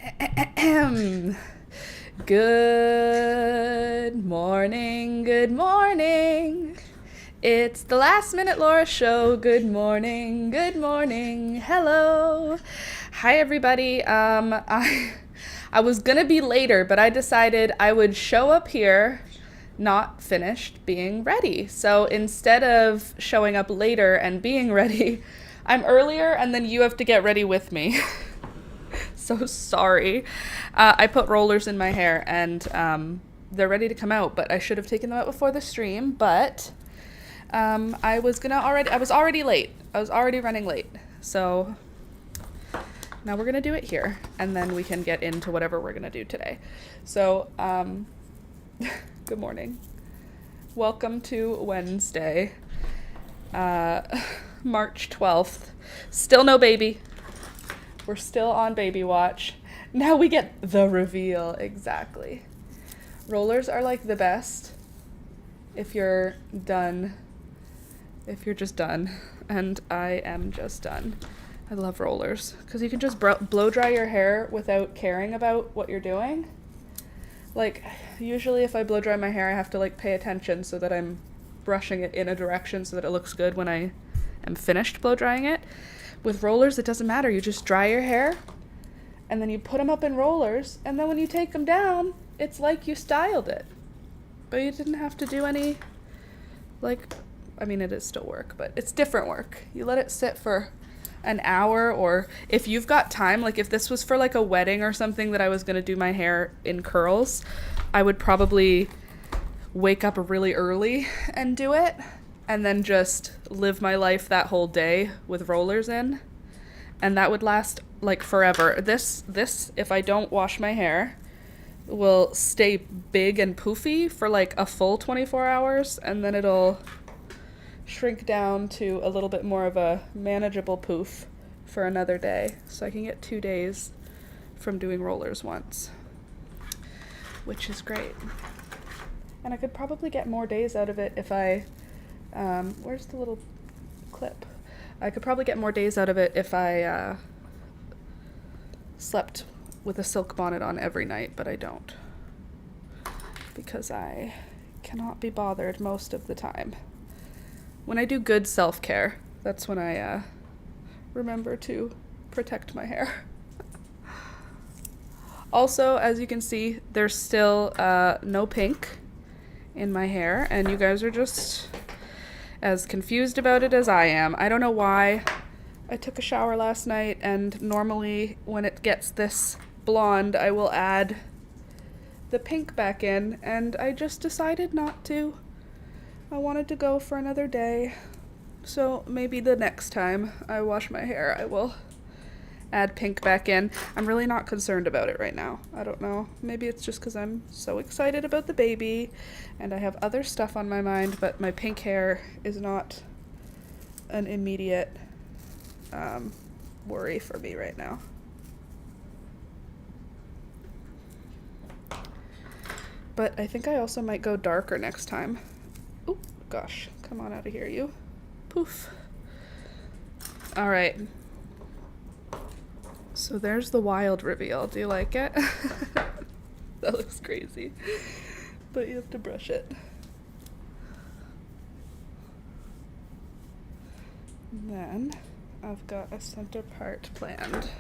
Ahem. Good morning, good morning. It's the Last Minute Laura Show. Good morning, good morning. Hello. Hi everybody. I was gonna be later, but I decided I would show up here not finished being ready. So instead of showing up later and being ready, I'm earlier and then you have to get ready with me. So sorry. I put rollers in my hair and they're ready to come out, but I should have taken them out before the stream. But I was already late. I was already running late. So now we're gonna do it here, and then we can get into whatever we're gonna do today. So good morning. Welcome to Wednesday, March 12th. Still no baby. We're still on baby watch. Now we get the reveal, exactly. Rollers are like the best if you're done. If you're just done. And I am just done. I love rollers because you can just blow dry your hair without caring about what you're doing. Like, usually if I blow dry my hair, I have to like pay attention so that I'm brushing it in a direction so that it looks good when I am finished blow drying it. With rollers, it doesn't matter. You just dry your hair, and then you put them up in rollers, and then when you take them down, it's like you styled it. But you didn't have to do any, like, I mean, it is still work, but it's different work. You let it sit for an hour, or if you've got time, like if this was for like a wedding or something that I was going to do my hair in curls, I would probably wake up really early and do it, and then just live my life that whole day with rollers in, and that would last like forever. This if I don't wash my hair, will stay big and poofy for like a full 24 hours, and then it'll shrink down to a little bit more of a manageable poof for another day, so I can get 2 days from doing rollers once, which is great. And I could probably get more days out of it if I where's the little clip? I could probably get more days out of it if I slept with a silk bonnet on every night, but I don't. Because I cannot be bothered most of the time. When I do good self-care, that's when I remember to protect my hair. Also, as you can see, there's still no pink in my hair, and you guys are just as confused about it as I am. I don't know why. I took a shower last night, and normally when it gets this blonde, I will add the pink back in, and I just decided not to. I wanted to go for another day, so maybe the next time I wash my hair, I will add pink back in. I'm really not concerned about it right now. I don't know. Maybe it's just because I'm so excited about the baby and I have other stuff on my mind, but my pink hair is not an immediate worry for me right now. But I think I also might go darker next time. Oh, gosh. Come on out of here, you. Poof. All right. So there's the wild reveal. Do you like it? That looks crazy. But you have to brush it. And then I've got a center part planned.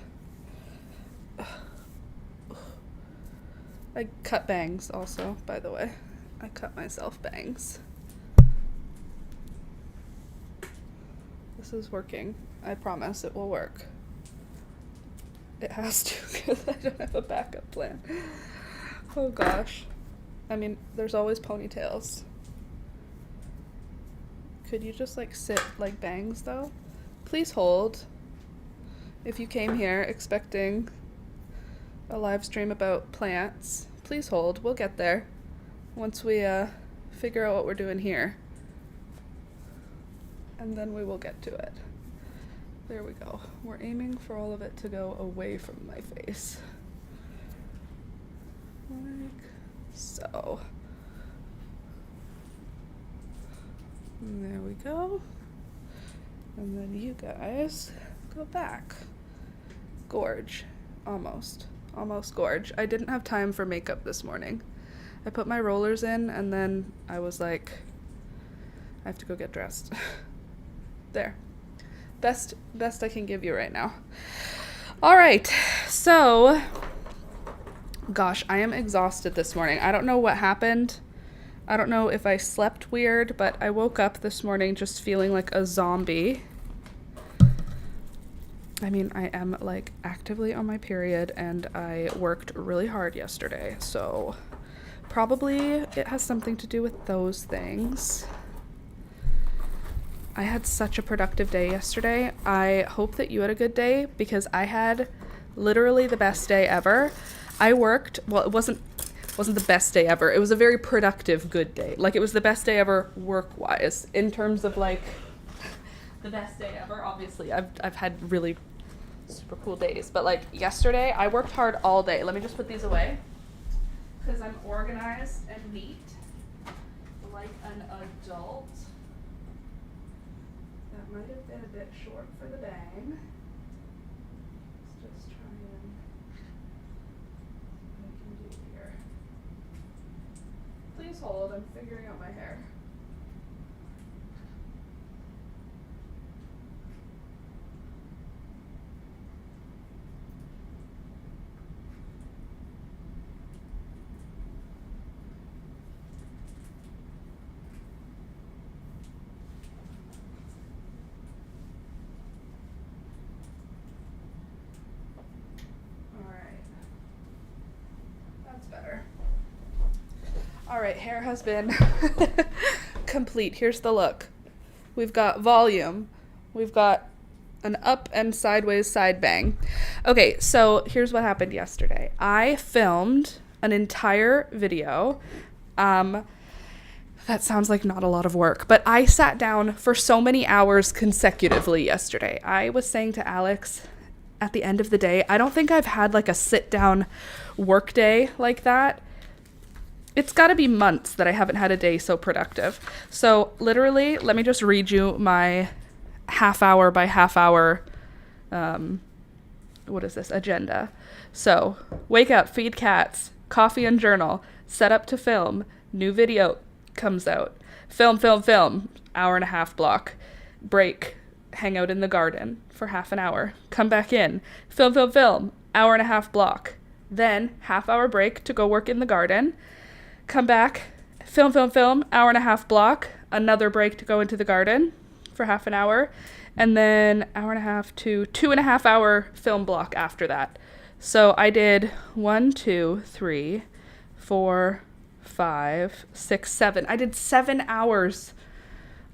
I cut bangs also, by the way. I cut myself bangs. This is working. I promise it will work. It has to, because I don't have a backup plan. Oh gosh. I mean, there's always ponytails. Could you just like sit like bangs though? Please hold. If you came here expecting a live stream about plants, please hold. We'll get there once we figure out what we're doing here. And then we will get to it. There we go. We're aiming for all of it to go away from my face. Like so. And there we go. And then you guys go back. Gorge. Almost. almost gorge. I didn't have time for makeup this morning. I put my rollers in and then I was like, I have to go get dressed. There. Best I can give you right now. All right. So, gosh, I am exhausted this morning. I don't know what happened. I don't know if I slept weird, but I woke up this morning just feeling like a zombie. I mean, I am like actively on my period and I worked really hard yesterday, so probably it has something to do with those things. I had such a productive day yesterday. I hope that you had a good day because I had literally the best day ever. I worked, well, it wasn't the best day ever. It was a very productive, good day. Like, it was the best day ever work-wise. In terms of, like, the best day ever, obviously, I've had really super cool days. But, like, yesterday, I worked hard all day. Let me just put these away. Because I'm organized and neat. Like an adult. That might have been a bit short for the bang. Let's just try and... what I can do here. Please hold, I'm figuring out my hair. All right, hair has been complete. Here's the look. We've got volume. We've got an up and sideways side bang. Okay, so here's what happened yesterday. I filmed an entire video. That sounds like not a lot of work, but I sat down for so many hours consecutively yesterday. I was saying to Alex at the end of the day, I don't think I've had like a sit down work day like that. It's got to be months that I haven't had a day so productive. So literally, let me just read you my half hour by half hour, agenda. So, wake up, feed cats, coffee and journal, set up to film, new video comes out, film, hour and a half block, break, hang out in the garden for half an hour, come back in, film, hour and a half block, then half hour break to go work in the garden, come back, film, hour and a half block, another break to go into the garden for half an hour, and then hour and a half to 2.5 hour film block after that. So I did 1, 2, 3, 4, 5, 6, 7. I did 7 hours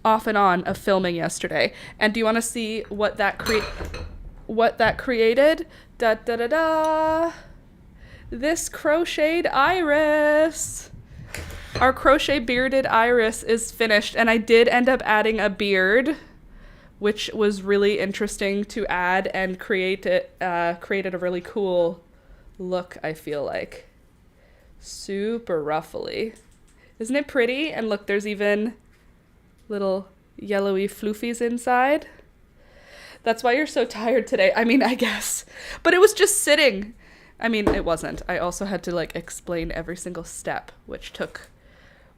off and on of filming yesterday. And do you want to see what that created? Da da da da. This crocheted iris. Our crochet bearded iris is finished, and I did end up adding a beard, which was really interesting to add and created a really cool look, I feel like. Super ruffly. Isn't it pretty? And look, there's even little yellowy floofies inside. That's why you're so tired today. I mean, I guess. But it was just sitting. I mean, it wasn't. I also had to like explain every single step, which took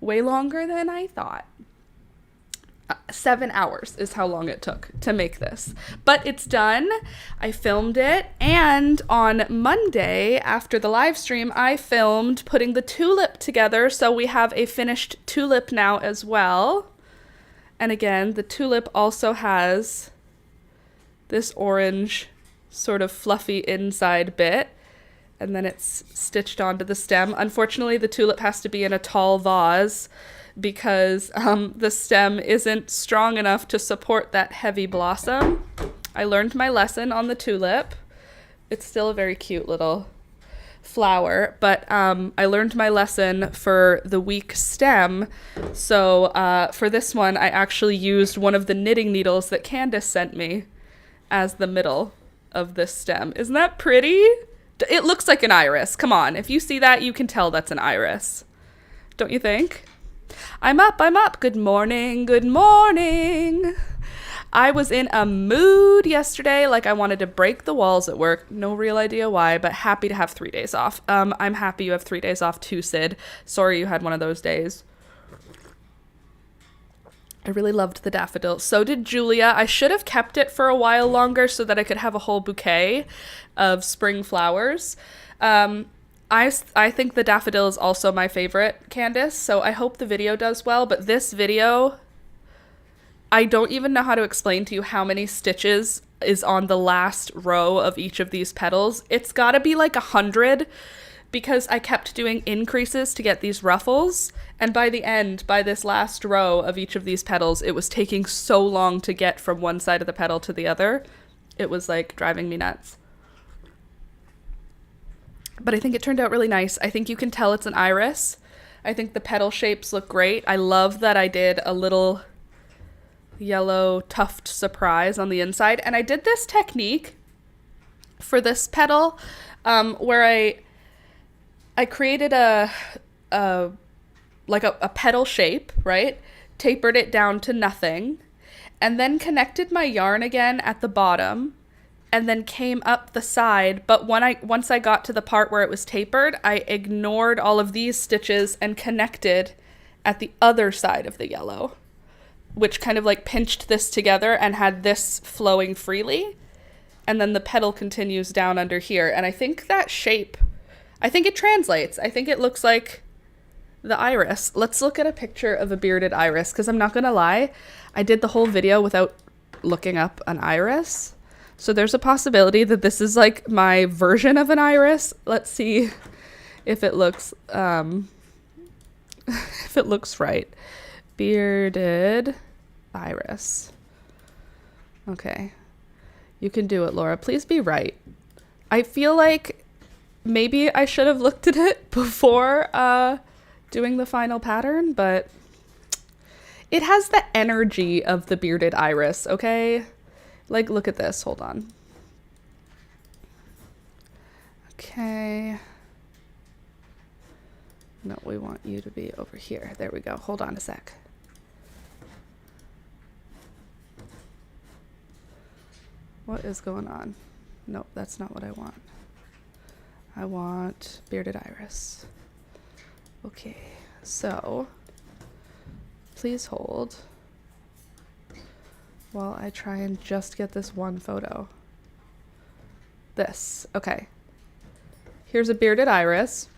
way longer than I thought. 7 hours is how long it took to make this. But it's done. I filmed it. And on Monday, after the live stream, I filmed putting the tulip together. So we have a finished tulip now as well. And again, the tulip also has this orange sort of fluffy inside bit. And then it's stitched onto the stem. Unfortunately, the tulip has to be in a tall vase because the stem isn't strong enough to support that heavy blossom. I learned my lesson on the tulip. It's still a very cute little flower, but I learned my lesson for the weak stem. So for this one, I actually used one of the knitting needles that Candace sent me as the middle of this stem. Isn't that pretty? It looks like an iris. Come on. If you see that, you can tell that's an iris. Don't you think? I'm up. Good morning. I was in a mood yesterday, like I wanted to break the walls at work. No real idea why, but happy to have 3 days off. I'm happy you have 3 days off too, Sid. Sorry you had one of those days. I really loved the daffodil. So did Julia. I should have kept it for a while longer so that I could have a whole bouquet of spring flowers. I think the daffodil is also my favorite, Candace, so I hope the video does well. But this video, I don't even know how to explain to you how many stitches is on the last row of each of these petals. It's gotta be like 100 because I kept doing increases to get these ruffles. And by the end, by this last row of each of these petals, it was taking so long to get from one side of the petal to the other. It was like driving me nuts. But I think it turned out really nice. I think you can tell it's an iris. I think the petal shapes look great. I love that I did a little yellow tuft surprise on the inside. And I did this technique for this petal where I created a petal shape, right? Tapered it down to nothing, and then connected my yarn again at the bottom, and then came up the side. But once I got to the part where it was tapered, I ignored all of these stitches and connected at the other side of the yellow, which kind of like pinched this together and had this flowing freely. And then the petal continues down under here. And I think that shape, I think it translates. I think it looks like the iris. Let's look at a picture of a bearded iris, because I'm not going to lie, I did the whole video without looking up an iris. So there's a possibility that this is like my version of an iris. Let's see if it looks if it looks right. Bearded iris. Okay. You can do it, Laura. Please be right. I feel like maybe I should have looked at it before doing the final pattern, but it has the energy of the bearded iris, okay? Like, look at this. Hold on. Okay. No, we want you to be over here. There we go. Hold on a sec. What is going on? Nope, that's not what I want. I want bearded iris. Okay, so please hold while I try and just get this one photo. This, okay. Here's a bearded iris.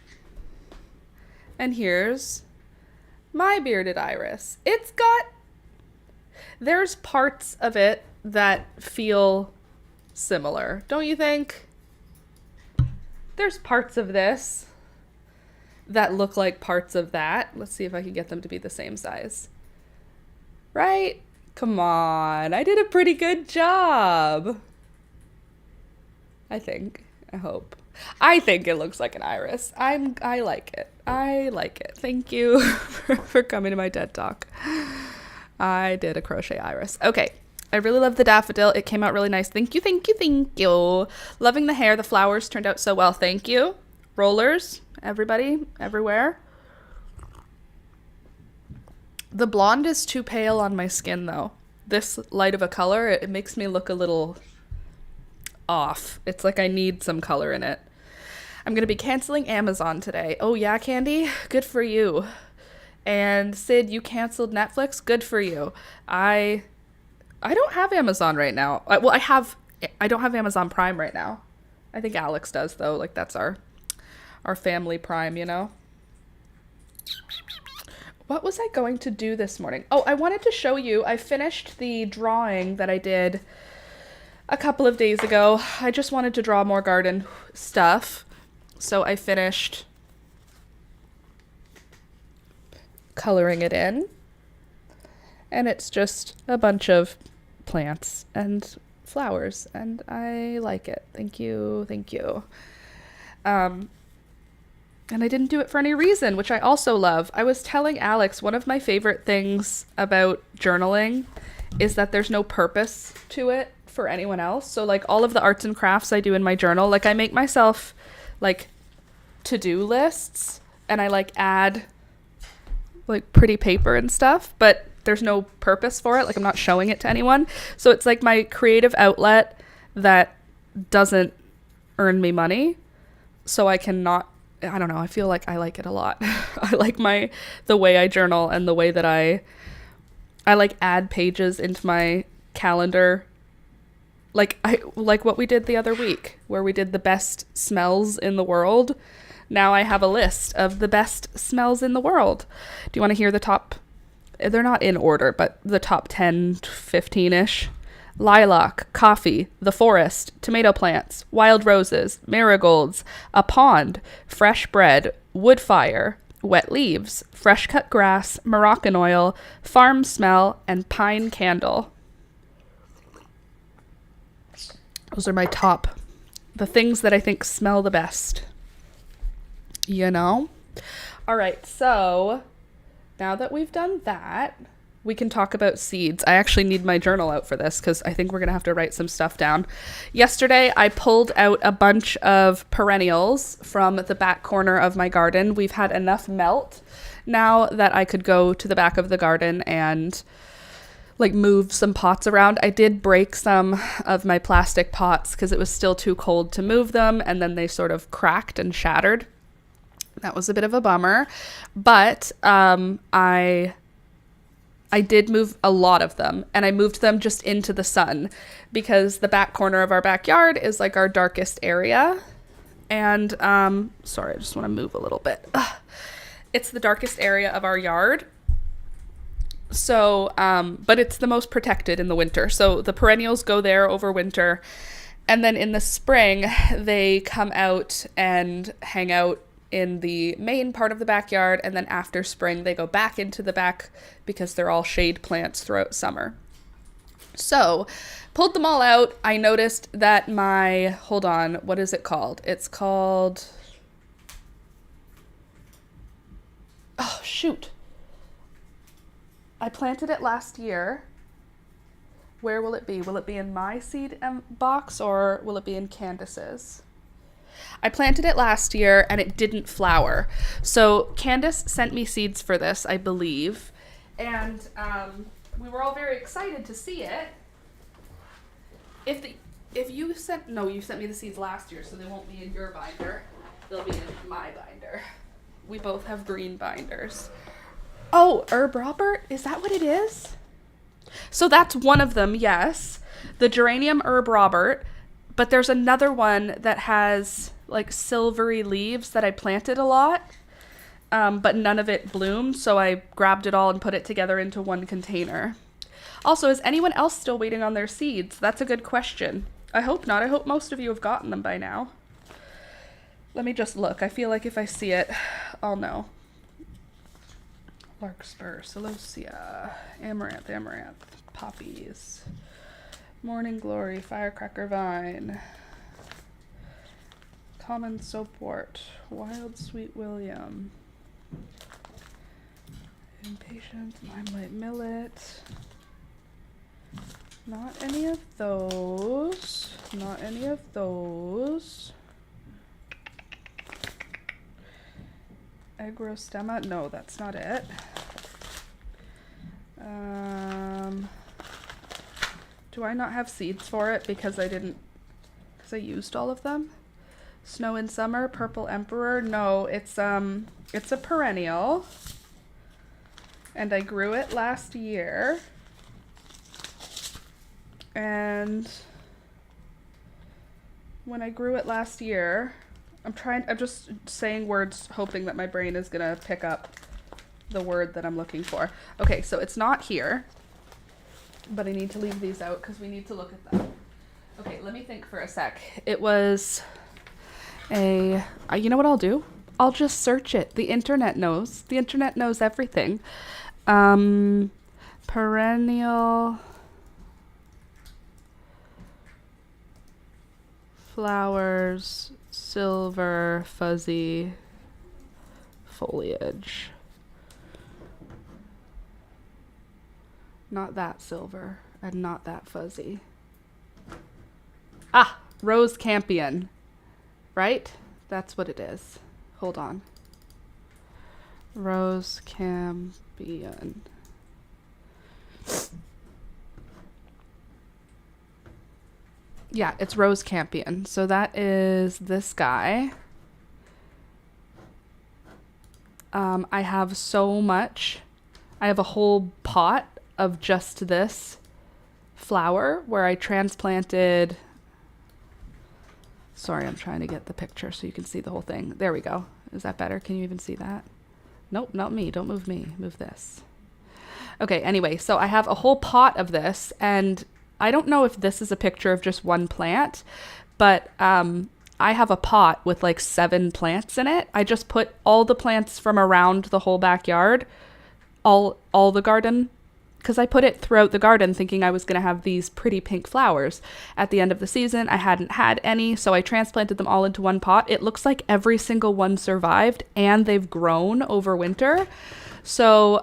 And here's my bearded iris. There's parts of it that feel similar, don't you think? There's parts of this that look like parts of that. Let's see if I can get them to be the same size. Right? Come on, I did a pretty good job. I think. I hope. I think it looks like an iris. I like it. I like it. Thank you for coming to my TED Talk. I did a crochet iris. Okay. I really love the daffodil. It came out really nice. Thank you, thank you, thank you. Loving the hair. The flowers turned out so well. Thank you. Rollers, everybody, everywhere. The blonde is too pale on my skin, though. This light of a color, it makes me look a little off. It's like I need some color in it. I'm going to be canceling Amazon today. Oh, yeah, Candy? Good for you. And Sid, you canceled Netflix? Good for you. I don't have Amazon right now. I don't have Amazon Prime right now. I think Alex does, though. Like, that's our family Prime, you know? What was I going to do this morning? Oh, I wanted to show you. I finished the drawing that I did a couple of days ago. I just wanted to draw more garden stuff. So I finished coloring it in. And it's just a bunch of plants and flowers. And I like it. Thank you. Thank you. And I didn't do it for any reason, which I also love. I was telling Alex, one of my favorite things about journaling is that there's no purpose to it for anyone else. So like all of the arts and crafts I do in my journal, like I make myself like to-do lists and I like add like pretty paper and stuff, but there's no purpose for it. Like I'm not showing it to anyone. So it's like my creative outlet that doesn't earn me money. So I cannot, I don't know. I feel like I like it a lot. I like the way I journal and the way that I like add pages into my calendar. Like what we did the other week where we did the best smells in the world. Now I have a list of the best smells in the world. Do you want to hear the top? They're not in order, but the top 10, 15-ish. Lilac, coffee, the forest, tomato plants, wild roses, marigolds, a pond, fresh bread, wood fire, wet leaves, fresh cut grass, Moroccan oil, farm smell, and pine candle. Those are my top, the things that I think smell the best. You know? All right, so now that we've done that, we can talk about seeds. I actually need my journal out for this because I think we're going to have to write some stuff down. Yesterday, I pulled out a bunch of perennials from the back corner of my garden. We've had enough melt now that I could go to the back of the garden and like move some pots around. I did break some of my plastic pots because it was still too cold to move them, and then they sort of cracked and shattered. That was a bit of a bummer, but I did move a lot of them, and I moved them just into the sun because the back corner of our backyard is like our darkest area. And sorry, I just want to move a little bit. It's the darkest area of our yard. So, but it's the most protected in the winter. So the perennials go there over winter. And then in the spring, they come out and hang out in the main part of the backyard. And then after spring, they go back into the back because they're all shade plants throughout summer. So pulled them all out. I noticed that hold on, what is it called? It's called, oh, shoot. I planted it last year. Where will it be? Will it be in my seed box or will it be in Candace's? I planted it last year and it didn't flower. So Candace sent me seeds for this, I believe. And we were all very excited to see it. You sent me the seeds last year, so they won't be in your binder. They'll be in my binder. We both have green binders. Oh, Herb Robert? Is that what it is? So that's one of them, yes. The geranium Herb Robert. But there's another one that has like silvery leaves that I planted a lot. But none of it bloomed, so I grabbed it all and put it together into one container. Also, is anyone else still waiting on their seeds? That's a good question. I hope not. I hope most of you have gotten them by now. Let me just look. I feel like if I see it, I'll know. Larkspur, celosia, amaranth, poppies, morning glory, firecracker vine, common soapwort, wild sweet William, impatient, limelight millet. Not any of those. Not any of those. Agrostemma? No, that's not it. Do I not have seeds for it because I used all of them? Snow in Summer, Purple Emperor. No, it's a perennial. And I grew it last year. And when I grew it last year, I'm just saying words hoping that my brain is gonna pick up the word that I'm looking for. Okay, so it's not here, but I need to leave these out because we need to look at them. Okay, let me think for a sec. It was you know what I'll do? I'll just search it. The internet knows. The internet knows everything. Perennial flowers, silver, fuzzy foliage. Not that silver and not that fuzzy. Ah, rose campion. Right? That's what it is. Hold on. Rose campion. Yeah, it's Rose Campion. So that is this guy. I have so much. I have a whole pot of just this flower where I transplanted. Sorry, I'm trying to get the picture so you can see the whole thing. There we go. Is that better? Can you even see that? Nope, not me. Don't move me. Move this. Okay, anyway, so I have a whole pot of this, and I don't know if this is a picture of just one plant, but I have a pot with like 7 plants in it. I just put all the plants from around the whole backyard, all the garden, because I put it throughout the garden thinking I was going to have these pretty pink flowers. At the end of the season, I hadn't had any, so I transplanted them all into one pot. It looks like every single one survived, and they've grown over winter. So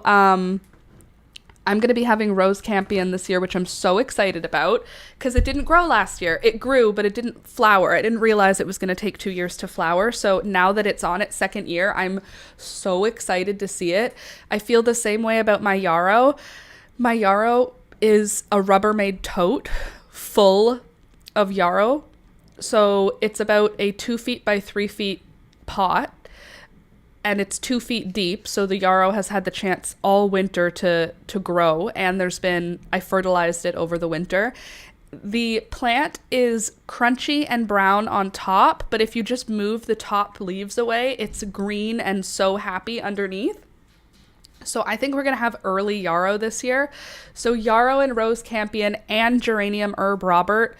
I'm going to be having Rose Campion this year, which I'm so excited about because it didn't grow last year. It grew, but it didn't flower. I didn't realize it was going to take 2 years to flower. So now that it's on its second year, I'm so excited to see it. I feel the same way about my yarrow. My yarrow is a Rubbermaid tote full of yarrow. So it's about a 2 feet by 3 feet pot. And it's 2 feet deep, so the yarrow has had the chance all winter to grow, and I fertilized it over the winter. The plant is crunchy and brown on top, but if you just move the top leaves away, it's green and so happy underneath. So I think we're going to have early yarrow this year. So yarrow and Rose Campion and Geranium Herb Robert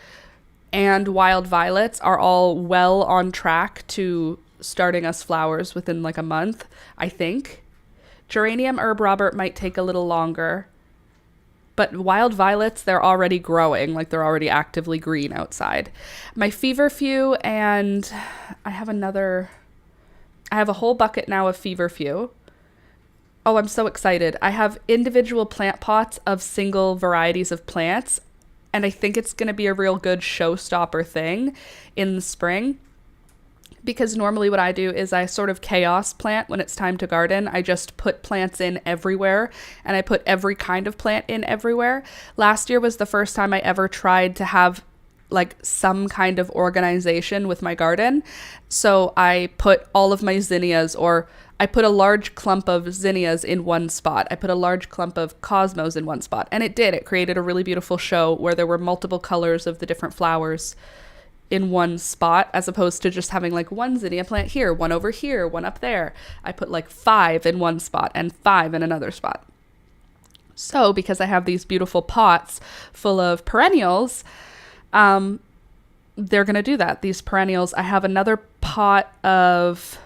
and Wild Violets are all well on track to starting us flowers within like a month, I think. Geranium Herb Robert might take a little longer, but Wild Violets, they're already growing, like they're already actively green outside. My feverfew, and I have a whole bucket now of feverfew. Oh, I'm so excited. I have individual plant pots of single varieties of plants, and I think it's going to be a real good showstopper thing in the spring. Because normally what I do is I sort of chaos plant when it's time to garden. I just put plants in everywhere, and I put every kind of plant in everywhere. Last year was the first time I ever tried to have like some kind of organization with my garden. So I put all of my zinnias, or I put a large clump of zinnias in one spot. I put a large clump of cosmos in one spot. And it created a really beautiful show where there were multiple colors of the different flowers in one spot, as opposed to just having like one zinnia plant here, one over here, one up there. I put like 5 in one spot and 5 in another spot. So because I have these beautiful pots full of perennials, they're going to do that. These perennials. I have another pot of,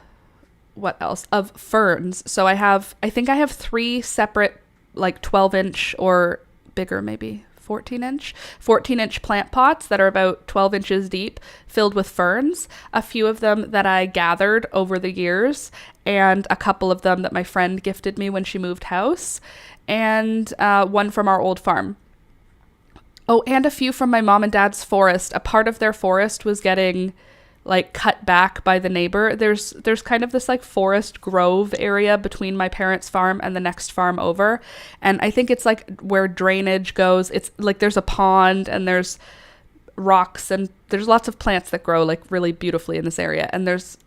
what else? Of ferns. So I think I have 3 separate like 12-inch or bigger, maybe 14-inch plant pots that are about 12 inches deep, filled with ferns. A few of them that I gathered over the years, and a couple of them that my friend gifted me when she moved house, and one from our old farm. Oh, and a few from my mom and dad's forest. A part of their forest was getting like cut back by the neighbor. There's kind of this like forest grove area between my parents' farm and the next farm over. And I think it's like where drainage goes. It's like there's a pond and there's rocks and there's lots of plants that grow like really beautifully in this area. And there's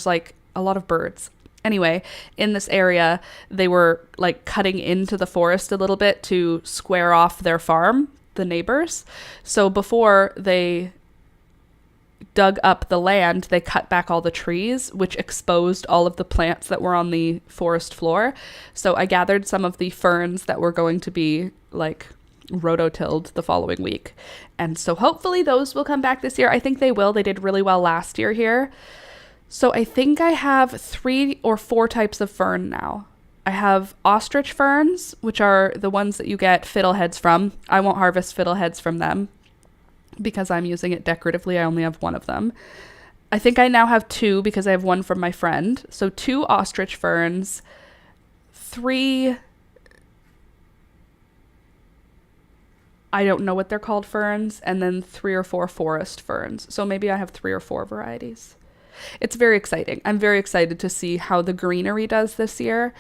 like a lot of birds. Anyway, in this area, they were like cutting into the forest a little bit to square off their farm, the neighbors. So before they dug up the land, they cut back all the trees, which exposed all of the plants that were on the forest floor. So I gathered some of the ferns that were going to be like rototilled the following week. And so hopefully those will come back this year. I think they will. They did really well last year here. So I think I have 3 or 4 types of fern now. I have ostrich ferns, which are the ones that you get fiddleheads from. I won't harvest fiddleheads from them because I'm using it decoratively. I only have 1 of them. I think I now have 2 because I have 1 from my friend. So 2 ostrich ferns, 3, I don't know what they're called, ferns, and then 3 or 4 forest ferns. So maybe I have 3 or 4 varieties. It's very exciting. I'm very excited to see how the greenery does this year.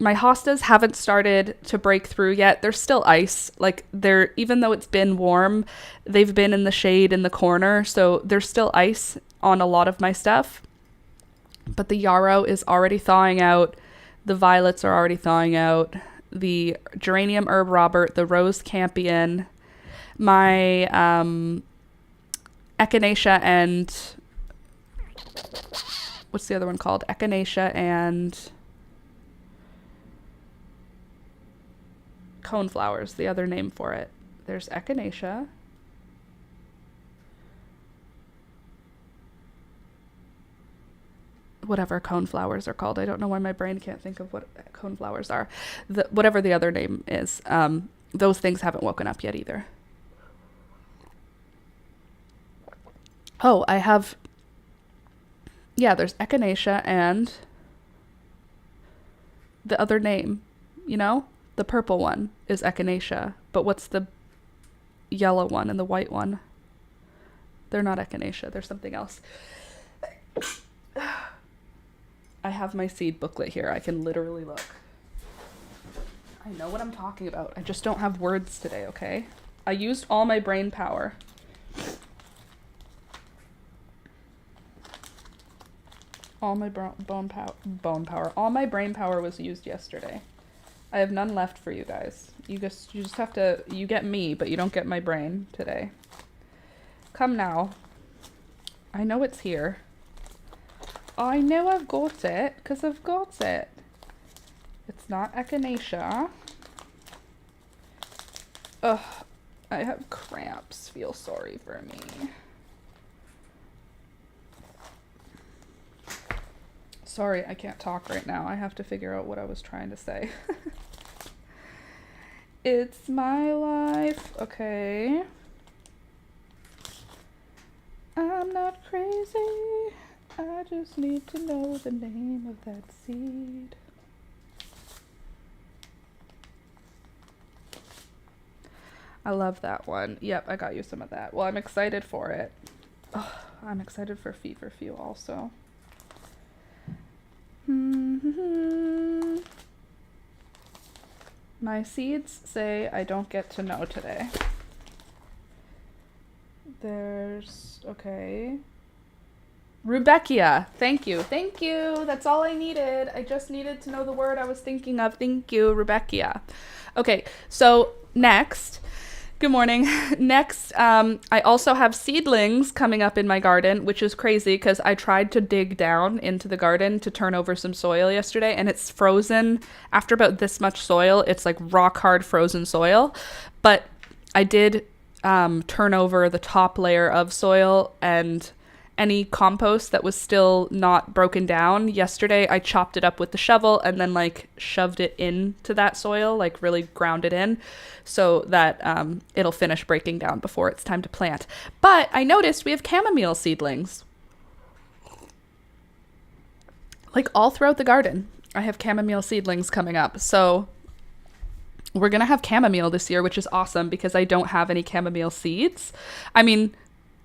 my hostas haven't started to break through yet. There's still ice. Like, they're, even though it's been warm, they've been in the shade in the corner. So there's still ice on a lot of my stuff. But the yarrow is already thawing out. The violets are already thawing out. The geranium herb Robert, the rose campion, my echinacea and... what's the other one called? Echinacea and... coneflowers, the other name for it. There's echinacea. Whatever coneflowers are called. I don't know why my brain can't think of what coneflowers are. Whatever the other name is. Those things haven't woken up yet either. Oh, I have... yeah, there's echinacea and the other name, you know? The purple one is echinacea, but what's the yellow one and the white one? They're not echinacea, they're something else. I have my seed booklet here. I can literally look. I know what I'm talking about. I just don't have words today, okay? I used all my brain power. All my bone power. All my brain power was used yesterday. I have none left for you guys. You just have to, you get me, but you don't get my brain today. Come now. I know it's here. I know I've got it, because I've got it. It's not echinacea. Ugh, I have cramps. Feel sorry for me. Sorry, I can't talk right now. I have to figure out what I was trying to say. It's my life. Okay. I'm not crazy. I just need to know the name of that seed. I love that one. Yep, I got you some of that. Well, I'm excited for it. Oh, I'm excited for Feverfew also. My seeds say I don't get to know today. There's, okay. Rudbeckia. Thank you. Thank you. That's all I needed. I just needed to know the word I was thinking of. Thank you, Rudbeckia. Okay, so next, good morning. Next, I also have seedlings coming up in my garden, which is crazy because I tried to dig down into the garden to turn over some soil yesterday, and it's frozen. After about this much soil, it's like rock hard frozen soil. But I did turn over the top layer of soil, and any compost that was still not broken down yesterday, I chopped it up with the shovel and then like shoved it into that soil, like really ground it in so that it'll finish breaking down before it's time to plant. But I noticed we have chamomile seedlings. Like all throughout the garden, I have chamomile seedlings coming up. So we're going to have chamomile this year, which is awesome because I don't have any chamomile seeds. I mean,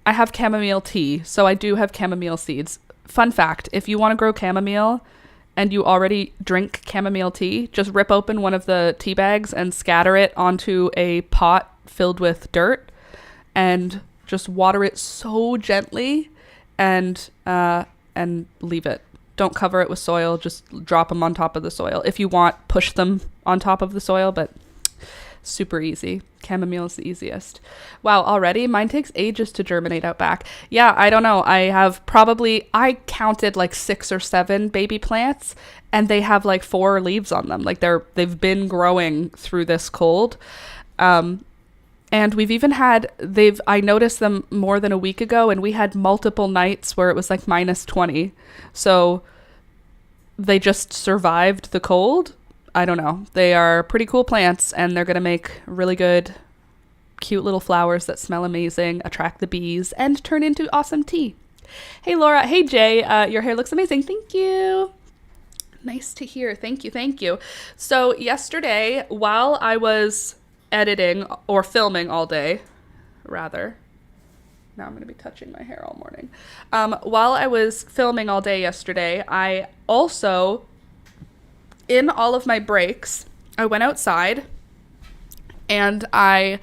I have chamomile tea, so I do have chamomile seeds. Fun fact, if you want to grow chamomile and you already drink chamomile tea, just rip open one of the tea bags and scatter it onto a pot filled with dirt and just water it so gently and leave it. Don't cover it with soil, just drop them on top of the soil. If you want, push them on top of the soil, but super easy. Chamomile is the easiest. Wow, already? Mine takes ages to germinate out back. Yeah, I don't know. I counted like 6 or 7 baby plants and they have like 4 leaves on them. Like they've been growing through this cold. And we've even I noticed them more than a week ago and we had multiple nights where it was like -20. So they just survived the cold. I don't know. They are pretty cool plants and they're going to make really good, cute little flowers that smell amazing, attract the bees, and turn into awesome tea. Hey, Laura. Hey, Jay. Your hair looks amazing. Thank you. Nice to hear. Thank you. Thank you. So yesterday, while I was editing or filming all day, rather, now I'm going to be touching my hair all morning. While I was filming all day yesterday, I also in all of my breaks, I went outside and I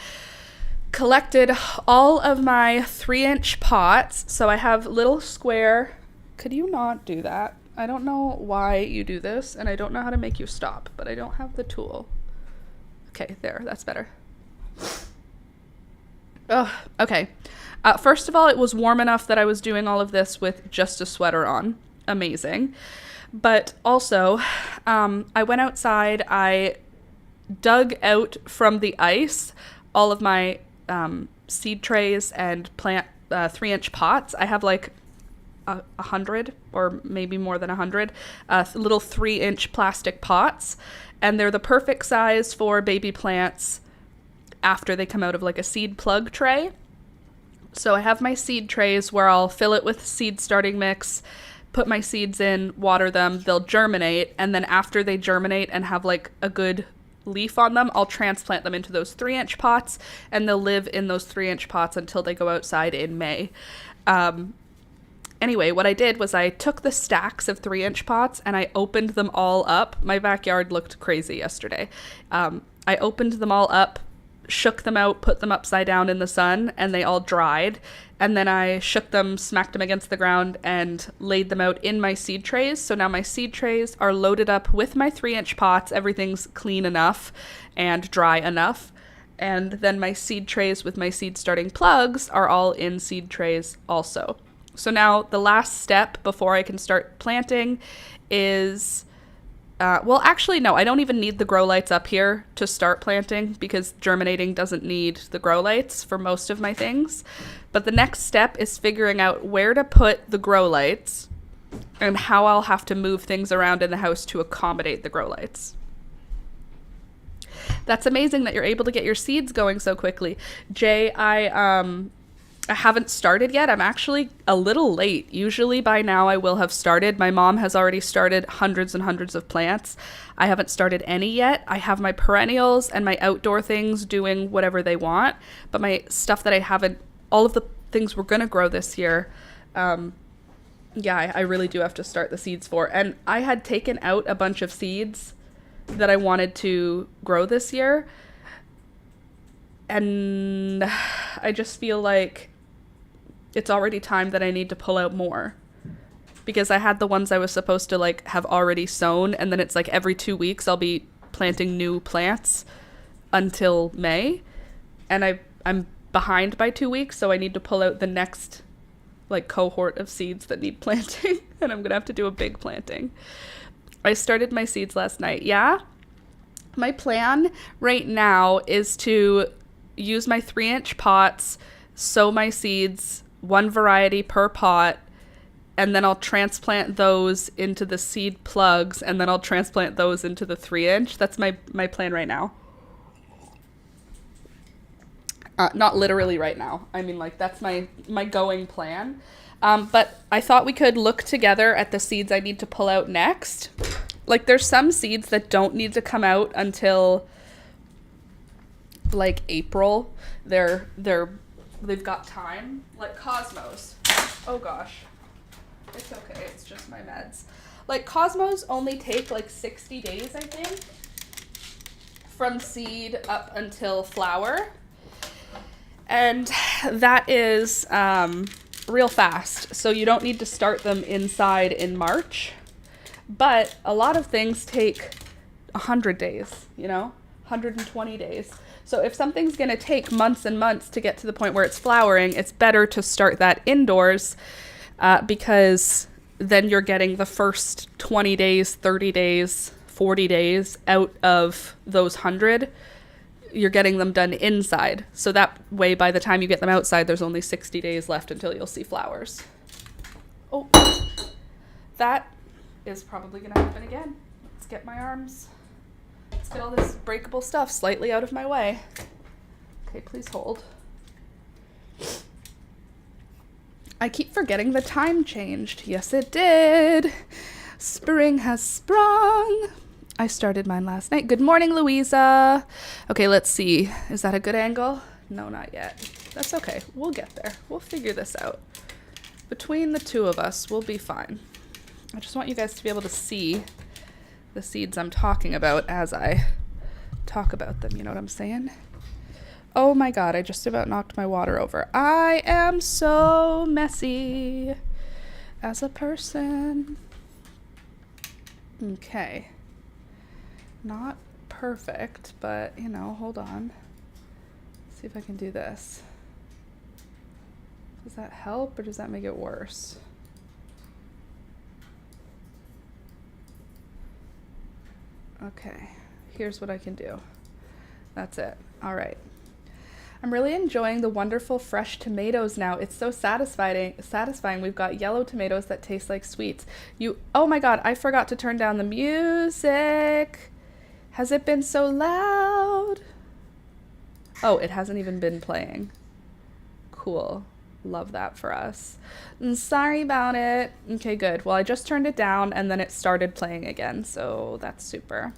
collected all of my 3-inch pots. So I have little square. Could you not do that? I don't know why you do this, and I don't know how to make you stop, but I don't have the tool. Okay, there, that's better. Ugh, okay. First of all, it was warm enough that I was doing all of this with just a sweater on. Amazing. But also, I went outside, I dug out from the ice all of my seed trays and plant 3-inch pots. I have like 100 or maybe more than 100 little 3-inch plastic pots, and they're the perfect size for baby plants after they come out of like a seed plug tray. So I have my seed trays where I'll fill it with seed starting mix, put my seeds in, water them, they'll germinate, and then after they germinate and have like a good leaf on them, I'll transplant them into those 3-inch pots, and they'll live in those 3-inch pots until they go outside in May. Anyway, what I did was I took the stacks of 3-inch pots and I opened them all up. My backyard looked crazy yesterday. I opened them all up, shook them out, put them upside down in the sun, and they all dried. And then I shook them, smacked them against the ground, and laid them out in my seed trays. So now my seed trays are loaded up with my 3-inch pots. Everything's clean enough and dry enough. And then my seed trays with my seed starting plugs are all in seed trays also. So now the last step before I can start planting is, well, actually, no, I don't even need the grow lights up here to start planting because germinating doesn't need the grow lights for most of my things. But the next step is figuring out where to put the grow lights and how I'll have to move things around in the house to accommodate the grow lights. That's amazing that you're able to get your seeds going so quickly. Jay, I haven't started yet. I'm actually a little late. Usually by now I will have started. My mom has already started hundreds and hundreds of plants. I haven't started any yet. I have my perennials and my outdoor things doing whatever they want, but my stuff that I haven't, all of the things we're going to grow this year, I really do have to start the seeds for. And I had taken out a bunch of seeds that I wanted to grow this year, and I just feel like it's already time that I need to pull out more, because I had the ones I was supposed to like have already sown, and then it's like every 2 weeks I'll be planting new plants until May, and I'm behind by 2 weeks, so I need to pull out the next like cohort of seeds that need planting, and I'm gonna have to do a big planting. I started my seeds last night. Yeah, my plan right now is to use my 3-inch pots, sow my seeds, one variety per pot, and then I'll transplant those into the seed plugs, and then I'll transplant those into the 3-inch. That's my plan right now. Not literally right now. I mean, like, that's my going plan. But I thought we could look together at the seeds I need to pull out next. Like, there's some seeds that don't need to come out until like April. They've got time, like Cosmos. Oh gosh, it's okay, it's just my meds. Like Cosmos only take like 60 days, I think, from seed up until flower, and that is real fast, so you don't need to start them inside in March. But a lot of things take 100 days, 120 days. So if something's going to take months and months to get to the point where it's flowering, it's better to start that indoors, because then you're getting the first 20 days, 30 days, 40 days out of those 100. You're getting them done inside. So that way, by the time you get them outside, there's only 60 days left until you'll see flowers. Oh, that is probably going to happen again. Let's get my arms. Let's get all this breakable stuff slightly out of my way. Okay, please hold. I keep forgetting the time changed. Yes, it did. Spring has sprung. I started mine last night. Good morning, Louisa. Okay, let's see. Is that a good angle? No, not yet. That's okay. We'll get there. We'll figure this out. Between the two of us, we'll be fine. I just want you guys to be able to see the seeds I'm talking about as I talk about them. You know what I'm saying? Oh my God, I just about knocked my water over. I am so messy as a person. Okay. Not perfect, but you know, hold on. See if I can do this. Does that help or does that make it worse? Okay, here's what I can do. That's it. All right. I'm really enjoying the wonderful fresh tomatoes now. It's so satisfying. We've got yellow tomatoes that taste like sweets. Oh my God, I forgot to turn down the music. Has it been so loud? Oh, it hasn't even been playing. Cool. Love that for us. Sorry about it. Okay, good. Well, I just turned it down and then it started playing again, so that's super.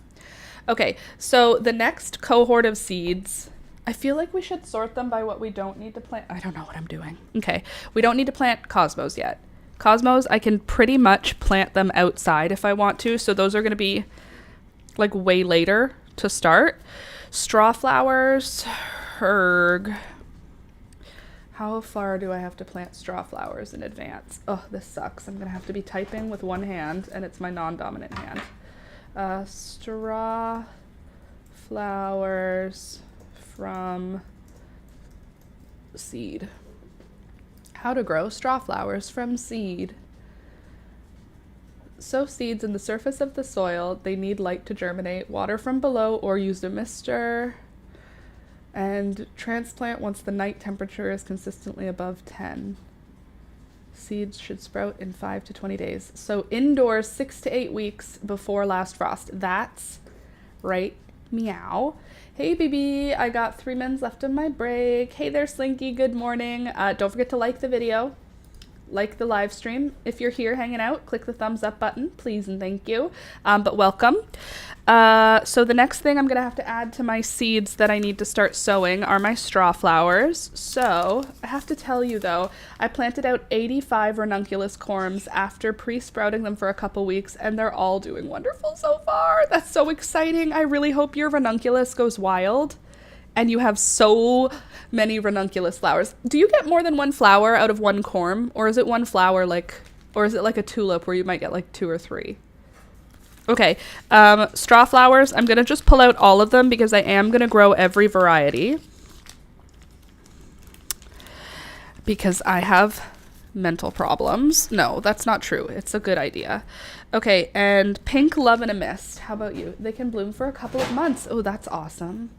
Okay, so the next cohort of seeds, I feel like we should sort them by what we don't need to plant. I don't know what I'm doing. Okay, we don't need to plant cosmos yet. Cosmos, I can pretty much plant them outside if I want to, so those are going to be like way later to start. Straw flowers, herg. How far do I have to plant straw flowers in advance? Oh, this sucks. I'm going to have to be typing with one hand, and it's my non-dominant hand. Straw flowers from seed. How to grow straw flowers from seed. Sow seeds in the surface of the soil. They need light to germinate. Water from below or use a mister. And transplant once the night temperature is consistently above 10. Seeds should sprout in 5 to 20 days. So indoors 6 to 8 weeks before last frost. That's right, meow. Hey BB, I got 3 minutes left on my break. Hey there Slinky, good morning. Don't forget to like the video. Like the live stream. If you're here hanging out, click the thumbs up button, please and thank you. But welcome. So the next thing I'm going to have to add to my seeds that I need to start sowing are my straw flowers. So I have to tell you though, I planted out 85 ranunculus corms after pre-sprouting them for a couple weeks and they're all doing wonderful so far. That's so exciting. I really hope your ranunculus goes wild and you have so many ranunculus flowers. Do you get more than one flower out of one corm, or is it one flower or is it like a tulip where you might get like 2 or 3? Okay, straw flowers, I'm going to just pull out all of them because I am going to grow every variety. Because I have mental problems. No, that's not true. It's a good idea. Okay, and pink love in a mist. How about you? They can bloom for a couple of months. Oh, that's awesome.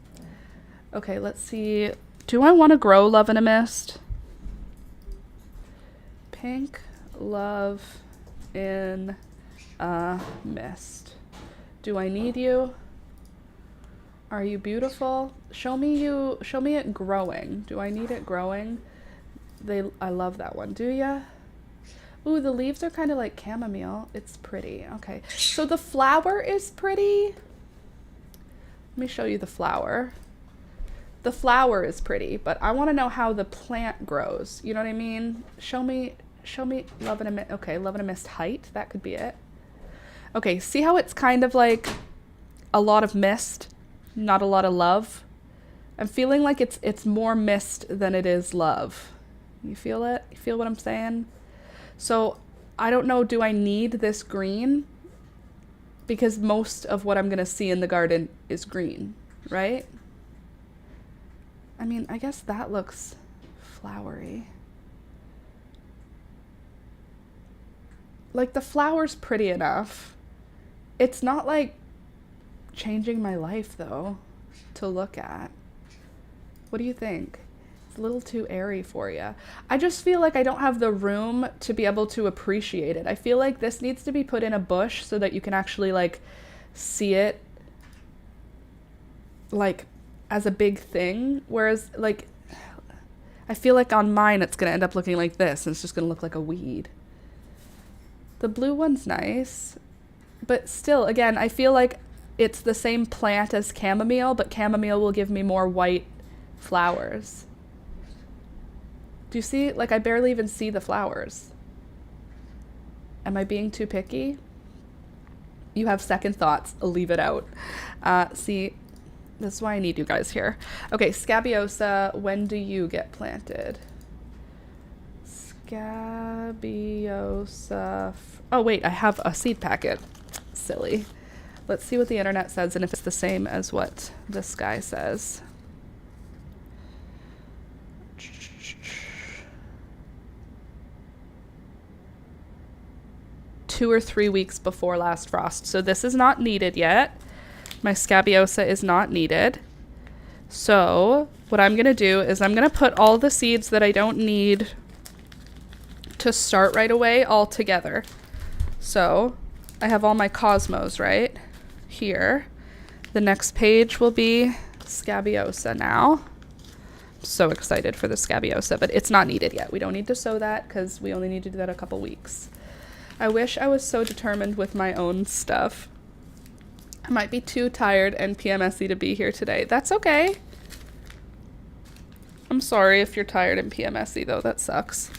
Okay, let's see. Do I want to grow love in a mist? Pink love in a mist. Do I need you? Are you beautiful? Show me it growing. Do I need it growing? I love that one. Do ya? Ooh, the leaves are kind of like chamomile. It's pretty. Okay. So the flower is pretty. Let me show you the flower. The flower is pretty, but I want to know how the plant grows. You know what I mean? Show me love in a mist. Okay, love in a mist height. That could be it. Okay, see how it's kind of like a lot of mist, not a lot of love? I'm feeling like it's more mist than it is love. You feel it? You feel what I'm saying? So I don't know, do I need this green? Because most of what I'm going to see in the garden is green, right? I mean, I guess that looks flowery. Like the flower's pretty enough. It's not like changing my life though to look at. What do you think? It's a little too airy for you. I just feel like I don't have the room to be able to appreciate it. I feel like this needs to be put in a bush so that you can actually like see it like as a big thing, whereas like I feel like on mine it's gonna end up looking like this and it's just gonna look like a weed. The blue one's nice, but still, again, I feel like it's the same plant as chamomile, but chamomile will give me more white flowers. Do you see? Like I barely even see the flowers. Am I being too picky? You have second thoughts. Leave it out. See, this is why I need you guys here. Okay, Scabiosa, when do you get planted? Scabiosa. Oh, wait, I have a seed packet. Silly. Let's see what the internet says and if it's the same as what this guy says. 2 or 3 weeks before last frost. So this is not needed yet. My Scabiosa is not needed. So what I'm going to do is I'm going to put all the seeds that I don't need to start right away all together. So I have all my Cosmos right here. The next page will be Scabiosa now. I'm so excited for the Scabiosa, but it's not needed yet. We don't need to sow that because we only need to do that a couple weeks. I wish I was so determined with my own stuff. I might be too tired and PMSy to be here today. That's okay. I'm sorry if you're tired and PMSy though, that sucks.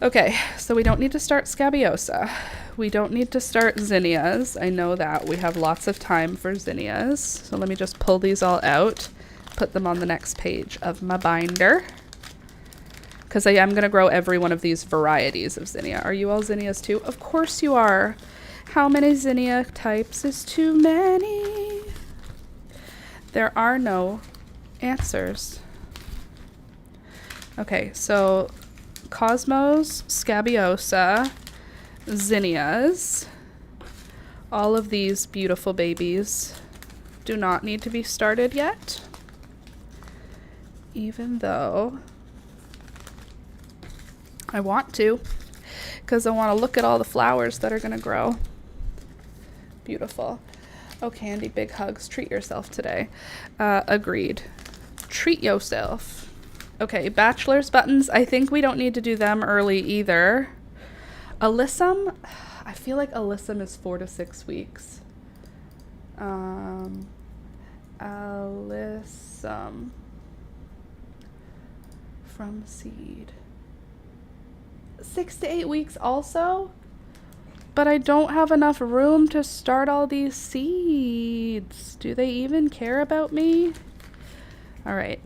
Okay, so we don't need to start Scabiosa. We don't need to start zinnias. I know that. We have lots of time for zinnias. So let me just pull these all out, put them on the next page of my binder. Because I am going to grow every one of these varieties of zinnia. Are you all zinnias too? Of course you are. How many zinnia types is too many? There are no answers. Okay, so Cosmos, Scabiosa, zinnias. All of these beautiful babies do not need to be started yet. Even though I want to, because I want to look at all the flowers that are going to grow. Beautiful. Oh, Candy, big hugs. Treat yourself today. Agreed. Treat yourself. Okay, bachelor's buttons. I think we don't need to do them early either. Alyssum. I feel like Alyssum is 4 to 6 weeks. Alyssum from seed. 6 to 8 weeks also? But I don't have enough room to start all these seeds. Do they even care about me? All right.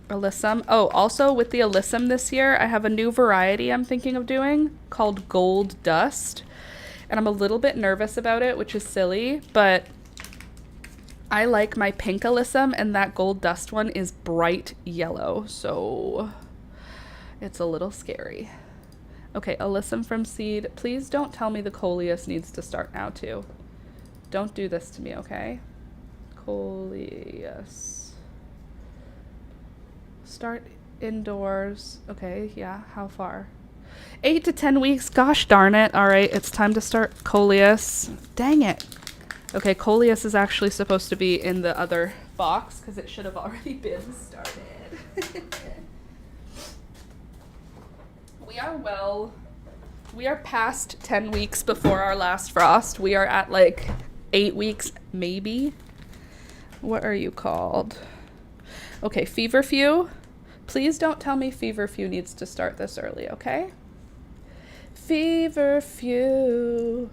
Alyssum. Oh, also with the Alyssum this year, I have a new variety I'm thinking of doing called Gold Dust. And I'm a little bit nervous about it, which is silly, but I like my pink Alyssum and that Gold Dust one is bright yellow. So it's a little scary. Okay, Alyssum from seed. Please don't tell me the Coleus needs to start now too. Don't do this to me, okay? Coleus. Start indoors. Okay, yeah, how far? 8 to 10 weeks. Gosh darn it. All right, it's time to start Coleus. Dang it. Okay, Coleus is actually supposed to be in the other box because it should have already been started. We are past 10 weeks before our last frost. We are at like 8 weeks, maybe. What are you called? Okay, Feverfew. Please don't tell me Feverfew needs to start this early, okay? Feverfew.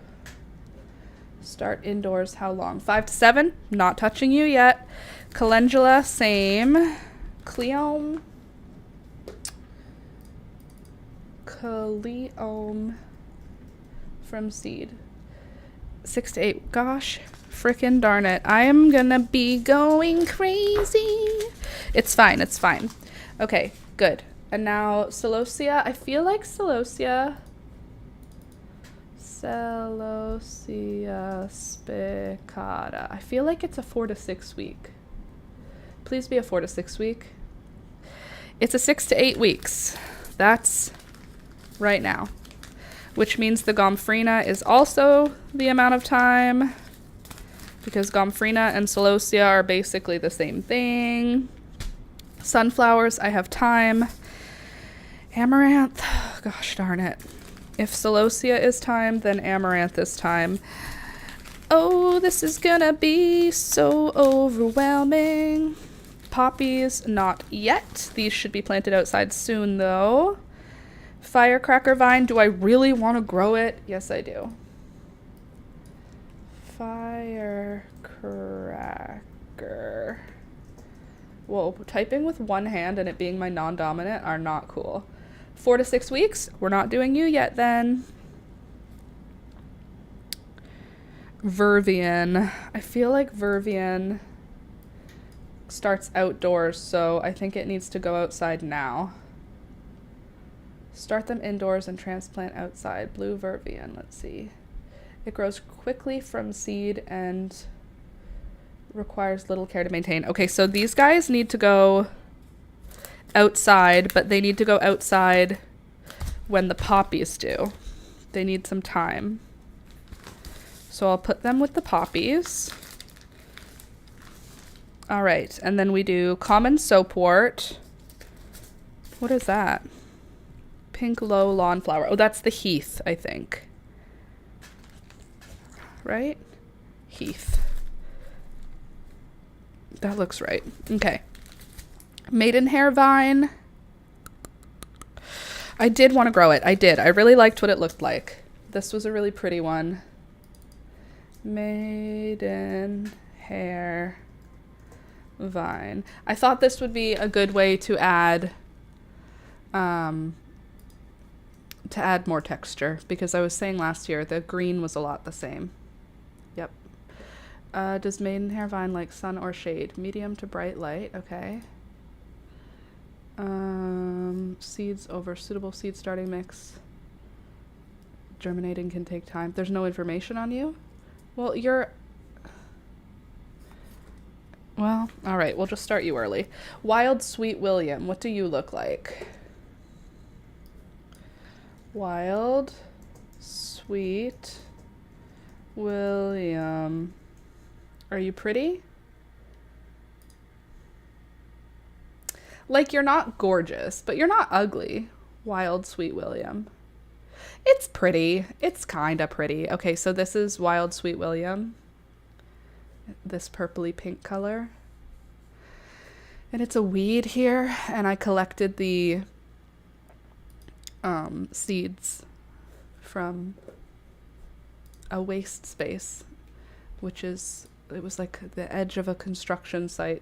Start indoors, how long? 5 to 7? Not touching you yet. Calendula, same. Cleome. Cleome from seed. 6 to 8. Gosh, frickin' darn it. I am gonna be going crazy. It's fine, it's fine. Okay, good. And now Celosia. I feel like Celosia spicata. I feel like it's a 4 to 6 week. Please be a 4 to 6 week. It's a 6 to 8 weeks. That's right now. Which means the Gomphrena is also the amount of time. Because Gomphrena and Celosia are basically the same thing. Sunflowers, I have time. Amaranth, gosh darn it. If Celosia is time, then Amaranth is time. Oh, this is gonna be so overwhelming. Poppies, not yet. These should be planted outside soon, though. Firecracker vine, do I really want to grow it? Yes, I do. Firecracker. Whoa, typing with one hand and it being my non-dominant are not cool. 4 to 6 weeks? We're not doing you yet then. Vervian. I feel like Vervian starts outdoors, so I think it needs to go outside now. Start them indoors and transplant outside. Blue Vervian, let's see. It grows quickly from seed and requires little care to maintain. Okay, so these guys need to go outside, but they need to go outside when the poppies do. They need some time. So I'll put them with the poppies. All right, and then we do common soapwort. What is that? Pink low lawn flower. Oh, that's the heath, I think. Right? Heath. That looks right. Okay. Maidenhair vine. I did want to grow it. I did. I really liked what it looked like. This was a really pretty one. Maidenhair vine. I thought this would be a good way to add more texture, because I was saying last year the green was a lot the same. Yep. Does maidenhair vine like sun or shade? Medium to bright light. Okay. Seeds over suitable seed starting mix. Germinating can take time. There's no information on you? Well, well, all right, we'll just start you early. Wild Sweet William, what do you look like? Wild Sweet William. Are you pretty? Like, you're not gorgeous, but you're not ugly. Wild Sweet William. It's pretty. It's kind of pretty. Okay, so this is Wild Sweet William. This purpley pink color. And it's a weed here, and I collected the seeds from a waste space, which is, it was like the edge of a construction site.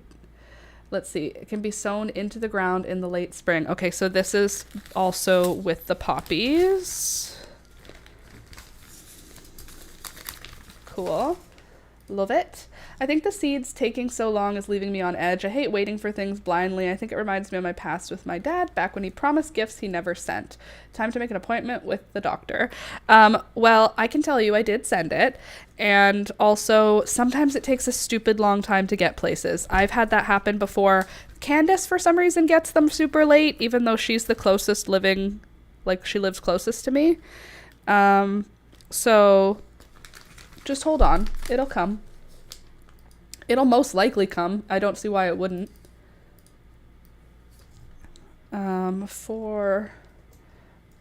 Let's see, it can be sown into the ground in the late spring. Okay, so this is also with the poppies. Cool. Love it. I think the seeds taking so long is leaving me on edge. I hate waiting for things blindly. I think it reminds me of my past with my dad, back when he promised gifts he never sent. Time to make an appointment with the doctor. Well, I can tell you I did send it. And also, sometimes it takes a stupid long time to get places. I've had that happen before. Candace, for some reason, gets them super late, even though she's the closest living, like, she lives closest to me. So just hold on. It'll come. It'll most likely come. I don't see why it wouldn't. 4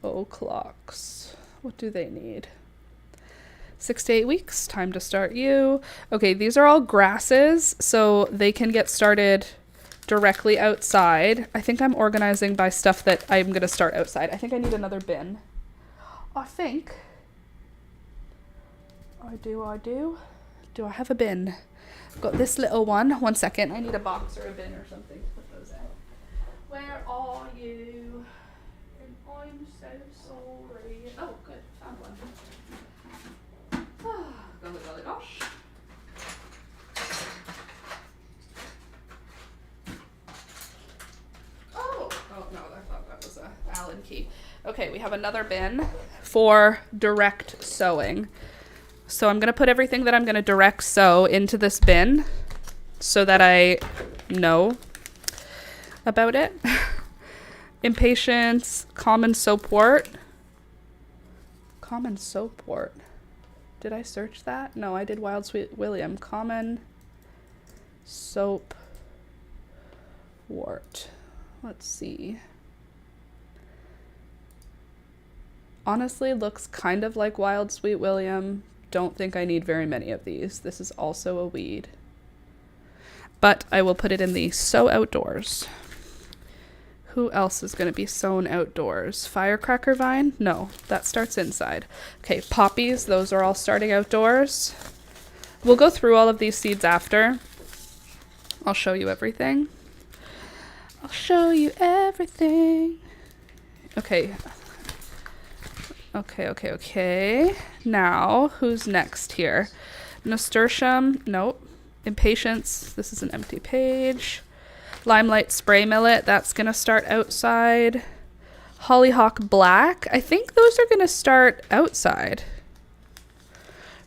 o'clocks. What do they need? 6 to 8 weeks. Time to start you. Okay, these are all grasses, so they can get started directly outside. I think I'm organizing by stuff that I'm going to start outside. I think I need another bin. I think. I do. Do I have a bin? I've got this little one. 1 second. I need a box or a bin or something to put those in. Where are you? And I'm so sorry. Oh, good. Found one. Golly gosh. Oh no, I thought that was a Allen key. Okay, we have another bin for direct sewing. So I'm going to put everything that I'm going to direct sew into this bin so that I know about it. Impatience, common soapwort. Common soapwort. Did I search that? No, I did Wild Sweet William. Common soapwort. Let's see. Honestly, looks kind of like Wild Sweet William. Don't think I need very many of these. This is also a weed. But I will put it in the sow outdoors. Who else is going to be sown outdoors? Firecracker vine? No, that starts inside. Okay, poppies, those are all starting outdoors. We'll go through all of these seeds after. I'll show you everything. I'll show you everything. Okay. Okay. Now, who's next here? Nasturtium. Nope. Impatience. This is an empty page. Limelight spray millet. That's going to start outside. Hollyhock black. I think those are going to start outside.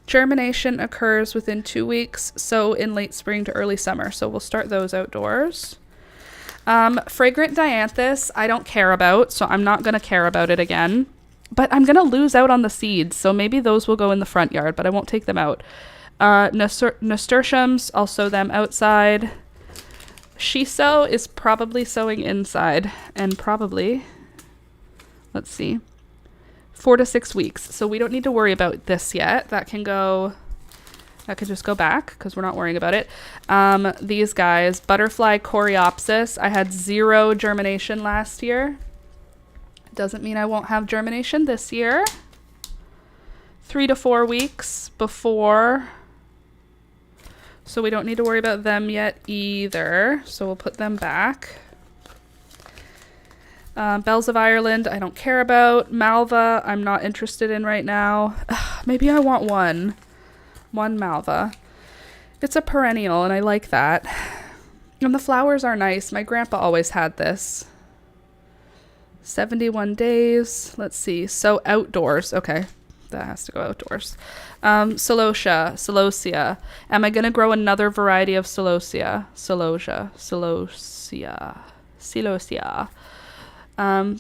Germination occurs within 2 weeks, so in late spring to early summer. So we'll start those outdoors. Fragrant dianthus, I don't care about, so I'm not going to care about it again. But I'm going to lose out on the seeds, so maybe those will go in the front yard, but I won't take them out. Nasturtiums, I'll sow them outside. Shiso is probably sowing inside, and probably, let's see, 4 to 6 weeks. So we don't need to worry about this yet. That can just go back because we're not worrying about it. These guys, butterfly coreopsis. I had 0 germination last year. Doesn't mean I won't have germination this year. 3 to 4 weeks before. So we don't need to worry about them yet either. So we'll put them back. Bells of Ireland, I don't care about. Malva, I'm not interested in right now. Maybe I want one Malva. It's a perennial and I like that. And the flowers are nice. My grandpa always had this. 71 days. Let's see. So outdoors. Okay. That has to go outdoors. Celosia. Am I going to grow another variety of Celosia? Celosia.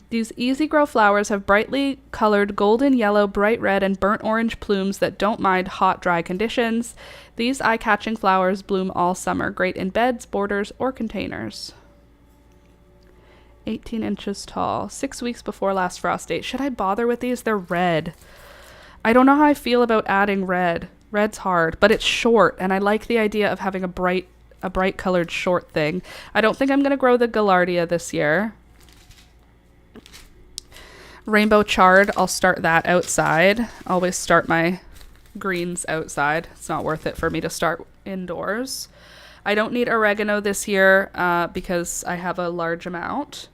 These easy grow flowers have brightly colored golden yellow, bright red, and burnt orange plumes that don't mind hot, dry conditions. These eye-catching flowers bloom all summer, great in beds, borders, or containers. 18 inches tall, 6 weeks before last frost date. Should I bother with these? They're red. I don't know how I feel about adding red. Red's hard, but it's short, and I like the idea of having a bright colored short thing. I don't think I'm going to grow the Gaillardia this year. Rainbow chard, I'll start that outside. Always start my greens outside. It's not worth it for me to start indoors. I don't need oregano this year because I have a large amount.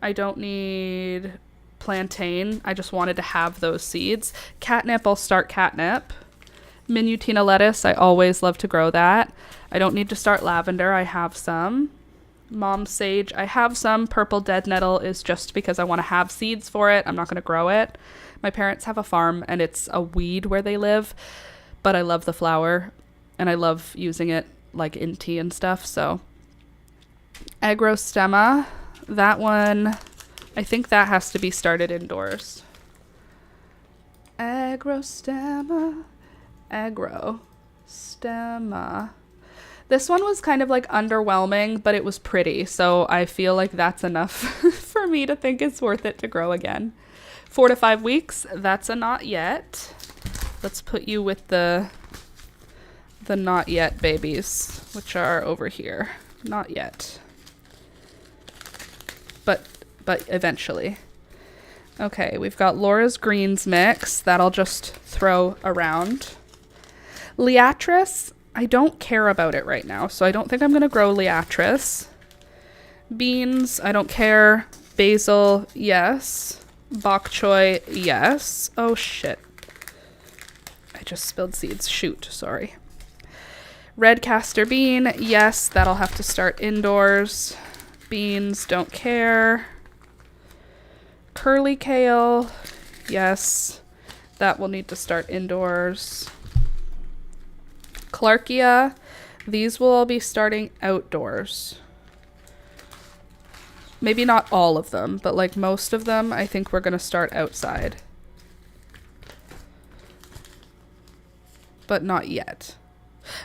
I don't need plantain. I just wanted to have those seeds. Catnip, I'll start catnip. Minutina lettuce, I always love to grow that. I don't need to start lavender. I have some. Mom sage, I have some. Purple dead nettle is just because I want to have seeds for it. I'm not going to grow it. My parents have a farm and it's a weed where they live, but I love the flower and I love using it like in tea and stuff. So agrostemma, that one, I think that has to be started indoors. Agrostemma. This one was kind of like underwhelming, but it was pretty. So I feel like that's enough for me to think it's worth it to grow again. 4 to 5 weeks. That's a not yet. Let's put you with the not yet babies, which are over here. Not yet. But eventually. Okay, we've got Laura's Greens mix. That'll just throw around. Liatris, I don't care about it right now, so I don't think I'm going to grow Liatris. Beans, I don't care. Basil, yes. Bok choy, yes. Oh, shit. I just spilled seeds. Shoot, sorry. Red castor bean, yes. That'll have to start indoors. Beans, don't care. Curly kale, yes. That will need to start indoors. Clarkia, these will all be starting outdoors. Maybe not all of them, but like most of them, I think we're going to start outside. But not yet.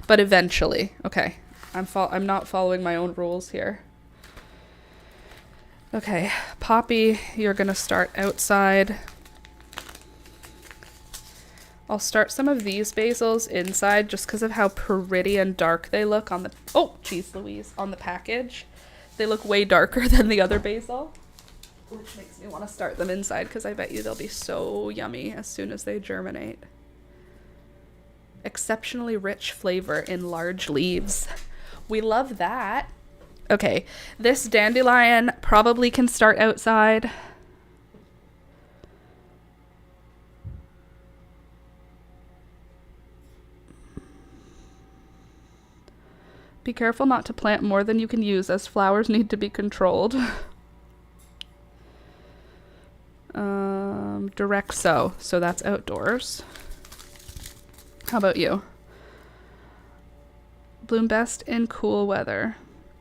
But eventually. Okay, I'm not following my own rules here. Okay, poppy, you're going to start outside. I'll start some of these basils inside just because of how pretty and dark they look on the... Oh, geez Louise, on the package. They look way darker than the other basil, which makes me want to start them inside because I bet you they'll be so yummy as soon as they germinate. Exceptionally rich flavor in large leaves. We love that. Okay, this dandelion probably can start outside. Be careful not to plant more than you can use, as flowers need to be controlled. Direct sow, so that's outdoors. How about you? Bloom best in cool weather.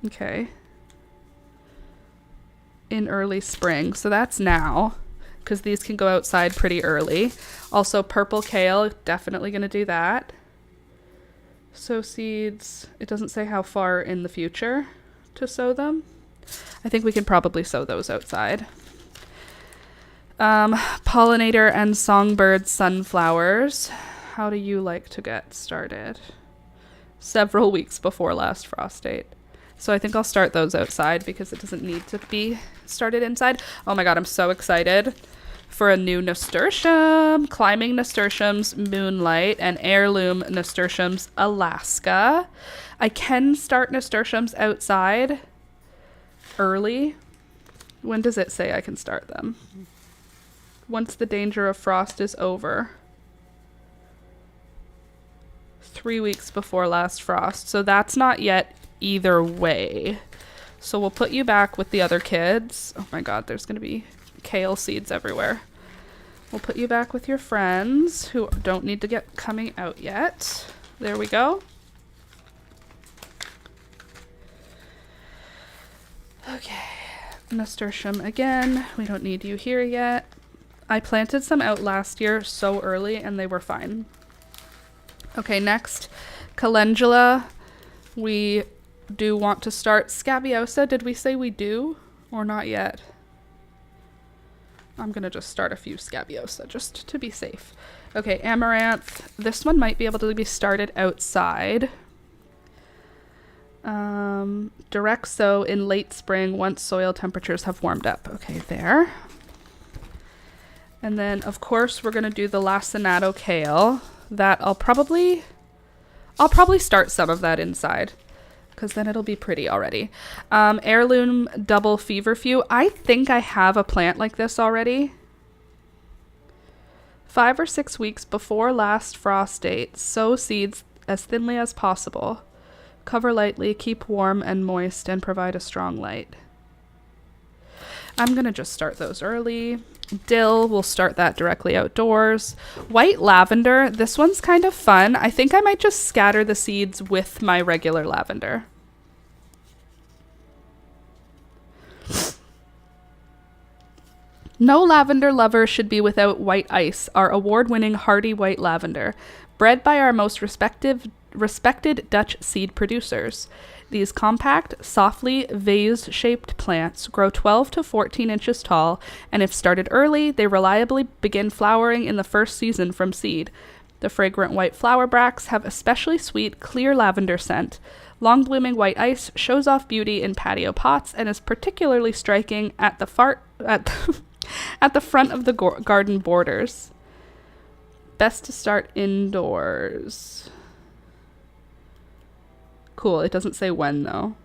Okay. In early spring, so that's now, because these can go outside pretty early. Also, purple kale, definitely going to do that. Sow seeds, it doesn't say how far in the future to sow them. I think we can probably sow those outside. Pollinator and songbird sunflowers. How do you like to get started? Several weeks before last frost date. So I think I'll start those outside because it doesn't need to be started inside. Oh my god, I'm so excited for a new nasturtium. Climbing nasturtiums Moonlight and heirloom nasturtiums Alaska. I can start nasturtiums outside early. When does it say I can start them? Once the danger of frost is over. 3 weeks before last frost. So that's not yet either way. So we'll put you back with the other kids. Oh my god, there's going to be kale seeds everywhere. We'll put you back with your friends who don't need to get coming out yet. There we go. Okay. Nasturtium again. We don't need you here yet. I planted some out last year so early and they were fine. Okay, next, calendula. We do want to start scabiosa. Did we say we do or not yet? I'm going to just start a few scabiosa just to be safe. Okay, amaranth. This one might be able to be started outside. Direct sow in late spring once soil temperatures have warmed up. Okay, there. And then, of course, we're going to do the lacinato kale. That I'll probably start some of that inside because then it'll be pretty already. Heirloom double feverfew. I think I have a plant like this already. 5 or 6 weeks before last frost date, sow seeds as thinly as possible. Cover lightly, keep warm and moist, and provide a strong light. I'm going to just start those early. Dill, we'll start that directly outdoors. White lavender, this one's kind of fun. I think I might just scatter the seeds with my regular lavender. No lavender lover should be without white ice, our award-winning hardy white lavender, bred by our most respected Dutch seed producers. These compact, softly vase-shaped plants grow 12 to 14 inches tall, and if started early, they reliably begin flowering in the first season from seed. The fragrant white flower bracts have especially sweet, clear lavender scent. Long-blooming white ice shows off beauty in patio pots and is particularly striking at the front of the garden borders. Best to start indoors. Cool. It doesn't say when, though.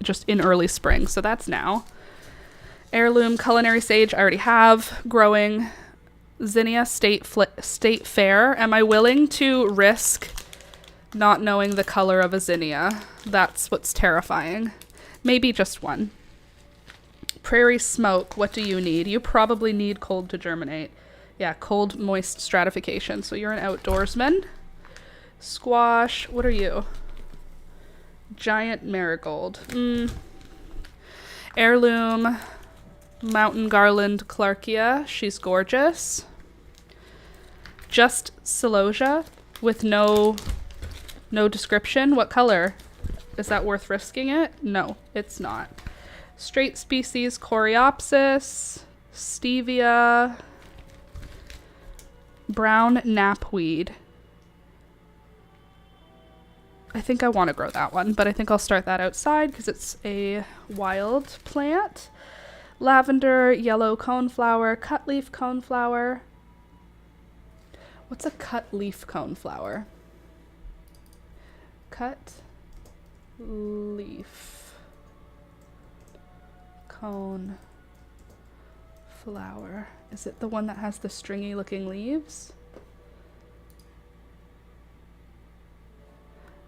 Just in early spring. So that's now. Heirloom culinary sage I already have. Growing. Zinnia State Fair. Am I willing to risk not knowing the color of a zinnia? That's what's terrifying. Maybe just one. Prairie smoke. What do you need? You probably need cold to germinate. Yeah, cold, moist stratification. So you're an outdoorsman. Squash. What are you? Giant marigold. Heirloom. Mountain garland Clarkia. She's gorgeous. Just celosia with no description. What color? Is that worth risking it? No, it's not. Straight species Coreopsis. Stevia. Brown knapweed. I think I want to grow that one, but I think I'll start that outside because it's a wild plant. Lavender, yellow coneflower, cutleaf coneflower. What's a cut leaf cone flower? Cut leaf cone flower. Is it the one that has the stringy looking leaves?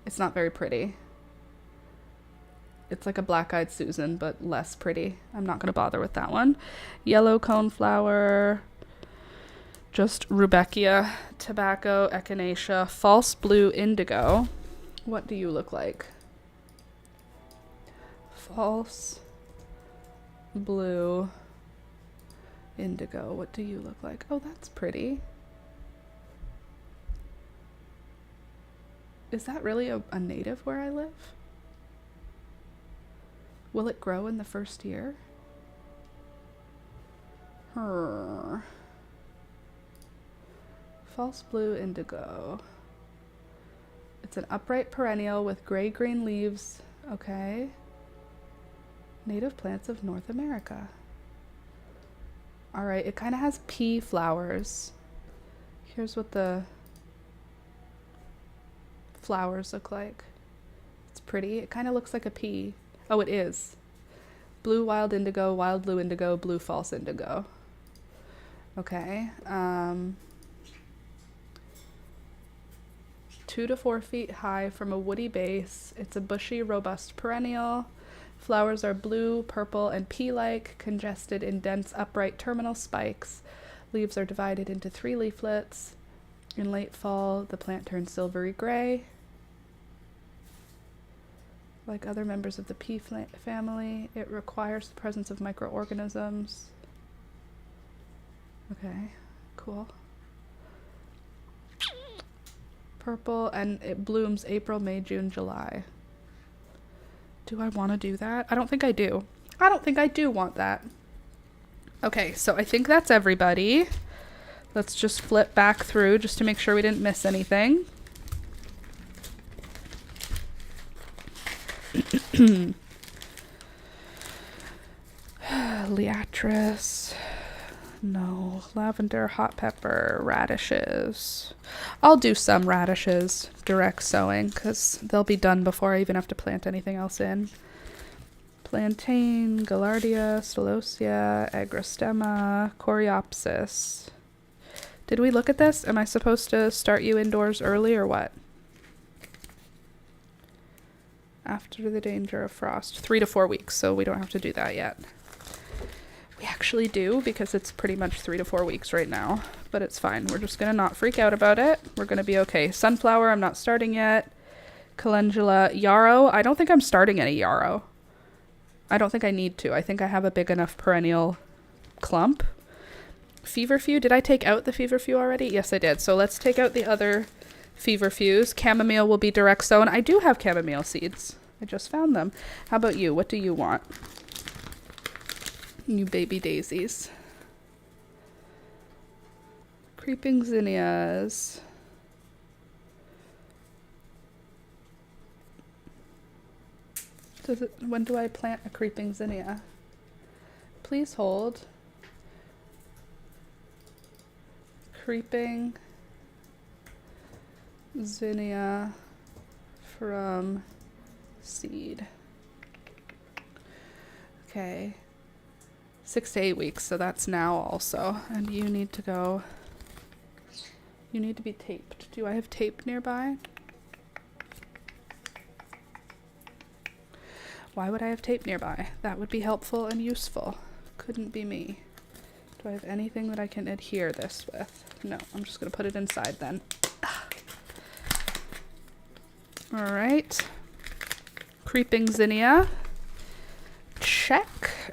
It's not very pretty. It's like a black-eyed Susan, but less pretty. I'm not gonna bother with that one. Yellow coneflower, just Rudbeckia, tobacco, echinacea, false blue indigo. What do you look like? False blue indigo. What do you look like? Oh, that's pretty. Is that really a native where I live? Will it grow in the first year? False blue indigo. It's an upright perennial with gray-green leaves. Okay. Native plants of North America. All right, it kind of has pea flowers. Here's what the flowers look like. It's pretty. It kind of looks like a pea. Oh, it is. Blue wild indigo, wild blue indigo, blue false indigo. Okay. 2 to 4 feet high from a woody base. It's a bushy, robust perennial. Flowers are blue, purple, and pea-like, congested in dense, upright terminal spikes. Leaves are divided into 3 leaflets. In late fall, the plant turns silvery gray. Like other members of the pea family, it requires the presence of microorganisms. Okay, cool. Purple, and it blooms April, May, June, July. Do I want to do that? I don't think I do. I don't think I do want that. Okay, so I think that's everybody. Let's just flip back through just to make sure we didn't miss anything. Liatris. No. Lavender, hot pepper, radishes. I'll do some radishes direct sowing because they'll be done before I even have to plant anything else in. Plantain, gaillardia, celosia, agrostema, coreopsis. Did we look at this? Am I supposed to start you indoors early or what? After the danger of frost. 3 to 4 weeks, so we don't have to do that yet. We actually do because it's pretty much 3 to 4 weeks right now, but it's fine. We're just gonna not freak out about it. We're gonna be okay. Sunflower, I'm not starting yet. Calendula, yarrow. I don't think I'm starting any yarrow. I don't think I need to. I think I have a big enough perennial clump. Feverfew, did I take out the feverfew already? Yes, I did. So let's take out the other feverfews. Chamomile will be direct sown. I do have chamomile seeds. I just found them. How about you? What do you want? You baby daisies. Creeping zinnias. When do I plant a creeping zinnia? Please hold. Creeping zinnia from seed. Okay. 6 to 8 weeks, so that's now also. And you need to go. You need to be taped. Do I have tape nearby? Why would I have tape nearby? That would be helpful and useful. Couldn't be me. Do I have anything that I can adhere this with? No, I'm just gonna put it inside then. All right. Creeping zinnia. Check.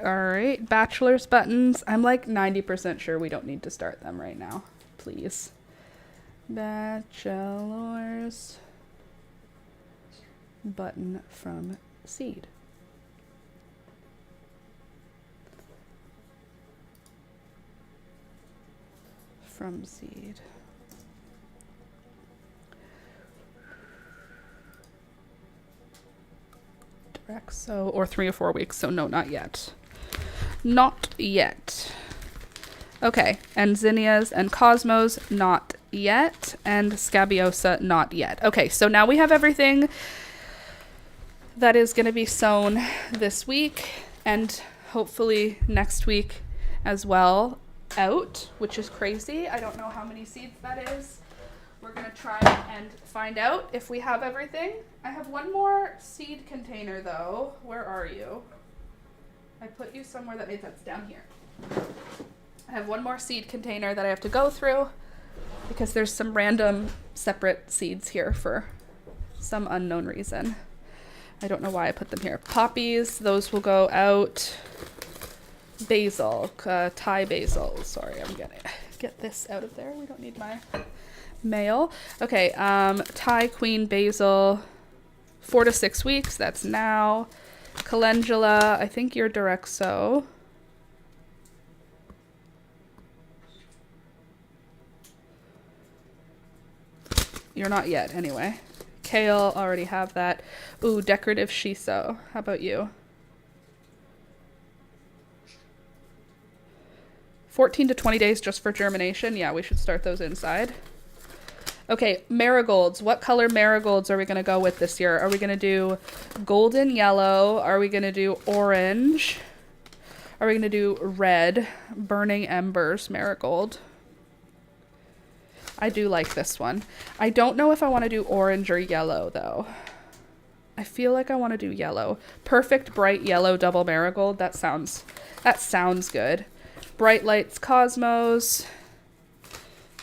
All right. Bachelor's buttons. I'm like 90% sure we don't need to start them right now. Please. Bachelor's button from seed. From seed. Direct sow, or 3 or 4 weeks, so no, not yet. Not yet. Okay, and zinnias and cosmos, not yet, and Scabiosa not yet. Okay, so now we have everything that is going to be sown this week and hopefully next week as well out, which is crazy. I don't know how many seeds that is. We're going to try and find out if we have everything. I have one more seed container though. Where are you? I put you somewhere that that's down here. I have one more seed container that I have to go through because there's some random separate seeds here for some unknown reason. I don't know why I put them here. Poppies, those will go out. Basil, Thai basil. Sorry, I'm gonna get this out of there. We don't need my mail. Okay, Thai queen basil, 4 to 6 weeks. That's now. Calendula, I think you're direct sow. You're not yet, anyway. Kale, already have that. Ooh, decorative shiso. How about you? 14 to 20 days just for germination. Yeah, we should start those inside. Okay, marigolds. What color marigolds are we going to go with this year? Are we going to do golden yellow? Are we going to do orange? Are we going to do red? Burning embers marigold. I do like this one. I don't know if I want to do orange or yellow though. I feel like I want to do yellow. Perfect bright yellow double marigold. That sounds good. Bright Lights Cosmos.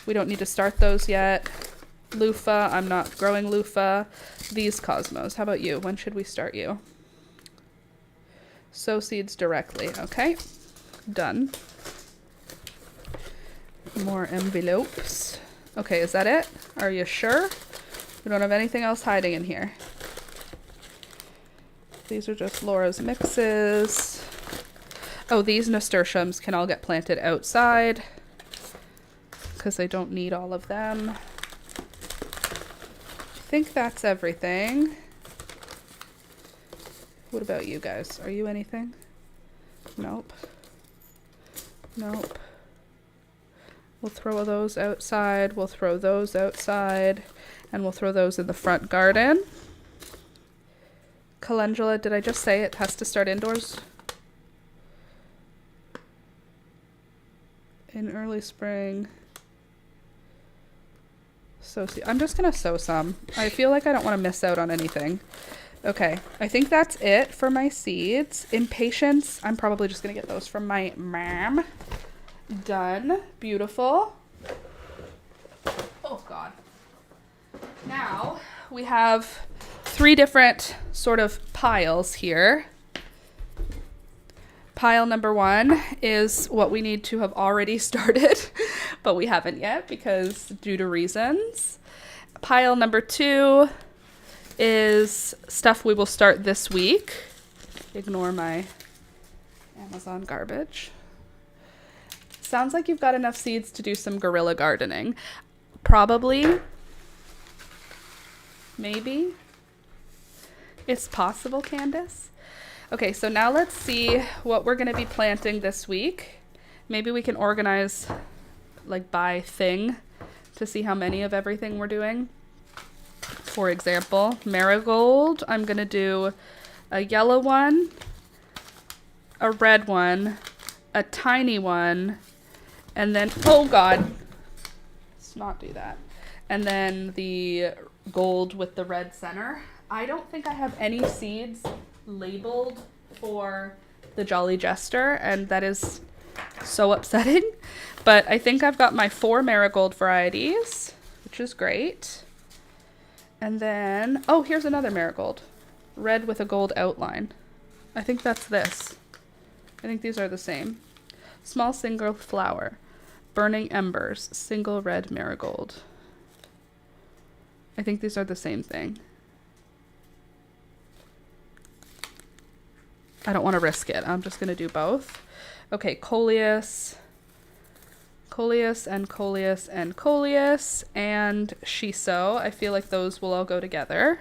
We don't need to start those yet. Loofah. I'm not growing loofah. These Cosmos. How about you? When should we start you? Sow seeds directly. Okay. Done. More envelopes. Okay, is that it? Are you sure? We don't have anything else hiding in here. These are just Laura's mixes. Oh, these nasturtiums can all get planted outside because I don't need all of them. I think that's everything. What about you guys? Are you anything? Nope. Nope. We'll throw those outside. We'll throw those outside. And we'll throw those in the front garden. Calendula, did I just say it has to start indoors? In early spring. I'm just going to sow some. I feel like I don't want to miss out on anything. Okay, I think that's it for my seeds. Impatience, I'm probably just going to get those from my mom. Done. Beautiful. Oh, God. Now, we have 3 different sort of piles here. Pile number 1 is what we need to have already started, but we haven't yet because due to reasons. Pile number 2 is stuff we will start this week. Ignore my Amazon garbage. Sounds like you've got enough seeds to do some guerrilla gardening. Probably. Maybe. It's possible, Candace. Okay, so now let's see what we're going to be planting this week. Maybe we can organize like by thing to see how many of everything we're doing. For example, marigold. I'm going to do a yellow one, a red one, a tiny one, and then, oh God, let's not do that. And then the gold with the red center. I don't think I have any seeds labeled for the Jolly Jester, and that is so upsetting. But I think I've got my 4 marigold varieties, which is great. And then, oh, here's another marigold. Red with a gold outline. I think that's this. I think these are the same. Small single flower. Burning embers. Single red marigold. I think these are the same thing. I don't want to risk it. I'm just going to do both. Okay, coleus. Coleus and coleus and coleus and shiso. I feel like those will all go together.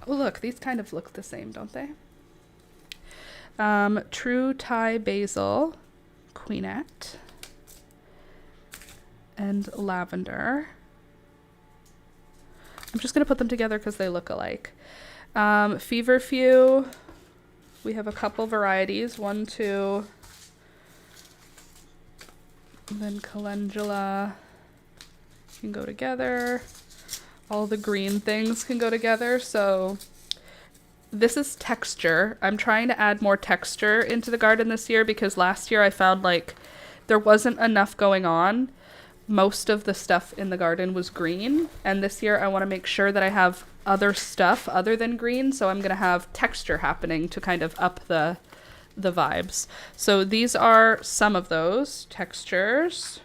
Oh, look, these kind of look the same, don't they? True Thai basil, queenette. and lavender. I'm just going to put them together because they look alike. Feverfew, we have a couple varieties, 1, 2, and then calendula can go together. All the green things can go together. So this is texture. I'm trying to add more texture into the garden this year because last year I found like there wasn't enough going on. Most of the stuff in the garden was green, and this year I want to make sure that I have other stuff other than green, so I'm going to have texture happening to kind of up the vibes. So these are some of those textures.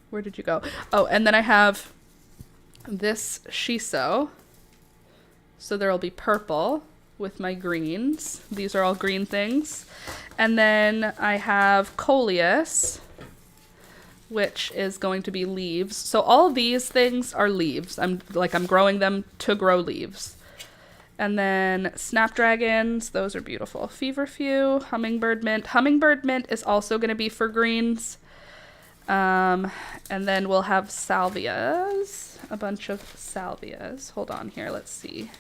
Where did you go? Oh, and then I have this shiso. So there'll be purple with my greens. These are all green things. And then I have coleus, which is going to be leaves. So all these things are leaves. I'm growing them to grow leaves. And then snapdragons, those are beautiful. Feverfew, hummingbird mint. Hummingbird mint is also going to be for greens. And then we'll have salvias, a bunch of salvias. Hold on here, let's see.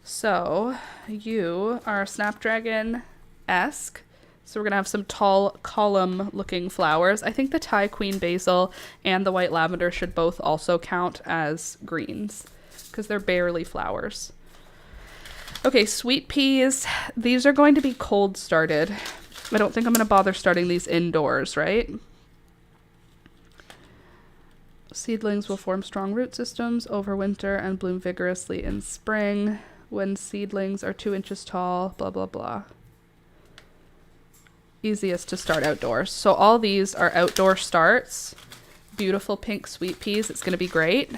So you are snapdragon-esque. So we're going to have some tall column-looking flowers. I think the Thai Queen Basil and the white lavender should both also count as greens because they're barely flowers. Okay, sweet peas. These are going to be cold started. I don't think I'm going to bother starting these indoors, right? Seedlings will form strong root systems over winter and bloom vigorously in spring when seedlings are 2 inches tall, blah, blah, blah. Easiest to start outdoors. So all these are outdoor starts. Beautiful pink sweet peas. It's going to be great.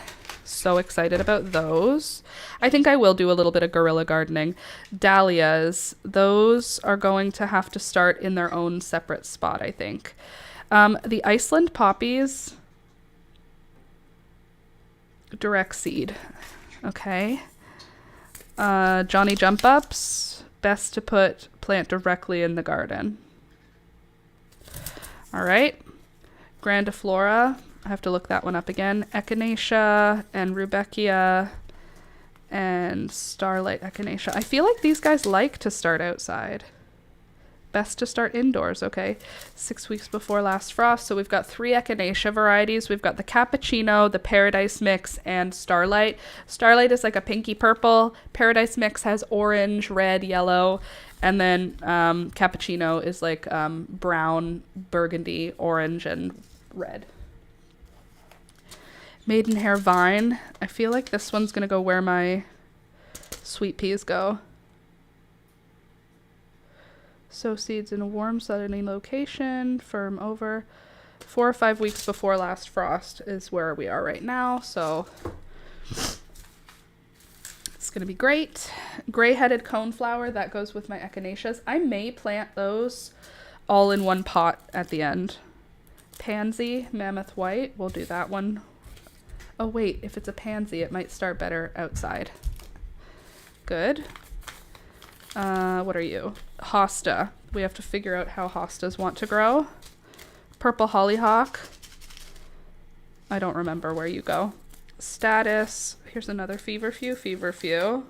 So excited about those. I think I will do a little bit of guerrilla gardening. Dahlias, those are going to have to start in their own separate spot, I think. The Iceland poppies, direct seed. Okay. Johnny jump ups, best to plant directly in the garden. All right, Grandiflora, I have to look that one up again. Echinacea and Rudbeckia and Starlight Echinacea. I feel like these guys like to start outside. Best to start indoors, okay. 6 weeks before last frost. So we've got 3 Echinacea varieties. We've got the Cappuccino, the Paradise Mix, and Starlight. Starlight is like a pinky purple. Paradise Mix has orange, red, yellow. And then Cappuccino is like brown, burgundy, orange, and red. Maidenhair Vine. I feel like this one's going to go where my sweet peas go. Sow seeds in a warm southerly location, firm over. 4 or 5 weeks before last frost is where we are right now. So it's going to be great. Gray-headed coneflower, that goes with my echinaceas. I may plant those all in one pot at the end. Pansy, mammoth white, we'll do that one. Oh wait, if it's a pansy, it might start better outside. Good. What are you? Hosta. We have to figure out how hostas want to grow. Purple hollyhock. I don't remember where you go. Status. Here's another feverfew.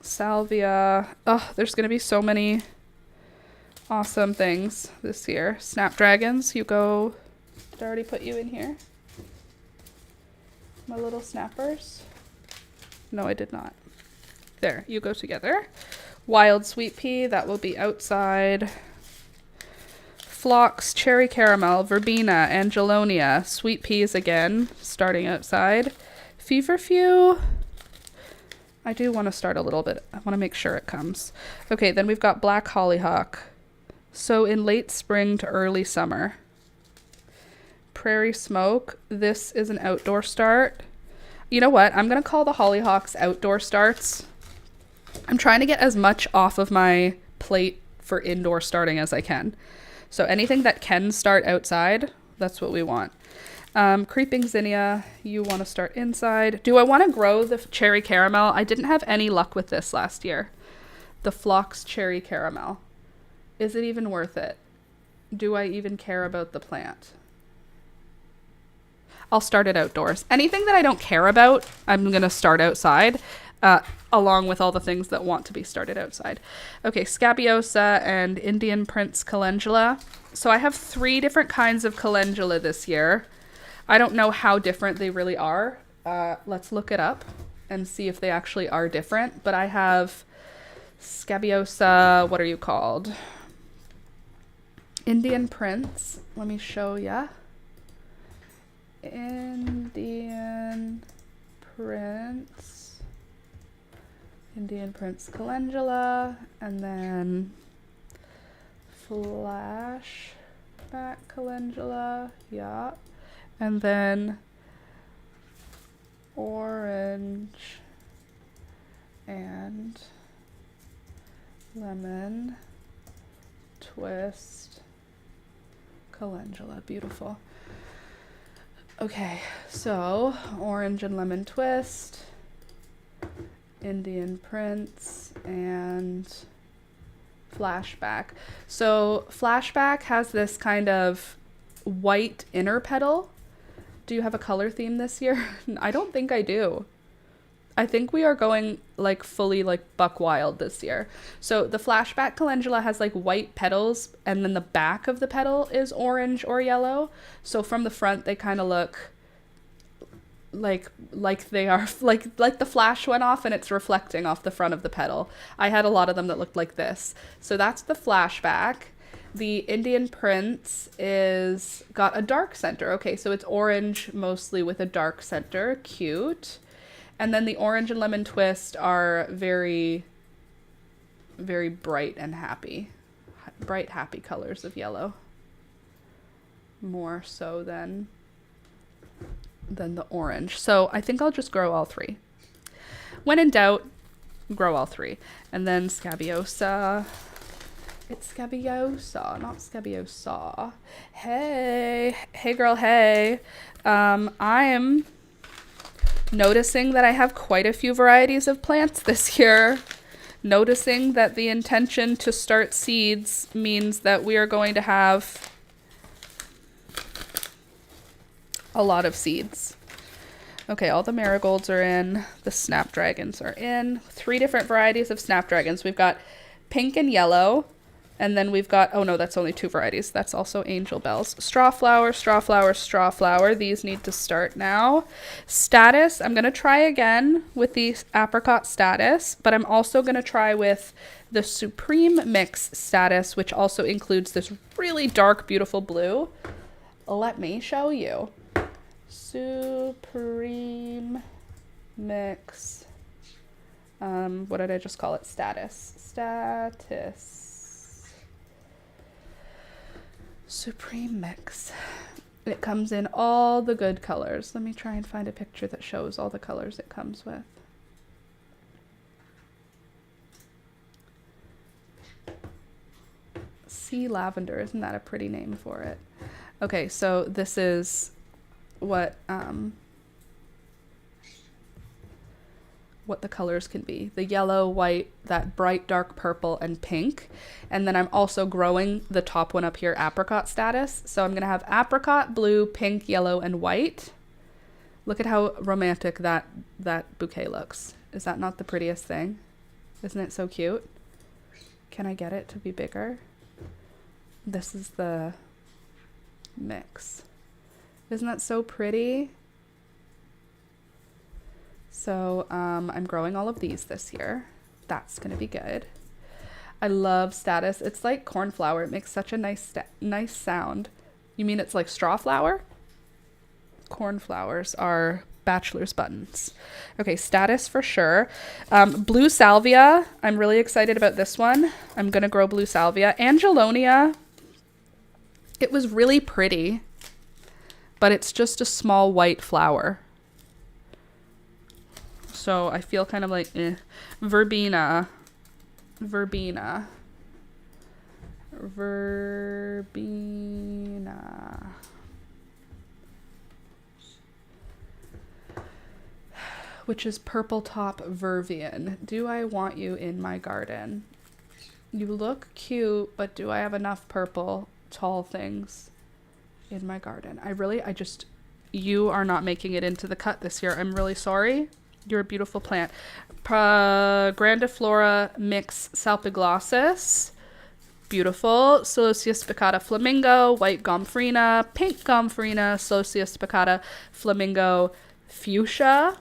Salvia. Oh, there's going to be so many awesome things this year. Snapdragons. You go. Did I already put you in here? My little snappers. No, I did not. There, you go together. Wild sweet pea, that will be outside. Phlox, cherry caramel, verbena, angelonia, sweet peas again, starting outside. Feverfew, I do want to start a little bit. I want to make sure it comes. Okay, then we've got black hollyhock. So in late spring to early summer. Prairie smoke, this is an outdoor start. You know what? I'm going to call the hollyhocks outdoor starts. I'm trying to get as much off of my plate for indoor starting as I can. So anything that can start outside, that's what we want. Creeping zinnia, you want to start inside. Do I want to grow the cherry caramel? I didn't have any luck with this last year. The Phlox cherry caramel. Is it even worth it? Do I even care about the plant? I'll start it outdoors. Anything that I don't care about, I'm going to start outside, along with all the things that want to be started outside. Okay, Scabiosa and Indian Prince Calendula. So I have 3 different kinds of calendula this year. I don't know how different they really are. Let's look it up and see if they actually are different. But I have Scabiosa, what are you called? Indian Prince. Let me show ya. Indian Prince Calendula, and then Flashback Calendula, yeah, and then Orange and Lemon Twist Calendula. Beautiful. Okay, so Orange and Lemon Twist, Indian Prince, and Flashback. So Flashback has this kind of white inner petal. Do you have a color theme this year? I don't think I do. I think we are going like fully like buck wild this year. So the Flashback Calendula has like white petals, and then the back of the petal is orange or yellow. So from the front they kind of look like they are like the flash went off and it's reflecting off the front of the petal. I had a lot of them that looked like this. So that's the Flashback. The Indian Prince is got a dark center. Okay, so it's orange mostly with a dark center. Cute. And then the Orange and Lemon Twist are very, very bright and happy. Bright, happy colors of yellow. More so than the orange. So I think I'll just grow all 3. When in doubt, grow all 3. And then Scabiosa. It's Scabiosa, not Scabiosa. Hey girl, hey. I'm noticing that I have quite a few varieties of plants this year. Noticing that the intention to start seeds means that we are going to have a lot of seeds. Okay, all the marigolds are in. The snapdragons are in. 3 different varieties of snapdragons. We've got pink and yellow. And then we've got, oh no, that's only 2 varieties. That's also angel bells. Strawflower, strawflower, strawflower. These need to start now. Status, I'm going to try again with the apricot status, but I'm also going to try with the Supreme Mix status, which also includes this really dark, beautiful blue. Let me show you. Supreme Mix. What did I just call it? Status. Supreme Mix. It comes in all the good colors. Let me try and find a picture that shows all the colors it comes with. Sea lavender, isn't that a pretty name for it? Okay, so this is what the colors can be. The yellow, white, that bright dark purple, and pink. And then I'm also growing the top one up here, apricot status. So I'm going to have apricot, blue, pink, yellow, and white. Look at how romantic that bouquet looks. Is that not the prettiest thing? Isn't it so cute? Can I get it to be bigger? This is the mix. Isn't that so pretty? So I'm growing all of these this year. That's going to be good. I love status. It's like cornflower. It makes such a nice sound. You mean it's like straw flower? Cornflowers are bachelor's buttons. Okay, status for sure. Blue salvia. I'm really excited about this one. I'm going to grow blue salvia. Angelonia. It was really pretty, but it's just a small white flower. So I feel kind of like, Verbena. Which is purple top vervian. Do I want you in my garden? You look cute, but do I have enough purple tall things in my garden? You are not making it into the cut this year. I'm really sorry. You're a beautiful plant. Grandiflora mix salpiglossis. Beautiful. Celosia spicata flamingo, white gomphrena, pink gomphrena, Celosia spicata flamingo fuchsia,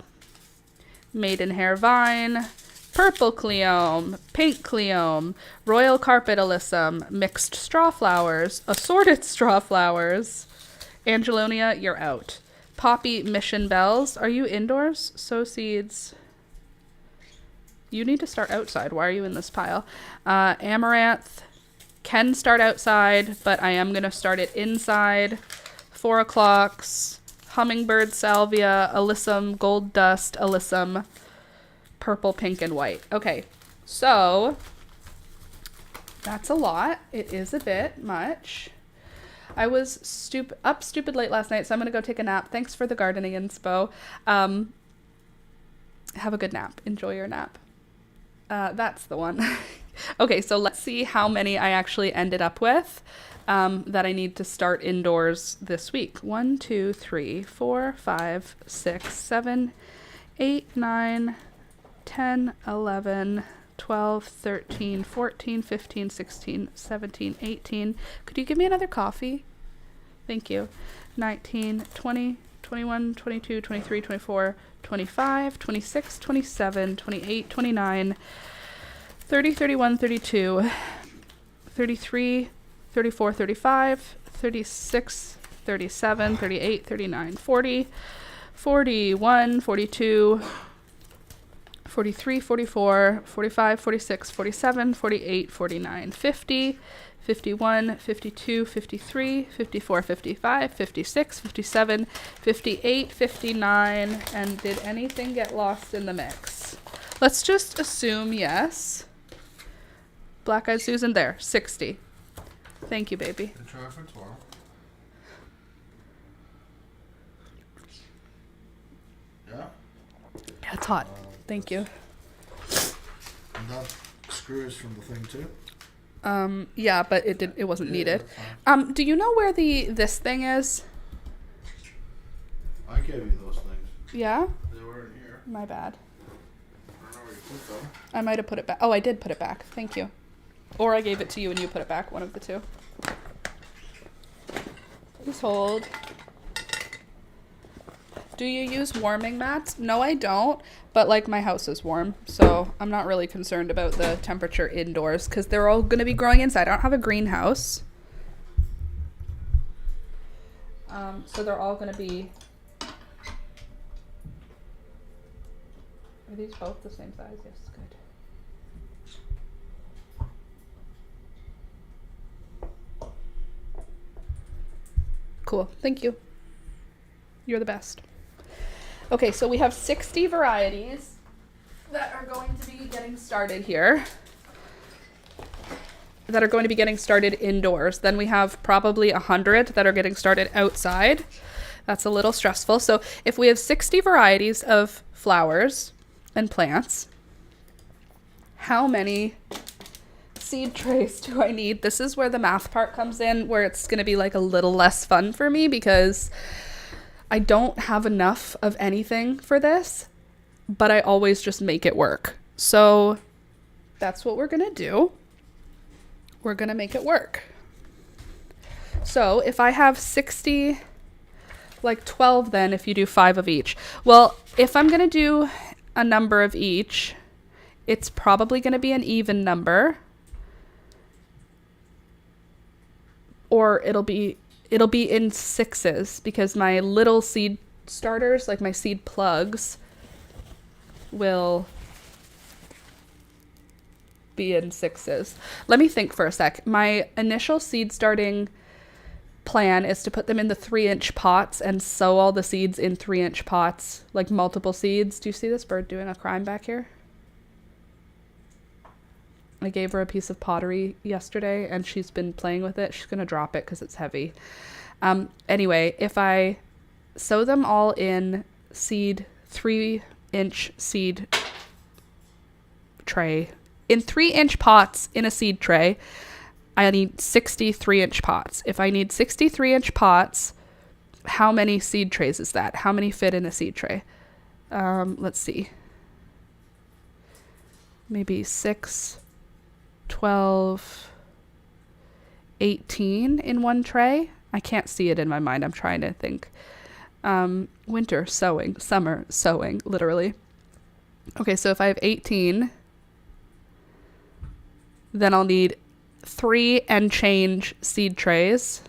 maidenhair vine, purple cleome, pink cleome, royal carpet alyssum, mixed straw flowers, assorted straw flowers. Angelonia, you're out. Poppy mission bells. Are you indoors? Sow seeds. You need to start outside. Why are you in this pile? Amaranth can start outside, but I am going to start it inside. 4 o'clocks. Hummingbird salvia, alyssum, gold dust, alyssum, purple, pink, and white. Okay, so that's a lot. It is a bit much. I was stupid late last night, so I'm going to go take a nap. Thanks for the gardening inspo. Have a good nap. Enjoy your nap. That's the one. Okay, so let's see how many I actually ended up with that I need to start indoors this week. 1, 2, 3, 4, 5, 6, 7, 8, 9, 10, 11, 12, 13, 14, 15, 16, 17, 18. Could you give me another coffee? Thank you. 19, 20, 21, 22, 23, 24, 25, 26, 27, 28, 29, 30, 31, 32, 33, 34, 35, 36, 37, 38, 39, 40, 41, 42, 43, 44, 45, 46, 47, 48, 49, 50, 51, 52, 53, 54, 55, 56, 57, 58, 59, and did anything get lost in the mix? Let's just assume yes. Black Eyed Susan, there, 60. Thank you, baby. And try for 12. Yeah? Yeah, it's hot. Thank you. And that screws from the thing too? Yeah, but it wasn't needed. That's fine. Do you know where this thing is? I gave you those things. Yeah? They were in here. My bad. I don't know where you put them. I might have put it back. Oh, I did put it back. Thank you. Or I gave it to you and you put it back. One of the two. Please hold. Do you use warming mats? No, I don't. But like my house is warm, so I'm not really concerned about the temperature indoors because they're all going to be growing inside. I don't have a greenhouse. So they're all going to be... Are these both the same size? Yes, good. Cool. Thank you. You're the best. Okay, so we have 60 varieties that are going to be getting started here. That are going to be getting started indoors. Then we have probably 100 that are getting started outside. That's a little stressful. So if we have 60 varieties of flowers and plants, how many seed trays do I need? This is where the math part comes in, where it's going to be like a little less fun for me because I don't have enough of anything for this, but I always just make it work. So that's what we're going to do. We're going to make it work. So if I have 60, like 12 then if you do 5 of each. Well, if I'm going to do a number of each, it's probably going to be an even number. Or it'll be in 6s because my little seed starters, like my seed plugs, will be in 6s. Let me think for a sec. My initial seed starting plan is to put them in the 3-inch pots and sow all the seeds in 3-inch pots, like multiple seeds. Do you see this bird doing a crime back here? I gave her a piece of pottery yesterday and she's been playing with it. She's going to drop it because it's heavy. Anyway, if I sow them all in 3-inch seed tray in 3-inch pots in a seed tray, I need 63-inch pots. If I need 63-inch pots, how many seed trays is that? How many fit in a seed tray? Let's see. Maybe 6, 12, 18 in one tray. I can't see it in my mind. I'm trying to think. Winter sowing, summer sowing, literally. Okay, so if I have 18, then I'll need 3 and change seed trays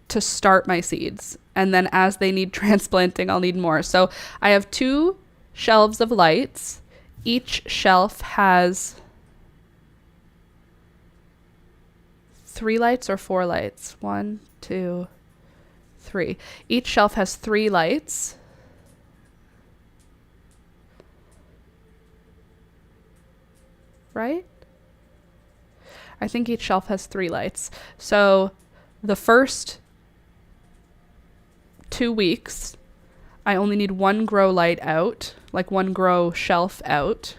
to start my seeds. And then as they need transplanting, I'll need more. So I have 2 shelves of lights. Each shelf has 3 lights or 4 lights. 1, 2, 3. Each shelf has 3 lights. Right? I think each shelf has 3 lights. So the first 2 weeks, I only need 1 grow light out, like 1 grow shelf out.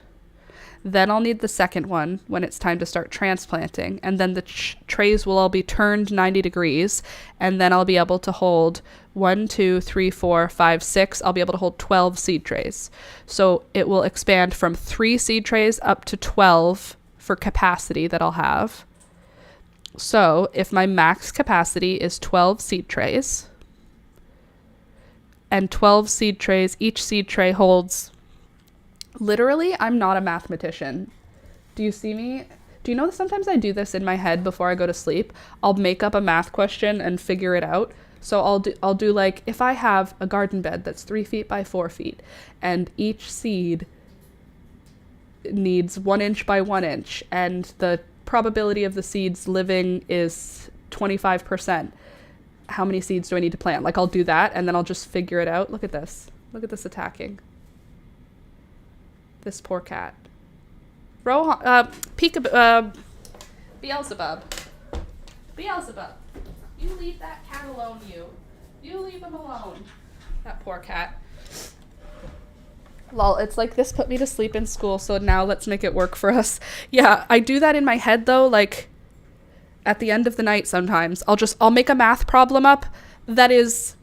Then I'll need the second one when it's time to start transplanting. And then the trays will all be turned 90 degrees. And then I'll be able to hold 1, 2, 3, 4, 5, 6. I'll be able to hold 12 seed trays. So it will expand from 3 seed trays up to 12 for capacity that I'll have. So if my max capacity is 12 seed trays, and 12 seed trays, each seed tray holds, literally, I'm not a mathematician. Do you see me? Do you know that sometimes I do this in my head before I go to sleep? I'll make up a math question and figure it out. So I'll do like, if I have a garden bed that's 3 feet by 4 feet, and each seed needs 1 inch by 1 inch, and the probability of the seeds living is 25%. How many seeds do I need to plant? Like, I'll do that, and then I'll just figure it out. Look at this. Look at this attacking. This poor cat. Beelzebub. Beelzebub. You leave that cat alone, you. You leave him alone. That poor cat. Lol, it's like this put me to sleep in school, so now let's make it work for us. Yeah, I do that in my head, though, like, at the end of the night sometimes. I'll make a math problem up that is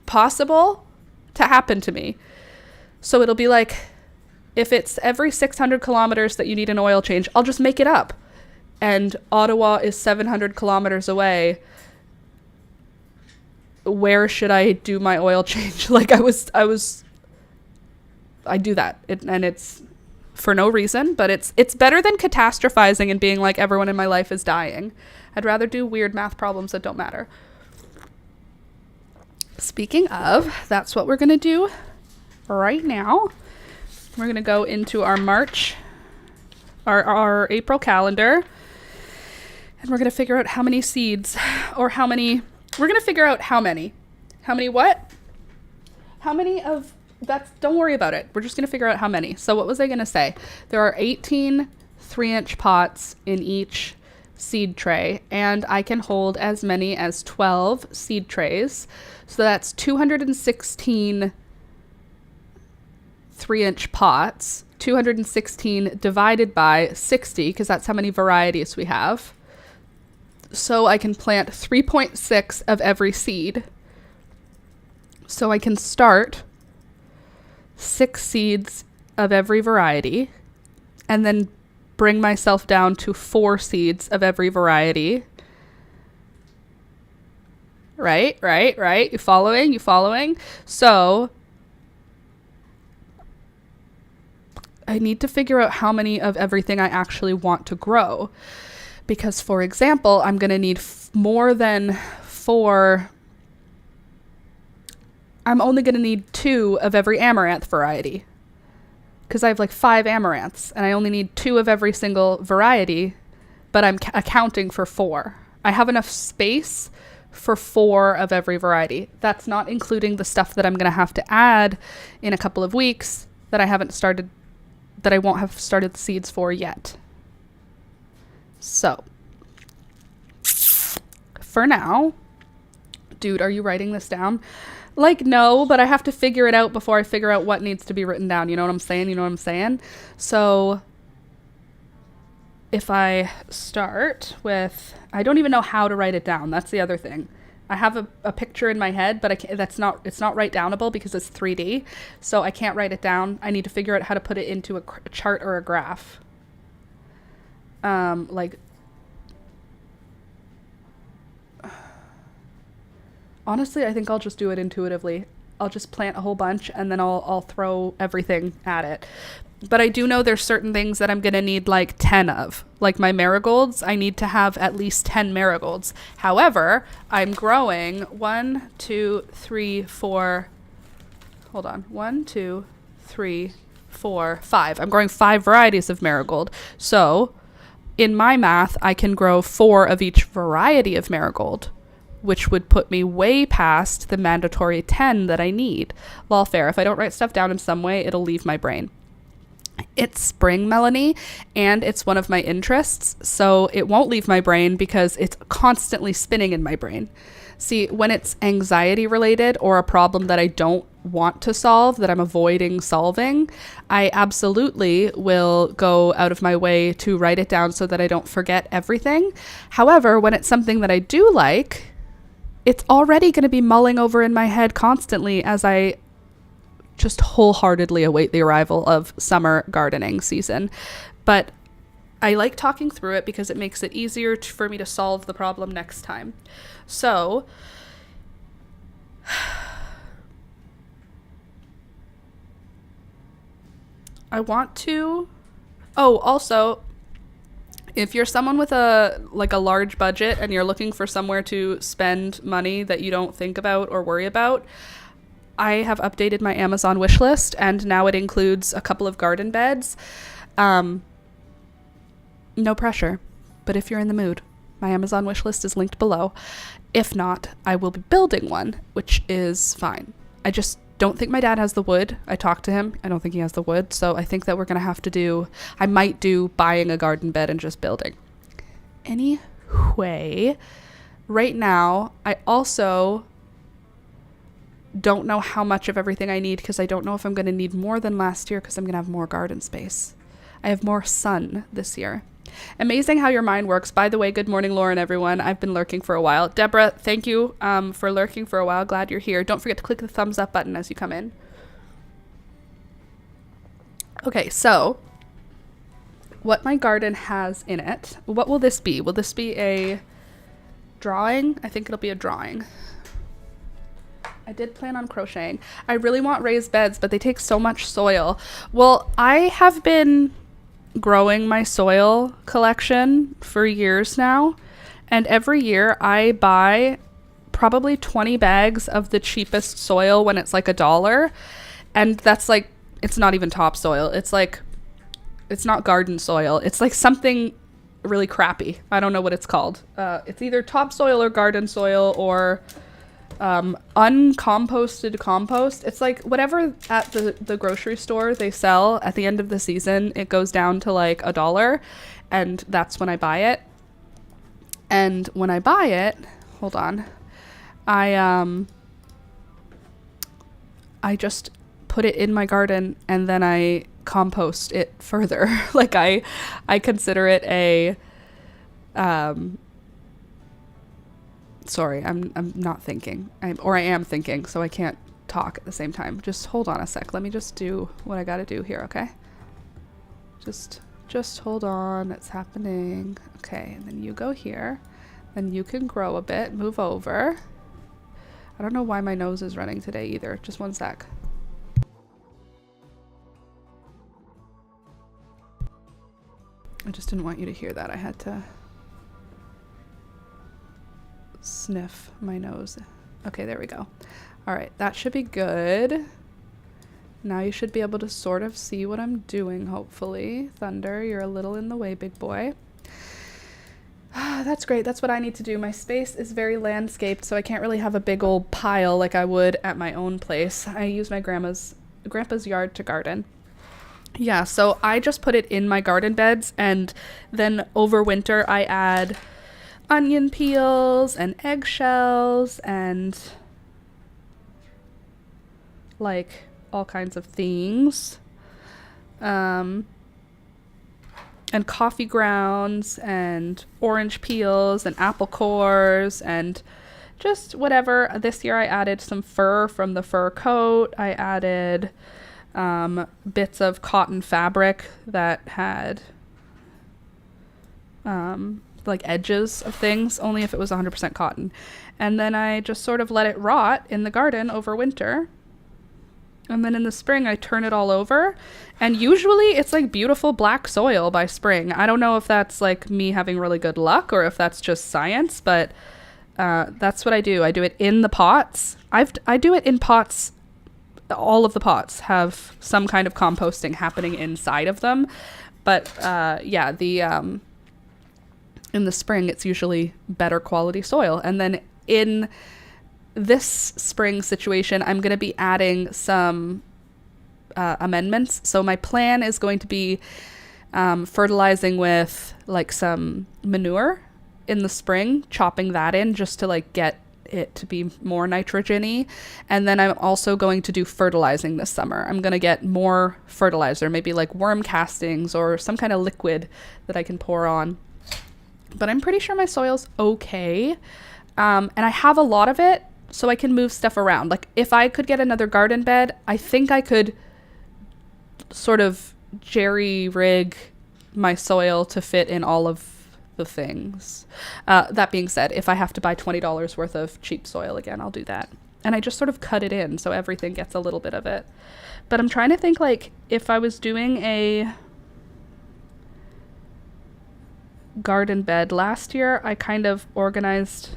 possible to happen to me. So it'll be like, if it's every 600 kilometers that you need an oil change, I'll just make it up. And Ottawa is 700 kilometers away. Where should I do my oil change? Like, I do that. And it's for no reason, but it's better than catastrophizing and being like, everyone in my life is dying. I'd rather do weird math problems that don't matter. Speaking of, that's what we're going to do right now. We're going to go into our March, our April calendar, and we're going to figure out how many seeds, or how many, we're going to figure out how many what? How many of, don't worry about it. We're just going to figure out how many. So what was I going to say? There are 18 3-inch pots in each seed tray, and I can hold as many as 12 seed trays. So that's 216 3-inch pots, 216 divided by 60, because that's how many varieties we have. So I can plant 3.6 of every seed. So I can start 6 seeds of every variety, and then bring myself down to 4 seeds of every variety. Right? You following? So I need to figure out how many of everything I actually want to grow. Because, for example, I'm going to need more than 4. I'm only going to need 2 of every amaranth variety. Because I have like 5 amaranths, and I only need 2 of every single variety, but I'm accounting for 4. I have enough space for 4 of every variety. That's not including the stuff that I'm going to have to add in a couple of weeks that I won't have started the seeds for yet. So, for now, dude, are you writing this down? Like, no, but I have to figure it out before I figure out what needs to be written down. You know what I'm saying? So if I start with, I don't even know how to write it down. That's the other thing. I have a picture in my head, but it's not write downable because it's 3D. So I can't write it down. I need to figure out how to put it into a chart or a graph. Like, honestly, I think I'll just do it intuitively. I'll just plant a whole bunch and then I'll throw everything at it. But I do know there's certain things that I'm going to need like 10 of. Like my marigolds, I need to have at least 10 marigolds. However, I'm growing 1, 2, 3, 4. Hold on. 1, 2, 3, 4, 5. I'm growing 5 varieties of marigold. So in my math, I can grow 4 of each variety of marigold, which would put me way past the mandatory 10 that I need. Lawfare, if I don't write stuff down in some way, it'll leave my brain. It's spring, Melanie, and it's one of my interests, so it won't leave my brain because it's constantly spinning in my brain. See, when it's anxiety related or a problem that I don't want to solve, that I'm avoiding solving, I absolutely will go out of my way to write it down so that I don't forget everything. However, when it's something that I do like, it's already going to be mulling over in my head constantly as I just wholeheartedly await the arrival of summer gardening season. But I like talking through it because it makes it easier for me to solve the problem next time. So I want to, also, if you're someone with a large budget and you're looking for somewhere to spend money that you don't think about or worry about, I have updated my Amazon wish list, and now it includes a couple of garden beds. No pressure, but if you're in the mood, my Amazon wish list is linked below. If not, I will be building one, which is fine. I just don't think my dad has the wood. I talked to him. I don't think he has the wood, so I think that we're going to have to do, I might do buying a garden bed and just building. Anyway, right now, I also don't know how much of everything I need because I don't know if I'm going to need more than last year because I'm going to have more garden space. I have more sun this year. Amazing how your mind works. By the way, good morning, Lauren, everyone. I've been lurking for a while. Deborah, thank you for lurking for a while. Glad you're here. Don't forget to click the thumbs up button as you come in. Okay, so what my garden has in it. What will this be? Will this be a drawing? I think it'll be a drawing. I did plan on crocheting. I really want raised beds, but they take so much soil. Well, I have been growing my soil collection for years now, and every year I buy probably 20 bags of the cheapest soil when it's like $1, and that's like, it's not even topsoil. It's like, it's not garden soil. It's like something really crappy. I don't know what it's called. It's either topsoil or garden soil or uncomposted compost. It's like whatever at the grocery store they sell at the end of the season. It goes down to like $1, and that's when I buy it. And when I buy it, hold on, I just put it in my garden and then I compost it further. Like I consider it a sorry, I'm not thinking. I am thinking, so I can't talk at the same time. Just hold on a sec. Let me just do what I gotta do here, okay? Just hold on. It's happening. Okay, and then you go here. Then you can grow a bit. Move over. I don't know why my nose is running today either. Just one sec. I just didn't want you to hear that. I had to sniff my nose. Okay, there we go. All right, that should be good. Now you should be able to sort of see what I'm doing, hopefully. Thunder, you're a little in the way, big boy. That's great. That's what I need to do. My space is very landscaped, so I can't really have a big old pile like I would at my own place. I use my grandpa's yard to garden. Yeah, so I just put it in my garden beds, and then over winter I add onion peels and eggshells and like all kinds of things. And and coffee grounds and orange peels and apple cores and just whatever. This year I added some fur from the fur coat. I added bits of cotton fabric that had like edges of things, only if it was 100% cotton. And then I just sort of let it rot in the garden over winter. And then in the spring, I turn it all over. And usually it's like beautiful black soil by spring. I don't know if that's like me having really good luck or if that's just science, but that's what I do. I do it in the pots. I do it in pots. All of the pots have some kind of composting happening inside of them. But yeah, in the spring, it's usually better quality soil. And then in this spring situation, I'm going to be adding some amendments. So my plan is going to be fertilizing with like some manure in the spring, chopping that in just to like get it to be more nitrogen-y. And then I'm also going to do fertilizing this summer. I'm going to get more fertilizer, maybe like worm castings or some kind of liquid that I can pour on. But I'm pretty sure my soil's okay. And I have a lot of it, so I can move stuff around. Like if I could get another garden bed, I think I could sort of jerry-rig my soil to fit in all of the things. That being said, if I have to buy $20 worth of cheap soil again, I'll do that. And I just sort of cut it in so everything gets a little bit of it. But I'm trying to think, like, if I was doing a garden bed last year, I kind of organized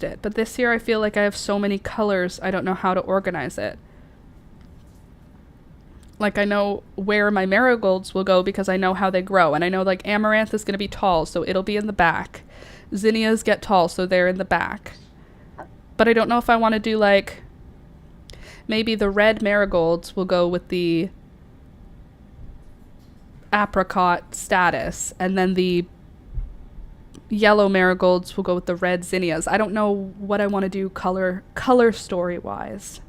it. But this year I feel like I have so many colors, I don't know how to organize it. Like I know where my marigolds will go because I know how they grow. And I know like amaranth is going to be tall, so it'll be in the back. Zinnias get tall, so they're in the back. But I don't know if I want to do like, maybe the red marigolds will go with the apricot status, and then the yellow marigolds will go with the red zinnias. I don't know what I want to do color story wise.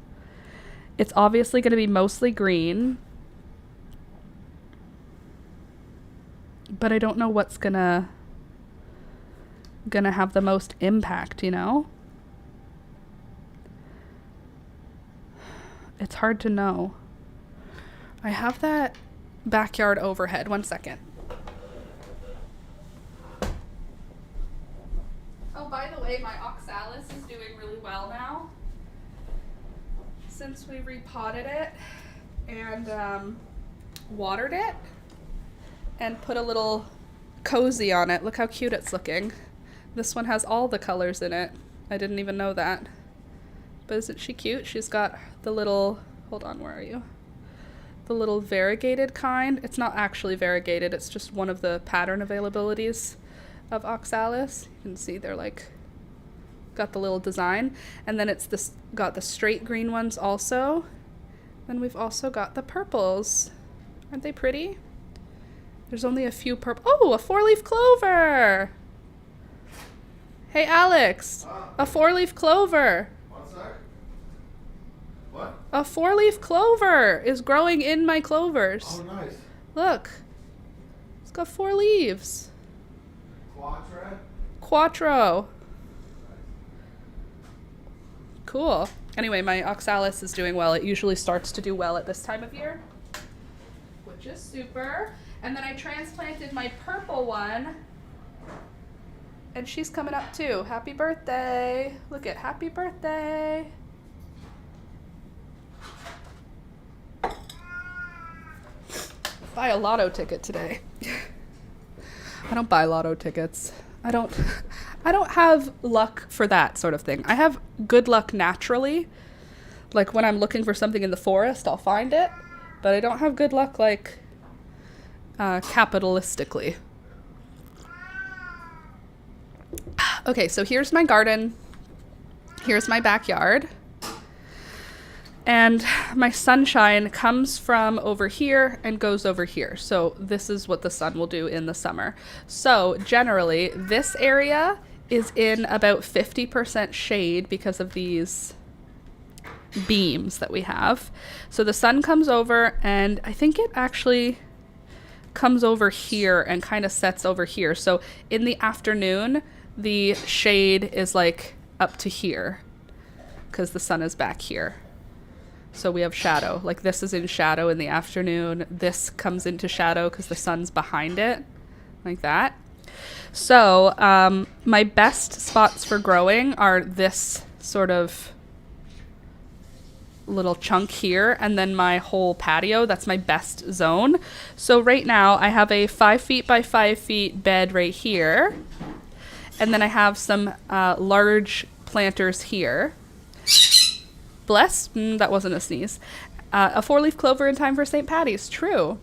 It's obviously going to be mostly green, but I don't know what's gonna have the most impact, you know? It's hard to know. I have that backyard overhead. 1 second. Oh, by the way, my oxalis is doing really well now. Since we repotted it and watered it and put a little cozy on it. Look how cute it's looking. This one has all the colors in it. I didn't even know that. But isn't she cute? She's got the little, hold on, where are you? The little variegated kind. It's not actually variegated, it's just one of the pattern availabilities of oxalis. You can see they're like, got the little design. And then it's this, got the straight green ones also. Then we've also got the purples. Aren't they pretty? There's only a few purple. Oh, a 4-leaf clover. Hey, Alex. A 4-leaf clover. One sec. What? A 4-leaf clover is growing in my clovers. Oh, nice. Look. It's got 4 leaves. Quattro. Cool. Anyway, my oxalis is doing well. It usually starts to do well at this time of year, which is super. And then I transplanted my purple one, and she's coming up too. Happy birthday. Look at happy birthday. Buy a lotto ticket today. I don't buy lotto tickets. I don't have luck for that sort of thing. I have good luck naturally. Like when I'm looking for something in the forest, I'll find it. But I don't have good luck like capitalistically. Okay, so here's my garden. Here's my backyard. And my sunshine comes from over here and goes over here. So this is what the sun will do in the summer. So generally, this area is in about 50% shade because of these beams that we have. So the sun comes over, and I think it actually comes over here and kind of sets over here. So in the afternoon, the shade is like up to here because the sun is back here. So we have shadow. Like this is in shadow in the afternoon. This comes into shadow because the sun's behind it, like that. So my best spots for growing are this sort of little chunk here, and then my whole patio. That's my best zone. So right now I have a 5 feet by 5 feet bed right here, and then I have some large planters here. Bless, that wasn't a sneeze. A 4-leaf clover in time for St. Patty's, true.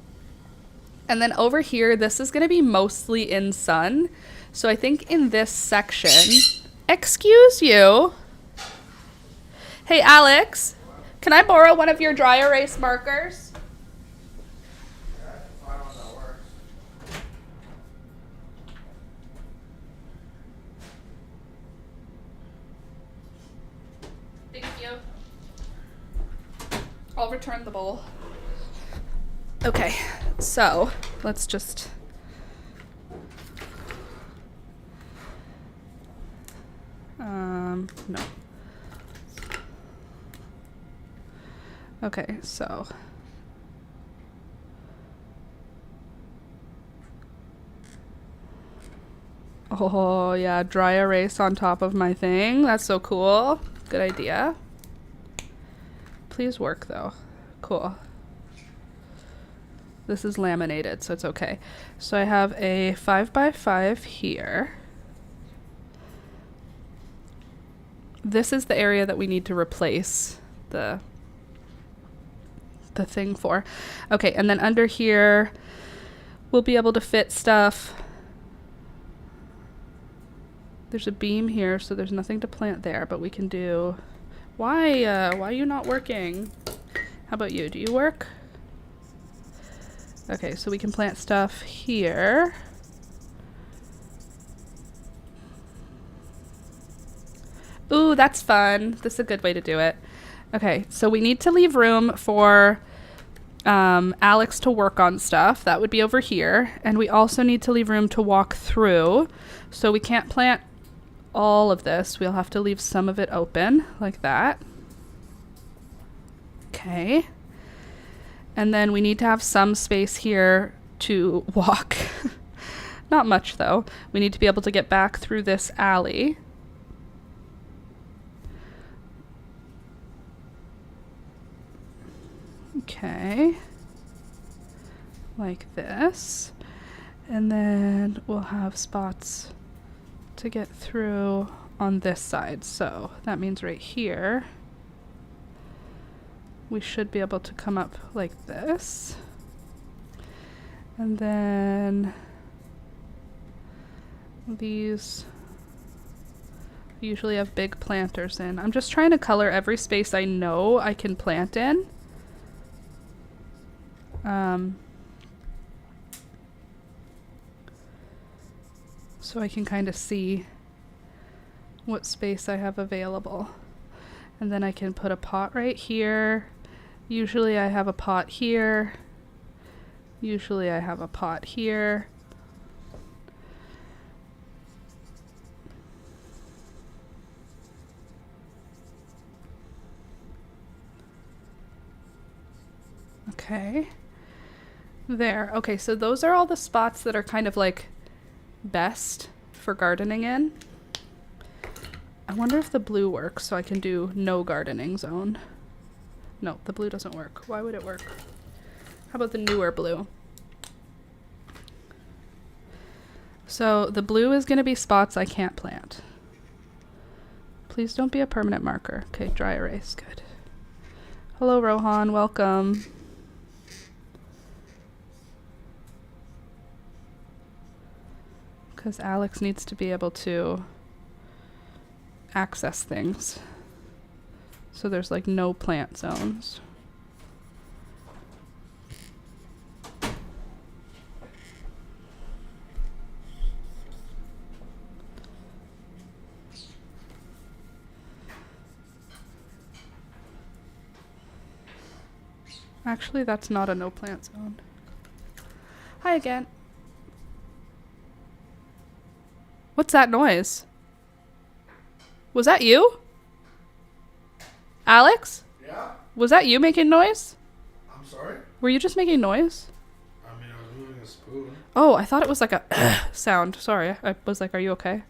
And then over here, this is going to be mostly in sun. So I think in this section, excuse you. Hey, Alex, can I borrow one of your dry erase markers? Thank you. I'll return the bowl. Okay, so let's just... no. Okay, so... oh, yeah, dry erase on top of my thing. That's so cool. Good idea. Please work, though. Cool. This is laminated, so it's okay. So I have a 5 by 5 here. This is the area that we need to replace the thing for. Okay, and then under here, we'll be able to fit stuff. There's a beam here, so there's nothing to plant there, but we can do... why are you not working? How about you? Do you work? Okay, so we can plant stuff here. Ooh, that's fun. This is a good way to do it. Okay, so we need to leave room for Alex to work on stuff. That would be over here. And we also need to leave room to walk through. So we can't plant all of this. We'll have to leave some of it open, like that. Okay. And then we need to have some space here to walk. Not much, though. We need to be able to get back through this alley. Okay. Like this. And then we'll have spots to get through on this side. So that means right here, we should be able to come up like this. And then these usually have big planters in. I'm just trying to color every space I know I can plant in. So I can kind of see what space I have available. And then I can put a pot right here. Usually I have a pot here. Usually I have a pot here. Okay. There. Okay, so those are all the spots that are kind of like best for gardening in. I wonder if the blue works, so I can do no gardening zone. No, the blue doesn't work. Why would it work? How about the newer blue? So the blue is going to be spots I can't plant. Please don't be a permanent marker. Okay, dry erase. Good. Hello, Rohan. Welcome. Because Alex needs to be able to access things. So there's like no plant zones. Actually, that's not a no plant zone. Hi again. What's that noise? Was that you? Alex? Yeah? Was that you making noise? I'm sorry? Were you just making noise? I mean, I was moving a spoon. Oh, I thought it was like a sound. Sorry. I was like, are you okay?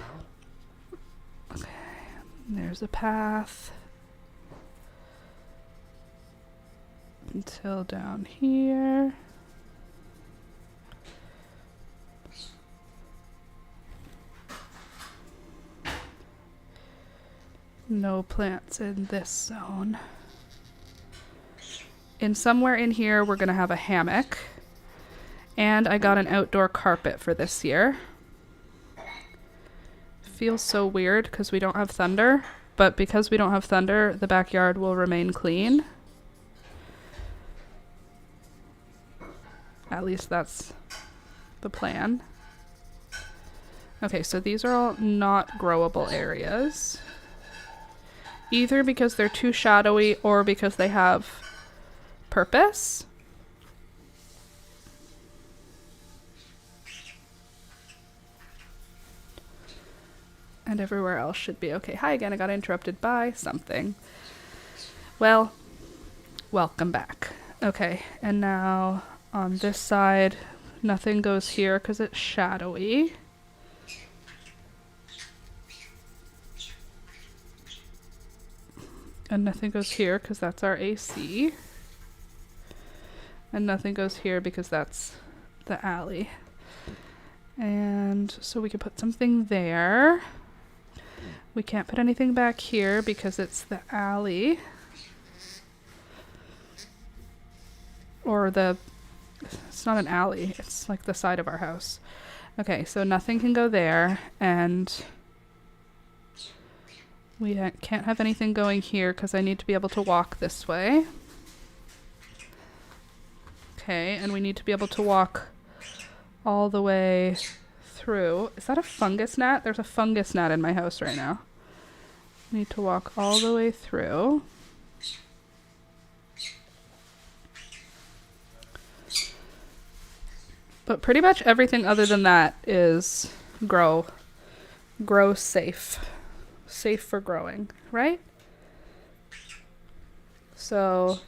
No. Okay. There's a path. Until down here. No plants in this zone. In somewhere in here, we're going to have a hammock. And I got an outdoor carpet for this year. Feels so weird because we don't have thunder. But because we don't have thunder, the backyard will remain clean. At least that's the plan. Okay, so these are all not growable areas. Either because they're too shadowy or because they have purpose. And everywhere else should be okay. Hi again, I got interrupted by something. Well, welcome back. Okay, and now on this side, nothing goes here because it's shadowy. And nothing goes here because that's our AC. And nothing goes here because that's the alley. And so we can put something there. We can't put anything back here because it's the alley. Or it's not an alley, it's like the side of our house. Okay, so nothing can go there, and we can't have anything going here because I need to be able to walk this way. Okay, and we need to be able to walk all the way through. Is that a fungus gnat? There's a fungus gnat in my house right now. Need to walk all the way through. But pretty much everything other than that is grow safe. Safe for growing, right? So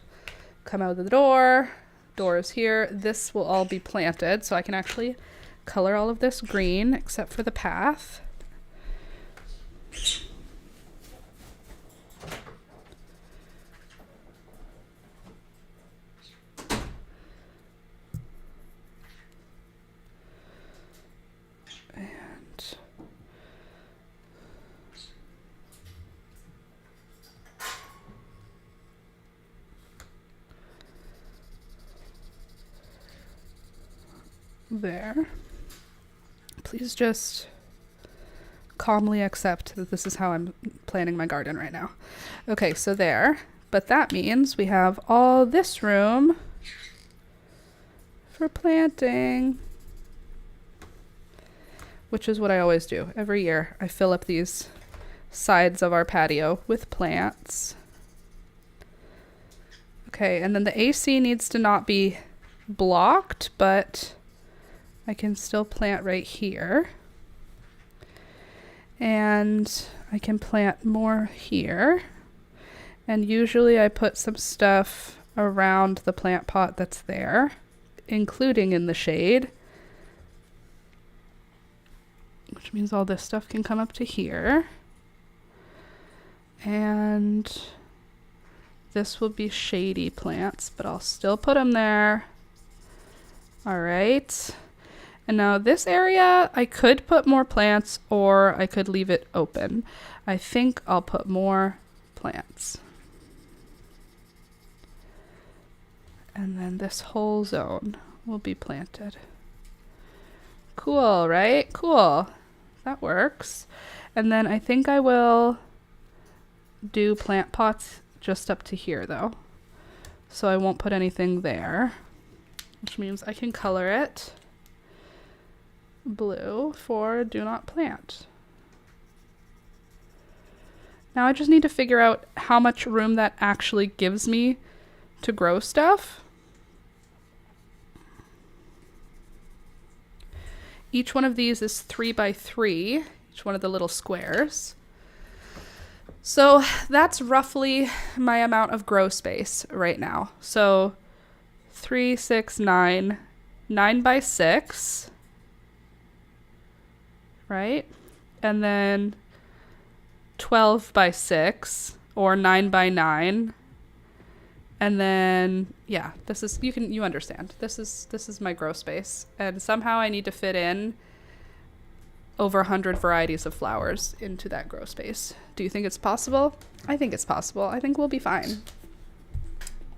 come out of the door is here. This will all be planted, so I can actually color all of this green except for the path. There. Please just calmly accept that this is how I'm planning my garden right now. Okay, so there. But that means we have all this room for planting, which is what I always do. Every year I fill up these sides of our patio with plants. Okay, and then the AC needs to not be blocked, but I can still plant right here. And I can plant more here. And usually I put some stuff around the plant pot that's there, including in the shade. Which means all this stuff can come up to here. And this will be shady plants, but I'll still put them there. All right. And now this area, I could put more plants or I could leave it open. I think I'll put more plants. And then this whole zone will be planted. Cool, right? Cool. That works. And then I think I will do plant pots just up to here though. So I won't put anything there, which means I can color it blue for do not plant. Now I just need to figure out how much room that actually gives me to grow stuff. Each one of these is 3 by 3, each one of the little squares. So that's roughly my amount of grow space right now. So 3, 6, 9, 9 by 6, right? And then 12 by 6 or 9 by 9. And then, yeah, this is, you understand. This is my grow space. And somehow I need to fit in over 100 varieties of flowers into that grow space. Do you think it's possible? I think it's possible. I think we'll be fine.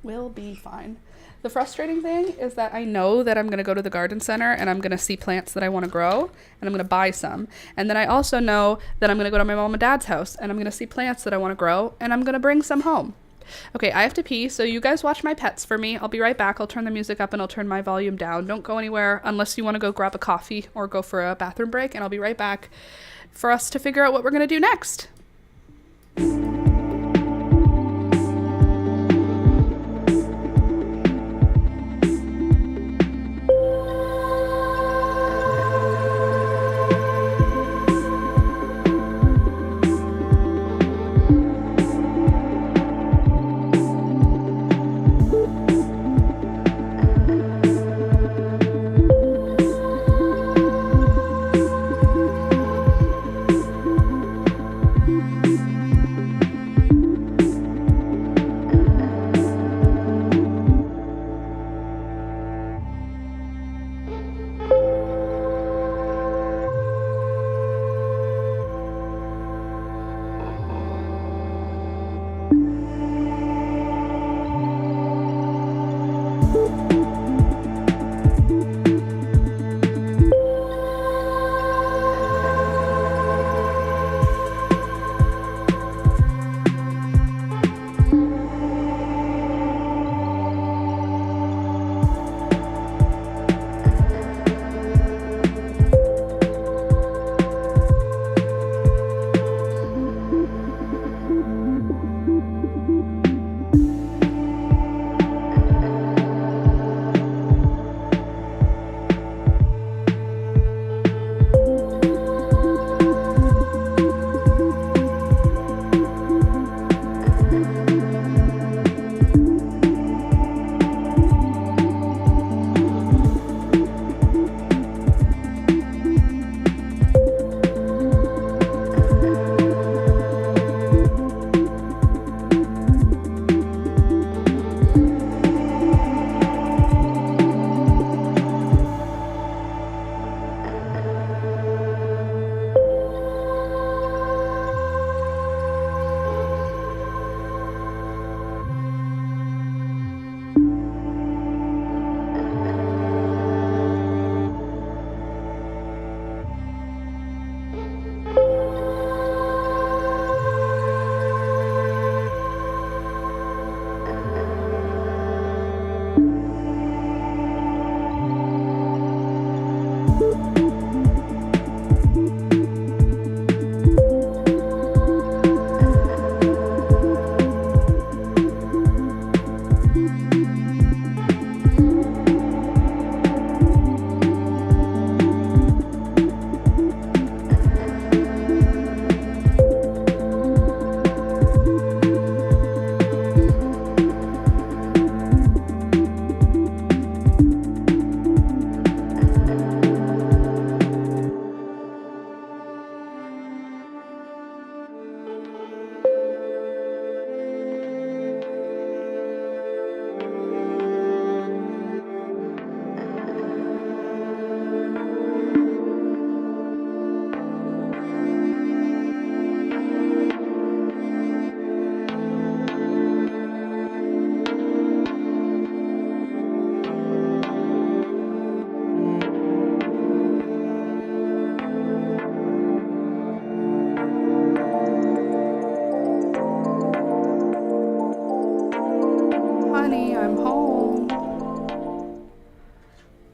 We'll be fine. The frustrating thing is that I know that I'm going to go to the garden center and I'm going to see plants that I want to grow and I'm going to buy some. And then I also know that I'm going to go to my mom and dad's house and I'm going to see plants that I want to grow and I'm going to bring some home. Okay, I have to pee, so you guys watch my pets for me. I'll be right back. I'll turn the music up and I'll turn my volume down. Don't go anywhere unless you want to go grab a coffee or go for a bathroom break, and I'll be right back for us to figure out what we're going to do next.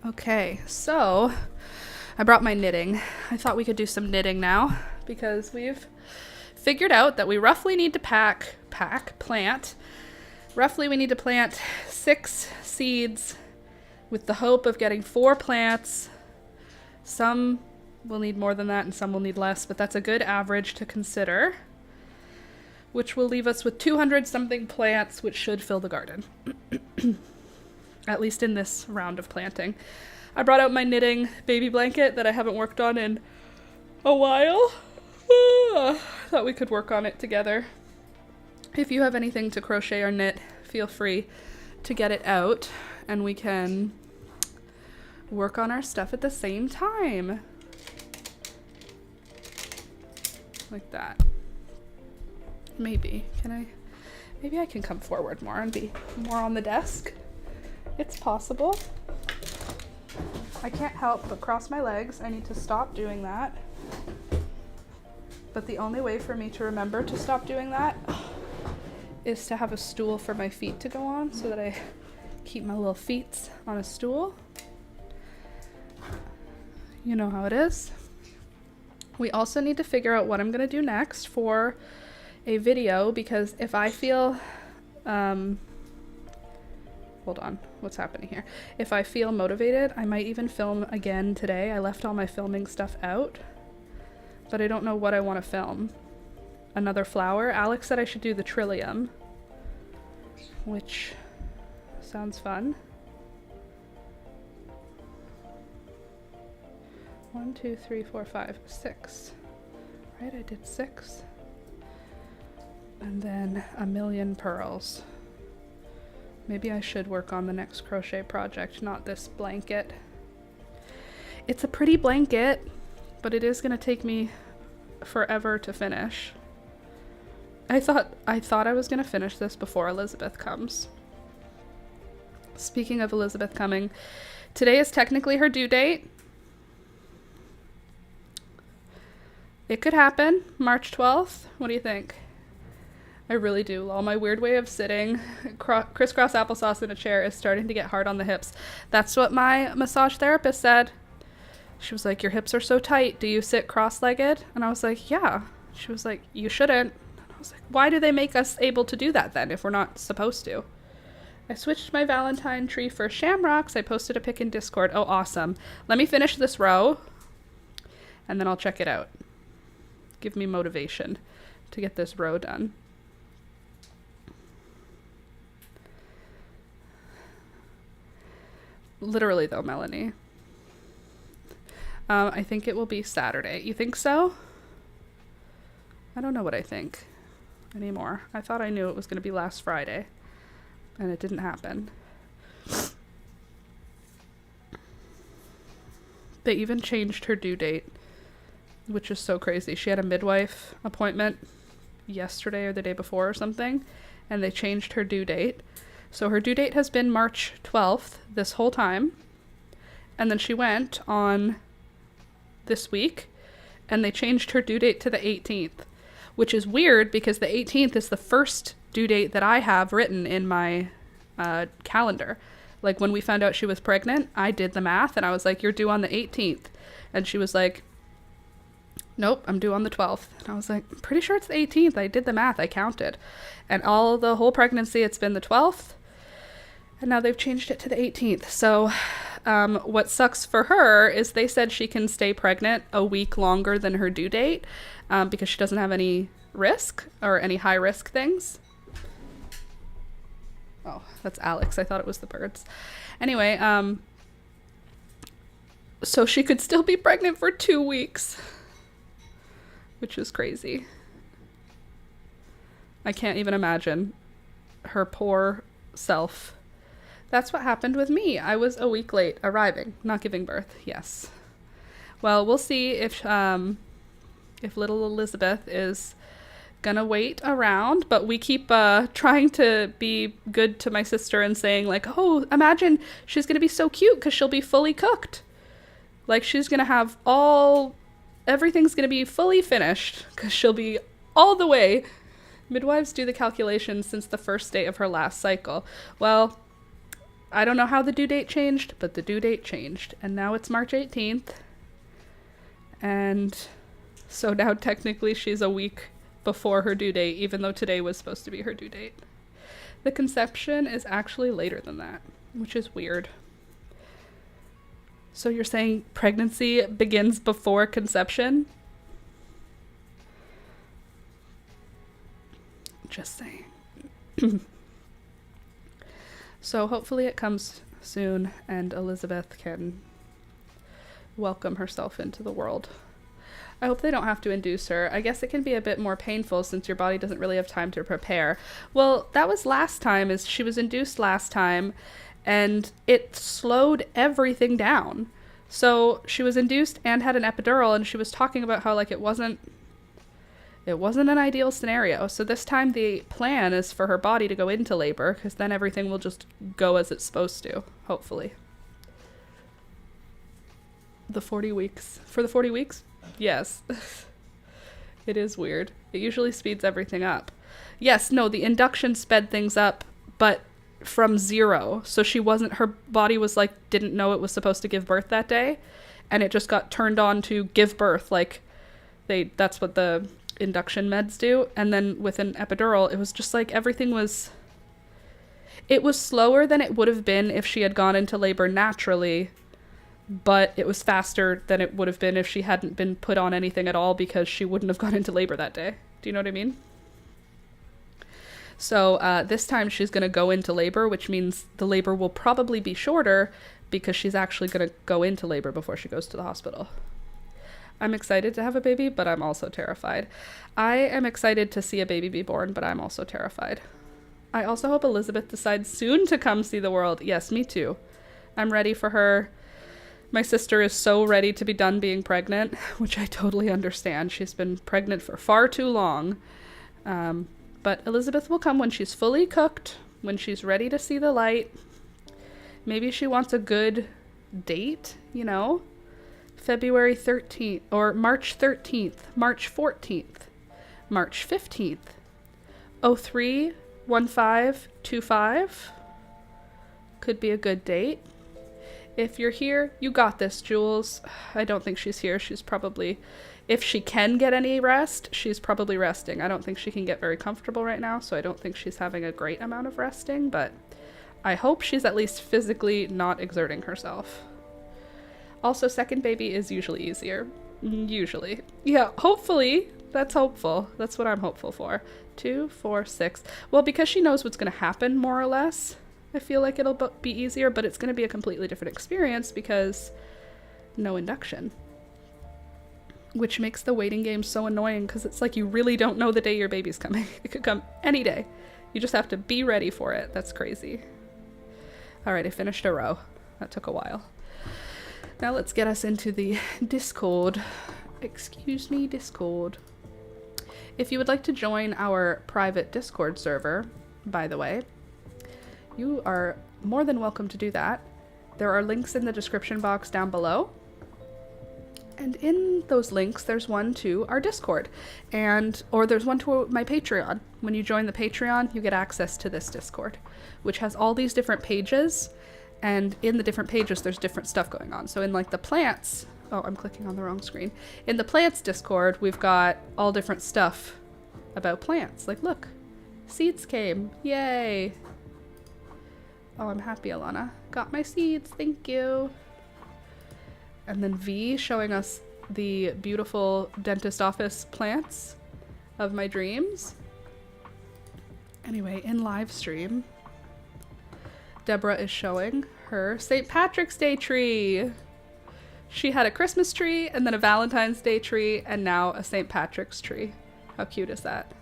Okay, so I brought my knitting. I thought we could do some knitting now because we've figured out that we roughly need to plant Roughly we need to plant 6 seeds with the hope of getting 4 plants. Some will need more than that and some will need less, but that's a good average to consider, which will leave us with 200 something plants, which should fill the garden. At least in this round of planting. I brought out my knitting baby blanket that I haven't worked on in a while. Thought we could work on it together. If you have anything to crochet or knit, feel free to get it out and we can work on our stuff at the same time. Like that. Maybe I can come forward more and be more on the desk. It's possible. I can't help but cross my legs. I need to stop doing that. But the only way for me to remember to stop doing that is to have a stool for my feet to go on so that I keep my little feet on a stool. You know how it is. We also need to figure out what I'm going to do next for a video, because if I feel hold on, what's happening here? If I feel motivated, I might even film again today. I left all my filming stuff out, but I don't know what I want to film. Another flower. Alex said I should do the trillium, which sounds fun. 1, 2, 3, 4, 5, 6. Right, I did 6. And then a million pearls. Maybe I should work on the next crochet project, not this blanket. It's a pretty blanket, but it is going to take me forever to finish. I thought I was going to finish this before Elizabeth comes. Speaking of Elizabeth coming, today is technically her due date. It could happen, March 12th. What do you think? I really do. All my weird way of sitting, crisscross applesauce in a chair, is starting to get hard on the hips. That's what my massage therapist said. She was like, your hips are so tight. Do you sit cross-legged? And I was like, yeah. She was like, you shouldn't. And I was like, why do they make us able to do that then if we're not supposed to? I switched my Valentine tree for shamrocks. I posted a pic in Discord. Oh, awesome. Let me finish this row and then I'll check it out. Give me motivation to get this row done. Literally though, Melanie. I think it will be Saturday. You think so? I don't know what I think anymore. I thought I knew it was going to be last Friday, and it didn't happen. They even changed her due date, which is so crazy. She had a midwife appointment yesterday or the day before or something, and they changed her due date. So her due date has been March 12th this whole time, and then she went on this week, and they changed her due date to the 18th, which is weird because the 18th is the first due date that I have written in my calendar. Like when we found out she was pregnant, I did the math and I was like, you're due on the 18th. And she was like, nope, I'm due on the 12th. And I was like, I'm pretty sure it's the 18th. I did the math. I counted. And the whole pregnancy, it's been the 12th. And now they've changed it to the 18th. So what sucks for her is they said she can stay pregnant a week longer than her due date because she doesn't have any risk or any high risk things. Oh, that's Alex. I thought it was the birds. Anyway, so she could still be pregnant for 2 weeks, which is crazy. I can't even imagine her poor self. That's what happened with me. I was a week late arriving, not giving birth. Yes. Well, we'll see if little Elizabeth is gonna wait around, but we keep trying to be good to my sister and saying like, oh, imagine she's gonna be so cute because she'll be fully cooked. Like she's gonna have everything's gonna be fully finished because she'll be all the way. Midwives do the calculations since the first day of her last cycle. Well, I don't know how the due date changed, but the due date changed. And now it's March 18th. And so now technically she's a week before her due date, even though today was supposed to be her due date. The conception is actually later than that, which is weird. So you're saying pregnancy begins before conception? Just saying. So hopefully it comes soon and Elizabeth can welcome herself into the world. I hope they don't have to induce her. I guess it can be a bit more painful since your body doesn't really have time to prepare. Well, that was last time, is she was induced last time, and it slowed everything down. So she was induced and had an epidural, and she was talking about how, like, it wasn't an ideal scenario. So this time the plan is for her body to go into labor, because then everything will just go as it's supposed to, hopefully. The 40 weeks. For the 40 weeks? Yes. It is weird. It usually speeds everything up. Yes, no, the induction sped things up, but from 0. So her body was like, didn't know it was supposed to give birth that day, and it just got turned on to give birth. Like, that's what the induction meds do. And then with an epidural, it was just like everything was, it was slower than it would have been if she had gone into labor naturally, but it was faster than it would have been if she hadn't been put on anything at all, because she wouldn't have gone into labor that day. Do you know what I mean? So this time she's going to go into labor, which means the labor will probably be shorter because she's actually going to go into labor before she goes to the hospital. I'm excited to have a baby, but I'm also terrified. I am excited to see a baby be born, but I'm also terrified. I also hope Elizabeth decides soon to come see the world. Yes, me too. I'm ready for her. My sister is so ready to be done being pregnant, which I totally understand. She's been pregnant for far too long. But Elizabeth will come when she's fully cooked, when she's ready to see the light. Maybe she wants a good date, you know? February 13th, or March 13th, March 14th, March 15th, 031525 could be a good date. If you're here, you got this, Jules. I don't think she's here. She's probably, if she can get any rest, she's probably resting. I don't think she can get very comfortable right now, so I don't think she's having a great amount of resting, but I hope she's at least physically not exerting herself. Also, second baby is usually easier. Usually. Yeah, hopefully. That's hopeful. That's what I'm hopeful for. 2, 4, 6. Well, because she knows what's going to happen, more or less, I feel like it'll be easier, but it's going to be a completely different experience because no induction. Which makes the waiting game so annoying, because it's like you really don't know the day your baby's coming. It could come any day. You just have to be ready for it. That's crazy. All right, I finished a row. That took a while. Now let's get us into the Discord. Excuse me, Discord. If you would like to join our private Discord server, by the way, you are more than welcome to do that. There are links in the description box down below. And in those links, there's one to our Discord, or there's one to my Patreon. When you join the Patreon, you get access to this Discord, which has all these different pages, and in the different pages, there's different stuff going on. So in like the plants, oh, I'm clicking on the wrong screen. In the plants Discord, we've got all different stuff about plants. Like, look, seeds came, yay. Oh, I'm happy, Alana. Got my seeds, thank you. And then V showing us the beautiful dentist office plants of my dreams. Anyway, in live stream, Deborah is showing her St. Patrick's Day tree. She had a Christmas tree and then a Valentine's Day tree and now a St. Patrick's tree. How cute is that?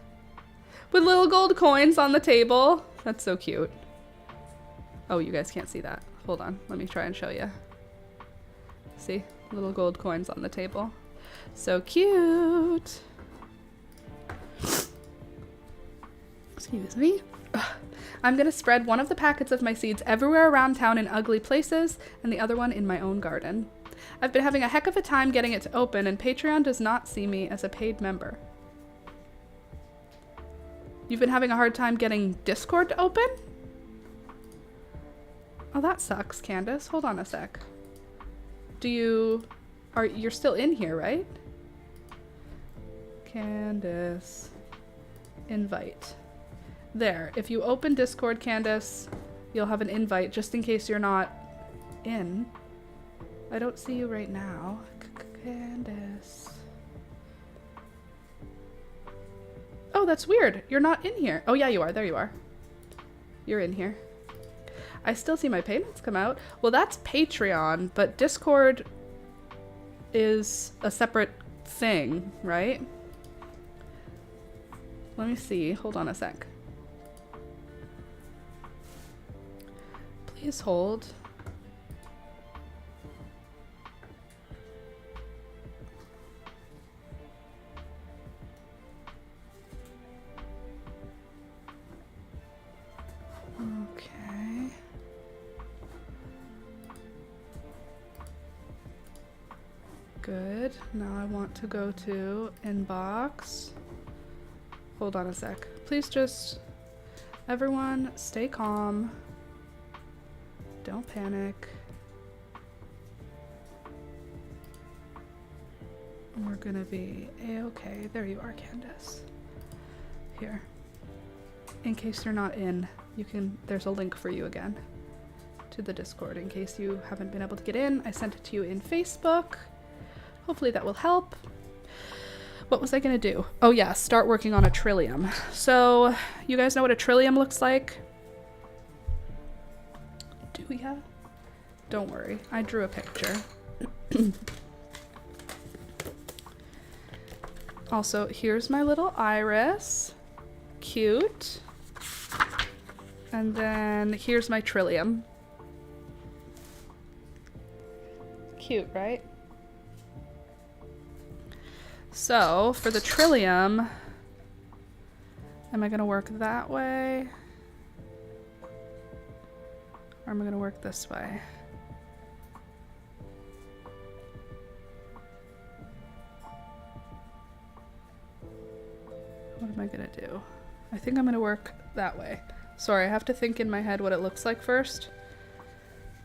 With little gold coins on the table. That's so cute. Oh, you guys can't see that. Hold on, let me try and show you. See, little gold coins on the table. So cute. Excuse me. Ugh. I'm gonna spread one of the packets of my seeds everywhere around town in ugly places and the other one in my own garden. I've been having a heck of a time getting it to open, and Patreon does not see me as a paid member. You've been having a hard time getting Discord to open? Oh, that sucks, Candace. Hold on a sec. You're still in here, right? Candace. Invite. There. If you open Discord, Candace, you'll have an invite just in case you're not in. I don't see you right now. Candace. Oh, that's weird. You're not in here. Oh, yeah, you are. There you are. You're in here. I still see my payments come out. Well, that's Patreon, but Discord is a separate thing, right? Let me see. Hold on a sec. Please hold. Okay. Good. Now I want to go to inbox. Hold on a sec. Please just, everyone, stay calm. Don't panic. We're gonna be a-okay. There you are, Candace. Here. In case you're not in, you can, there's a link for you again to the Discord in case you haven't been able to get in. I sent it to you in Facebook. Hopefully that will help. What was I gonna do? Oh yeah, start working on a trillium. So you guys know what a trillium looks like? Do ya? Don't worry, I drew a picture. Also, here's my little iris. Cute. And then here's my trillium. Cute, right? So for the trillium, am I gonna work that way? Or am I gonna work this way? What am I gonna do? I think I'm gonna work that way. Sorry, I have to think in my head what it looks like first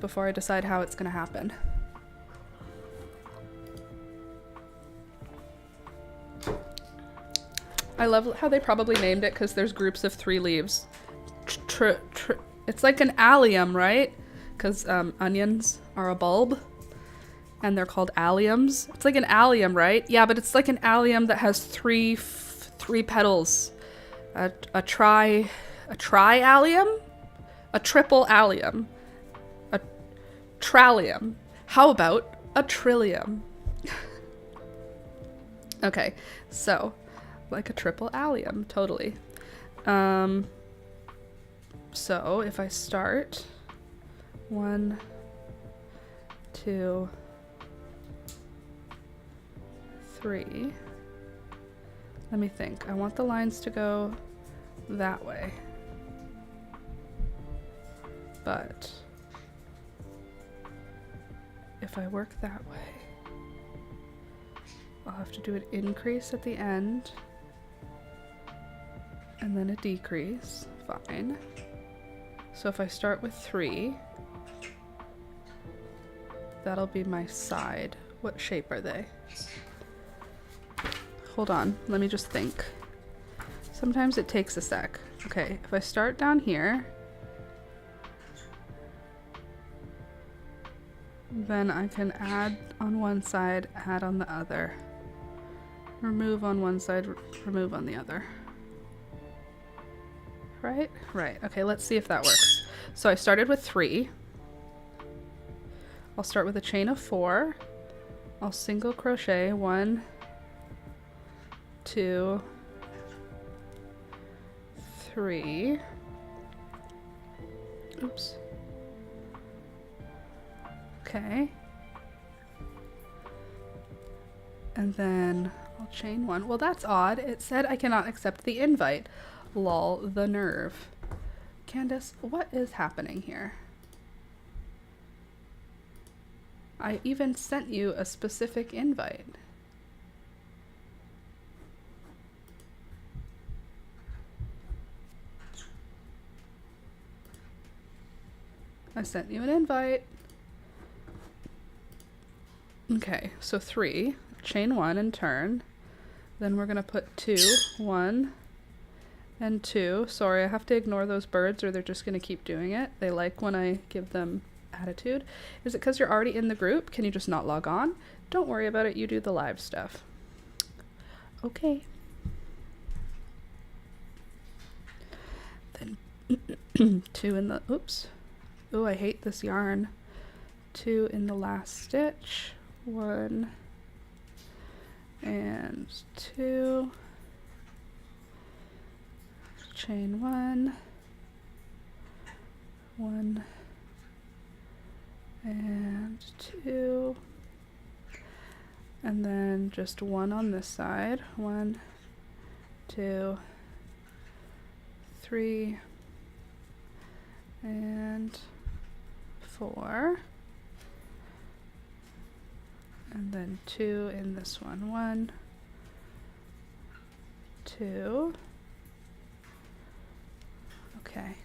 before I decide how it's gonna happen. I love how they probably named it because there's groups of 3 leaves. It's like an allium, right? Because onions are a bulb and they're called alliums. It's like an allium, right? Yeah, but it's like an allium that has three petals. A tri-allium? A triple allium. A trallium. How about a trillium? Okay, so like a triple allium, totally. So if I start 1, 2, 3. Let me think. I want the lines to go that way. But if I work that way, I'll have to do an increase at the end and then a decrease. Fine. So if I start with 3, that'll be my side. What shape are they? Hold on, let me just think. Sometimes it takes a sec. Okay, if I start down here, then I can add on one side, add on the other. Remove on one side, remove on the other. Right? Right. Okay, let's see if that works. So I started with 3. I'll start with a chain of 4. I'll single crochet 1, 2, 3. Oops. Okay. And then I'll chain 1. Well, that's odd. It said I cannot accept the invite. Lol, the nerve. Candace, what is happening here? I even sent you a specific invite. I sent you an invite. Okay, so 3, chain 1 and turn. Then we're gonna put 2, 1, and 2. Sorry, I have to ignore those birds or they're just going to keep doing it. They like when I give them attitude. Is it because you're already in the group? Can you just not log on? Don't worry about it. You do the live stuff. Okay. Then 2 in the, oops. Oh, I hate this yarn. 2 in the last stitch. 1 and 2. Chain 1. 1 and 2. And then just 1 on this side. 1, 2, 3, and 4. And then 2 in this one. 1, 2. Okay.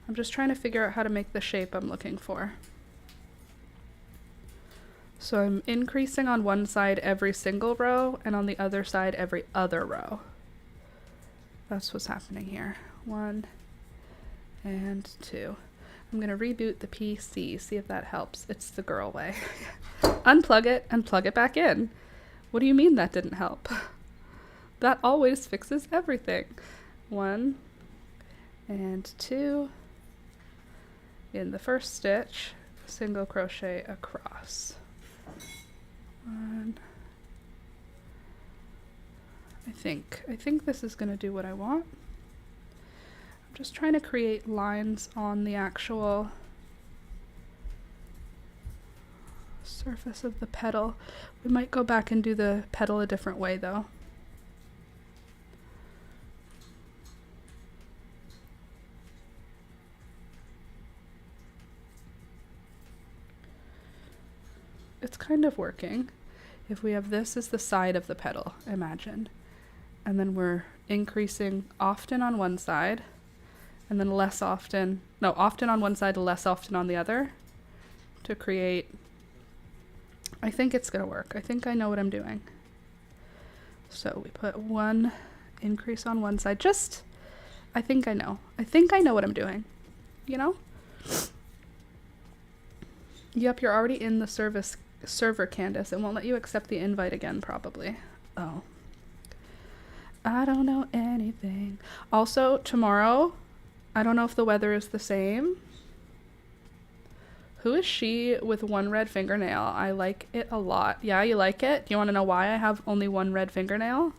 I'm just trying to figure out how to make the shape I'm looking for. So I'm increasing on one side every single row and on the other side every other row. That's what's happening here. 1 and 2. I'm going to reboot the PC, see if that helps. It's the girl way. Unplug it and plug it back in. What do you mean that didn't help? That always fixes everything. 1 and 2 in the first stitch, single crochet across. 1. I think this is going to do what I want. I'm just trying to create lines on the actual surface of the petal. We might go back and do the petal a different way though. It's kind of working. If we have this as the side of the petal, imagine. And then we're increasing often on one side and then less often, no, often on one side, less often on the other to create, I think it's gonna work. I think I know what I'm doing. So we put 1 increase on one side, just, I think I know what I'm doing, you know? Yep, you're already in the server, Candace. It won't let you accept the invite again, probably. Oh. I don't know anything. Also, tomorrow, I don't know if the weather is the same. Who is she with 1 red fingernail? I like it a lot. Yeah, you like it? Do you want to know why I have only 1 red fingernail?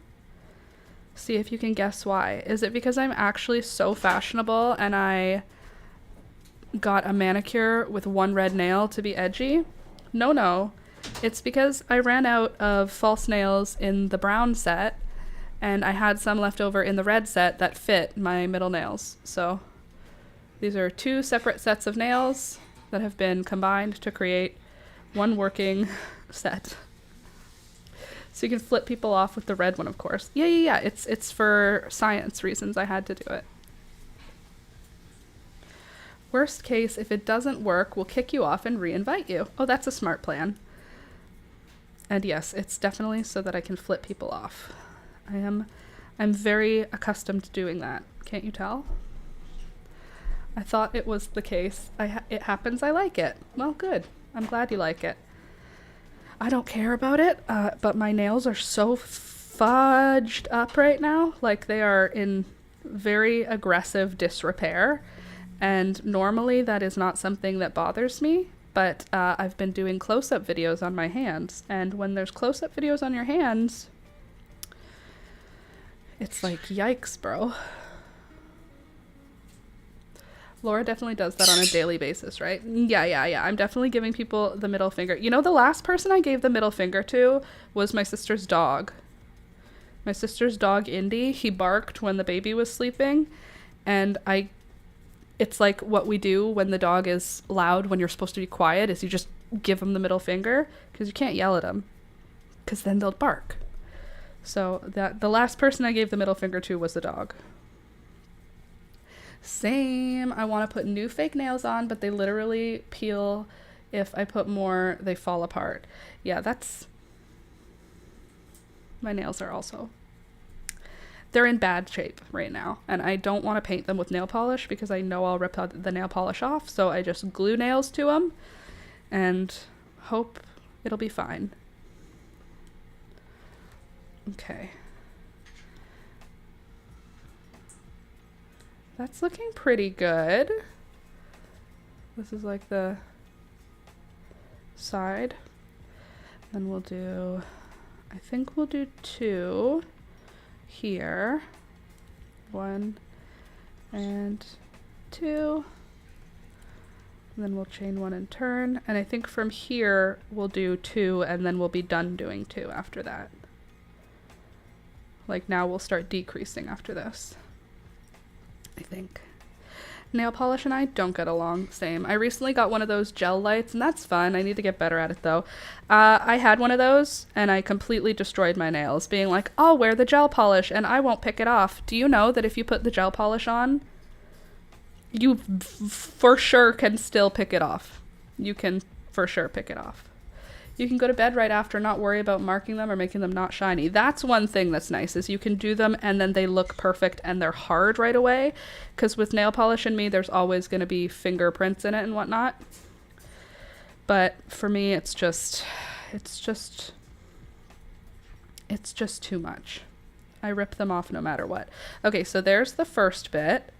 See if you can guess why. Is it because I'm actually so fashionable and I got a manicure with 1 red nail to be edgy? No. It's because I ran out of false nails in the brown set and I had some left over in the red set that fit my middle nails. So these are 2 separate sets of nails that have been combined to create 1 working set. So you can flip people off with the red one, of course. Yeah. It's for science reasons I had to do it. Worst case, if it doesn't work, we'll kick you off and re-invite you. Oh, that's a smart plan. And yes, it's definitely so that I can flip people off. I'm very accustomed to doing that. Can't you tell? I thought it was the case. It happens, I like it. Well, good. I'm glad you like it. I don't care about it, but my nails are so fudged up right now. Like they are in very aggressive disrepair. And normally that is not something that bothers me, but I've been doing close-up videos on my hands. And when there's close-up videos on your hands, it's like, yikes, bro. Laura definitely does that on a daily basis, right? Yeah. I'm definitely giving people the middle finger. You know, the last person I gave the middle finger to was my sister's dog. My sister's dog, Indy, he barked when the baby was sleeping. And it's like what we do when the dog is loud when you're supposed to be quiet is you just give them the middle finger because you can't yell at them because then they'll bark. So the last person I gave the middle finger to was the dog. Same. I want to put new fake nails on, but they literally peel. If I put more, they fall apart. Yeah, my nails are also they're in bad shape right now, and I don't want to paint them with nail polish because I know I'll rip the nail polish off, so I just glue nails to them and hope it'll be fine. Okay. That's looking pretty good. This is like the side. Then we'll do, I think we'll do 2 here. 1 and 2. And then we'll chain 1 and turn. And I think from here we'll do 2 and then we'll be done doing 2 after that. Like now we'll start decreasing after this, I think. Nail polish and I don't get along. Same. I recently got one of those gel lights, and that's fun. I need to get better at it, though. I had one of those, and I completely destroyed my nails, being like, I'll wear the gel polish, and I won't pick it off. Do you know that if you put the gel polish on, you for sure can still pick it off? You can for sure pick it off. You can go to bed right after, not worry about marking them or making them not shiny. That's one thing that's nice, is you can do them and then they look perfect and they're hard right away. Because with nail polish and me, there's always going to be fingerprints in it and whatnot. But for me, it's just too much. I rip them off no matter what. Okay, so there's the first bit.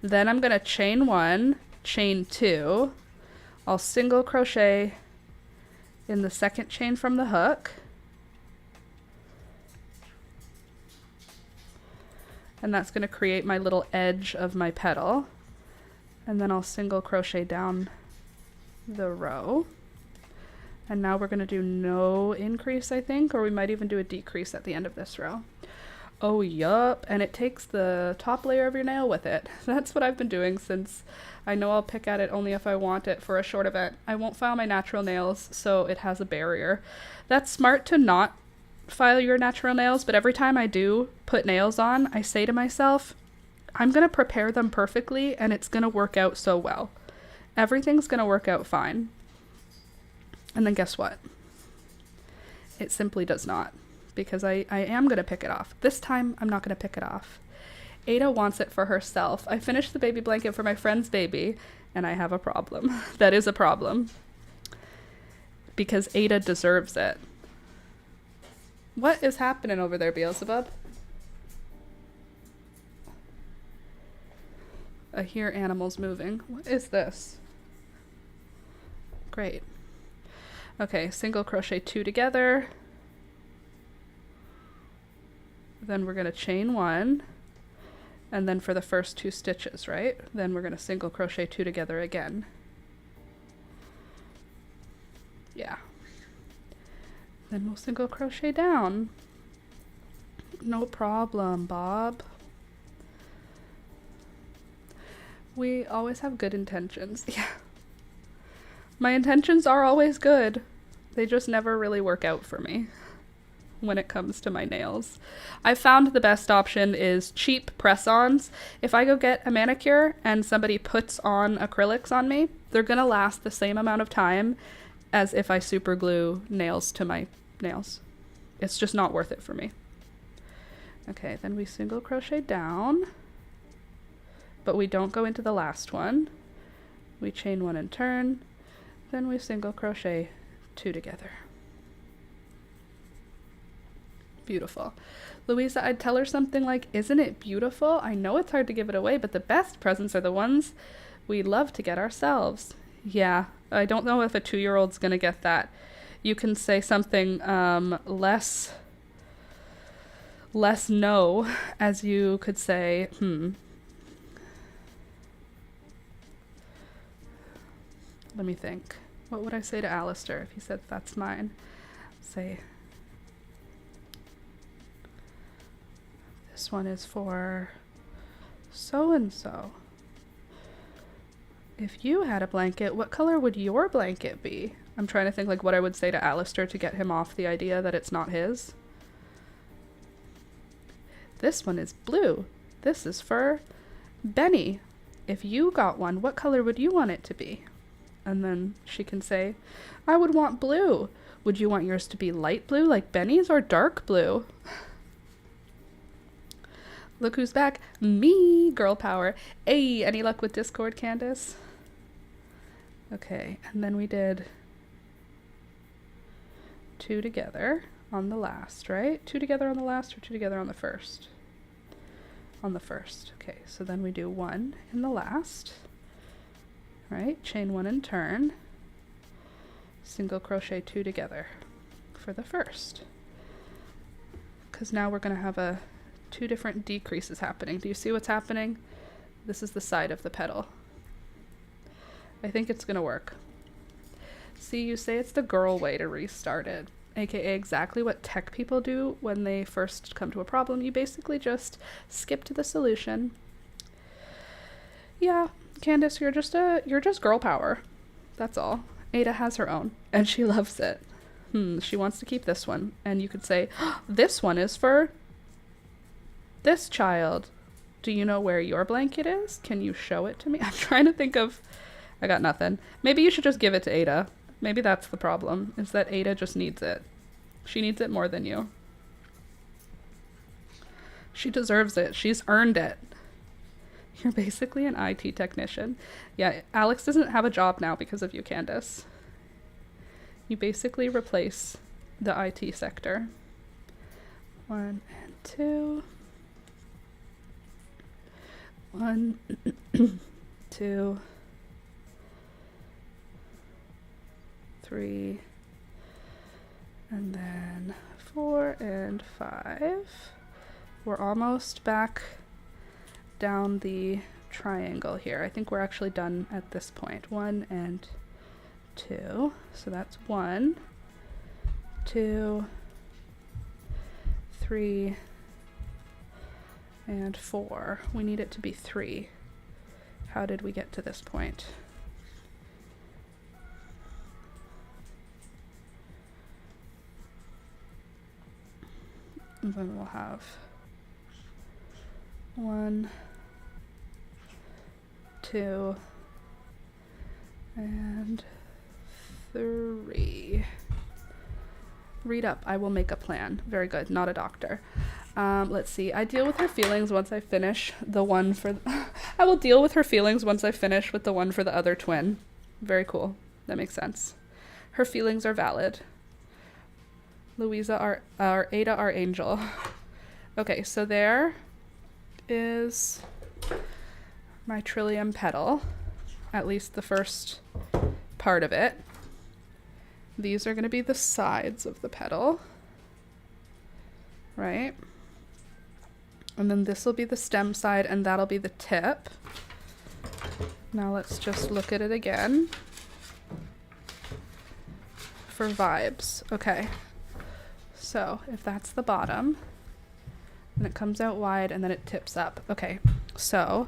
Then I'm going to chain 1, chain 2. I'll single crochet in the second chain from the hook. And that's going to create my little edge of my petal. And then I'll single crochet down the row. And now we're going to do no increase, I think, or we might even do a decrease at the end of this row. Oh, yup. And it takes the top layer of your nail with it. That's what I've been doing since I know I'll pick at it only if I want it for a short event. I won't file my natural nails, so it has a barrier. That's smart to not file your natural nails, but every time I do put nails on, I say to myself, I'm going to prepare them perfectly and it's going to work out so well. Everything's going to work out fine. And then guess what? It simply does not, because I am going to pick it off. This time, I'm not going to pick it off. Ada wants it for herself. I finished the baby blanket for my friend's baby, and I have a problem. That is a problem. Because Ada deserves it. What is happening over there, Beelzebub? I hear animals moving. What is this? Great. Okay, single crochet 2 together. Then we're going to chain 1. And then for the first 2 stitches, right? Then we're going to single crochet 2 together again. Yeah. Then we'll single crochet down. No problem, Bob. We always have good intentions. Yeah. My intentions are always good. They just never really work out for me when it comes to my nails. I found the best option is cheap press-ons. If I go get a manicure and somebody puts on acrylics on me, they're gonna last the same amount of time as if I super glue nails to my nails. It's just not worth it for me. Okay, then we single crochet down, but we don't go into the last one. We chain 1 and turn, then we single crochet 2 together. Beautiful. Louisa, I'd tell her something like, isn't it beautiful? I know it's hard to give it away, but the best presents are the ones we love to get ourselves. Yeah, I don't know if a 2-year-old's gonna get that. You can say something less no, as you could say, Let me think. What would I say to Alistair if he said that's mine? Say, this one is for so-and-so. If you had a blanket, what color would your blanket be? I'm trying to think like what I would say to Alistair to get him off the idea that it's not his. This one is blue. This is for Benny. If you got one, what color would you want it to be? And then she can say, I would want blue. Would you want yours to be light blue like Benny's or dark blue? Look who's back. Me, girl power. Hey, any luck with Discord, Candace? Okay, and then we did 2 together on the last, right? 2 together on the last or 2 together on the first? On the first. Okay, so then we do 1 in the last, right? Chain 1 and turn. Single crochet 2 together for the first. Because now we're going to have 2 different decreases happening. Do you see what's happening? This is the side of the petal. I think it's going to work. See, you say it's the girl way to restart it, aka exactly what tech people do when they first come to a problem. You basically just skip to the solution. Yeah, Candace, you're just girl power. That's all. Ada has her own, and she loves it. She wants to keep this one. And you could say, oh, this one is for this child. Do you know where your blanket is? Can you show it to me? I'm trying to think of... I got nothing. Maybe you should just give it to Ada. Maybe that's the problem, is that Ada just needs it. She needs it more than you. She deserves it. She's earned it. You're basically an IT technician. Yeah, Alex doesn't have a job now because of you, Candace. You basically replace the IT sector. 1 and 2. 1, 2, 3, and then 4 and 5. We're almost back down the triangle here. I think we're actually done at this point. 1 and 2. So that's 1, 2, 3, and 4. We need it to be 3. How did we get to this point? And then we'll have 1, 2, and 3. Read up. I will make a plan. Very good. Not a doctor. Let's see. I deal with her feelings once I finish the one for... I will deal with her feelings once I finish with the one for the other twin. Very cool. That makes sense. Her feelings are valid. Louisa, our Ada, our angel. Okay, so there is my trillium petal. At least the first part of it. These are going to be the sides of the petal. Right? And then this will be the stem side, and that'll be the tip. Now let's just look at it again for vibes. Okay. So if that's the bottom, and it comes out wide and then it tips up. Okay. So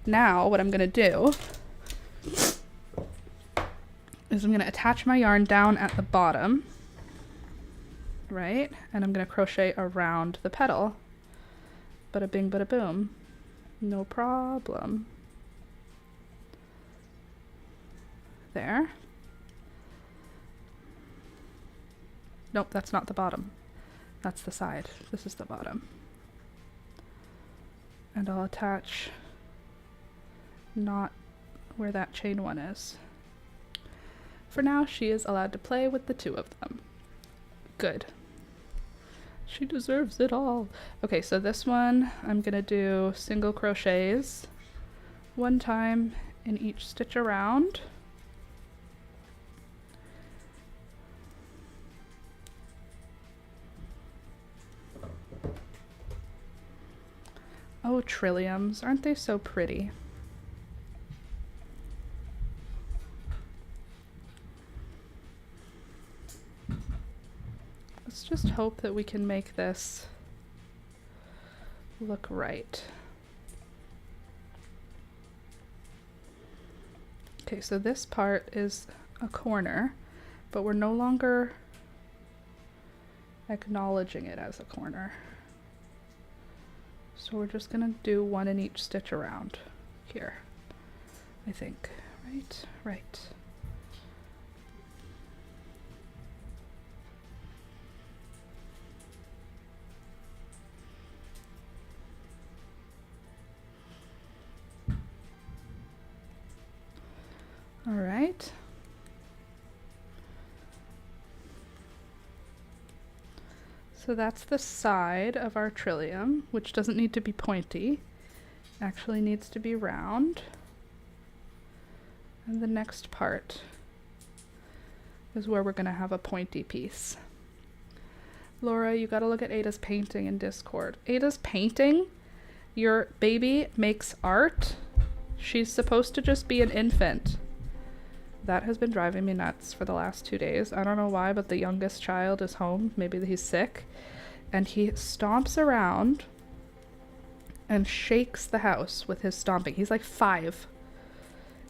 now what I'm going to do is I'm going to attach my yarn down at the bottom, right? And I'm going to crochet around the petal. Bada bing, bada boom. No problem. There. Nope, that's not the bottom. That's the side. This is the bottom. And I'll attach not where that chain one is. For now, she is allowed to play with the 2 of them. Good. She deserves it all. Okay, so this one, I'm gonna do single crochets 1 time in each stitch around. Oh, trilliums, aren't they so pretty? Let's just hope that we can make this look right. Okay, so this part is a corner, but we're no longer acknowledging it as a corner. So we're just gonna do 1 in each stitch around here, I think. Right, right. All right. So that's the side of our trillium, which doesn't need to be pointy. Actually needs to be round. And the next part is where we're going to have a pointy piece. Laura, you got to look at Ada's painting in Discord. Ada's painting? Your baby makes art? She's supposed to just be an infant. That has been driving me nuts for the last 2 days. I don't know why, but the youngest child is home. Maybe he's sick. And he stomps around and shakes the house with his stomping. He's like 5.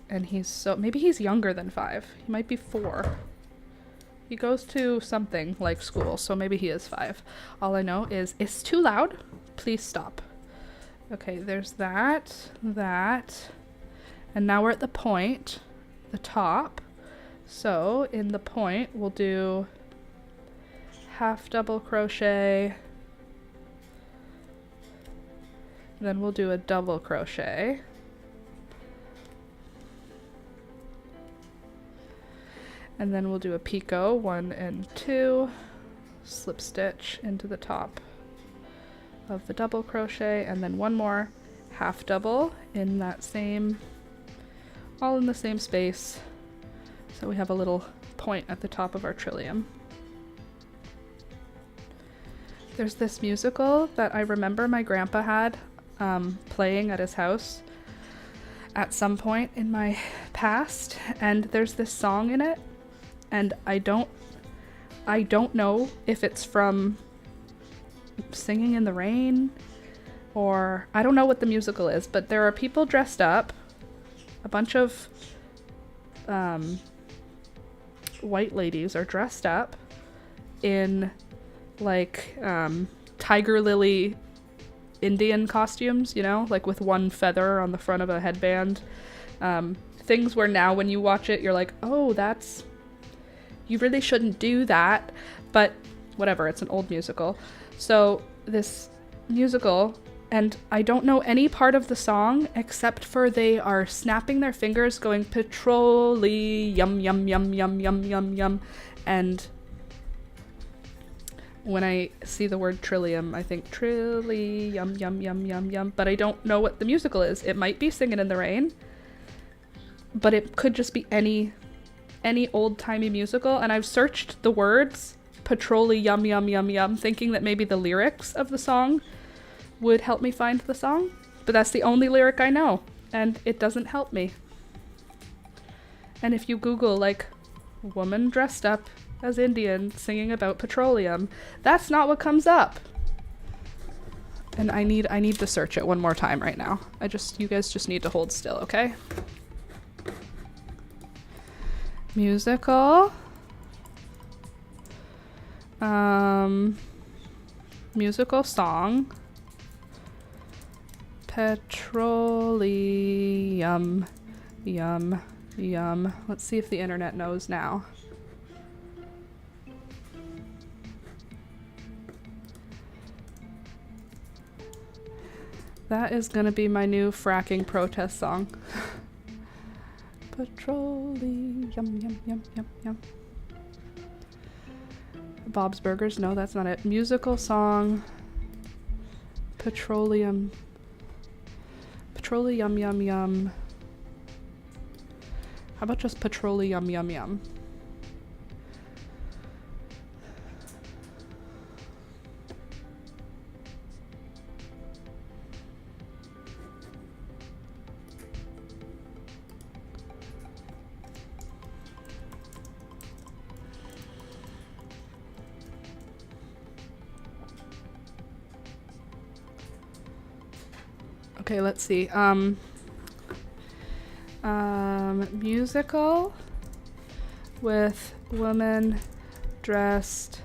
And maybe he's younger than 5. He might be 4. He goes to something like school, so maybe he is 5. All I know is, it's too loud. Please stop. Okay, there's that. And now we're at the point, the top. So in the point, we'll do half double crochet. Then we'll do a double crochet. And then we'll do a picot, 1 and 2, slip stitch into the top of the double crochet, and then 1 more half double in that same, all in the same space. So we have a little point at the top of our trillium. There's this musical that I remember my grandpa had playing at his house at some point in my past, and there's this song in it, and I don't know if it's from Singing in the Rain, or I don't know what the musical is, but there are people dressed up, a bunch of white ladies are dressed up in like tiger lily Indian costumes, you know, like with 1 feather on the front of a headband. Things where now when you watch it, you're like, oh, you really shouldn't do that, but whatever, it's an old musical. So this musical, and I don't know any part of the song except for they are snapping their fingers going petroleum, yum, yum, yum, yum, yum, yum. And when I see the word trillium, I think trillium, yum, yum, yum, yum, but I don't know what the musical is. It might be Singing in the Rain, but it could just be any old-timey musical, and I've searched the words petroleum, yum, yum, yum, thinking that maybe the lyrics of the song would help me find the song, but that's the only lyric I know, and it doesn't help me. And if you Google, like, woman dressed up as Indian singing about petroleum, that's not what comes up. And I need to search it one more time right now. You guys just need to hold still, okay? Musical. Musical song. Petroleum. Yum, yum. Let's see if the internet knows now. That is gonna be my new fracking protest song. Petroleum, yum, yum, yum, yum. Bob's Burgers? No, that's not it. Musical song. Petroleum. Petroleum, yum, yum. How about just petroleum, yum, yum? Okay, let's see. Musical with woman dressed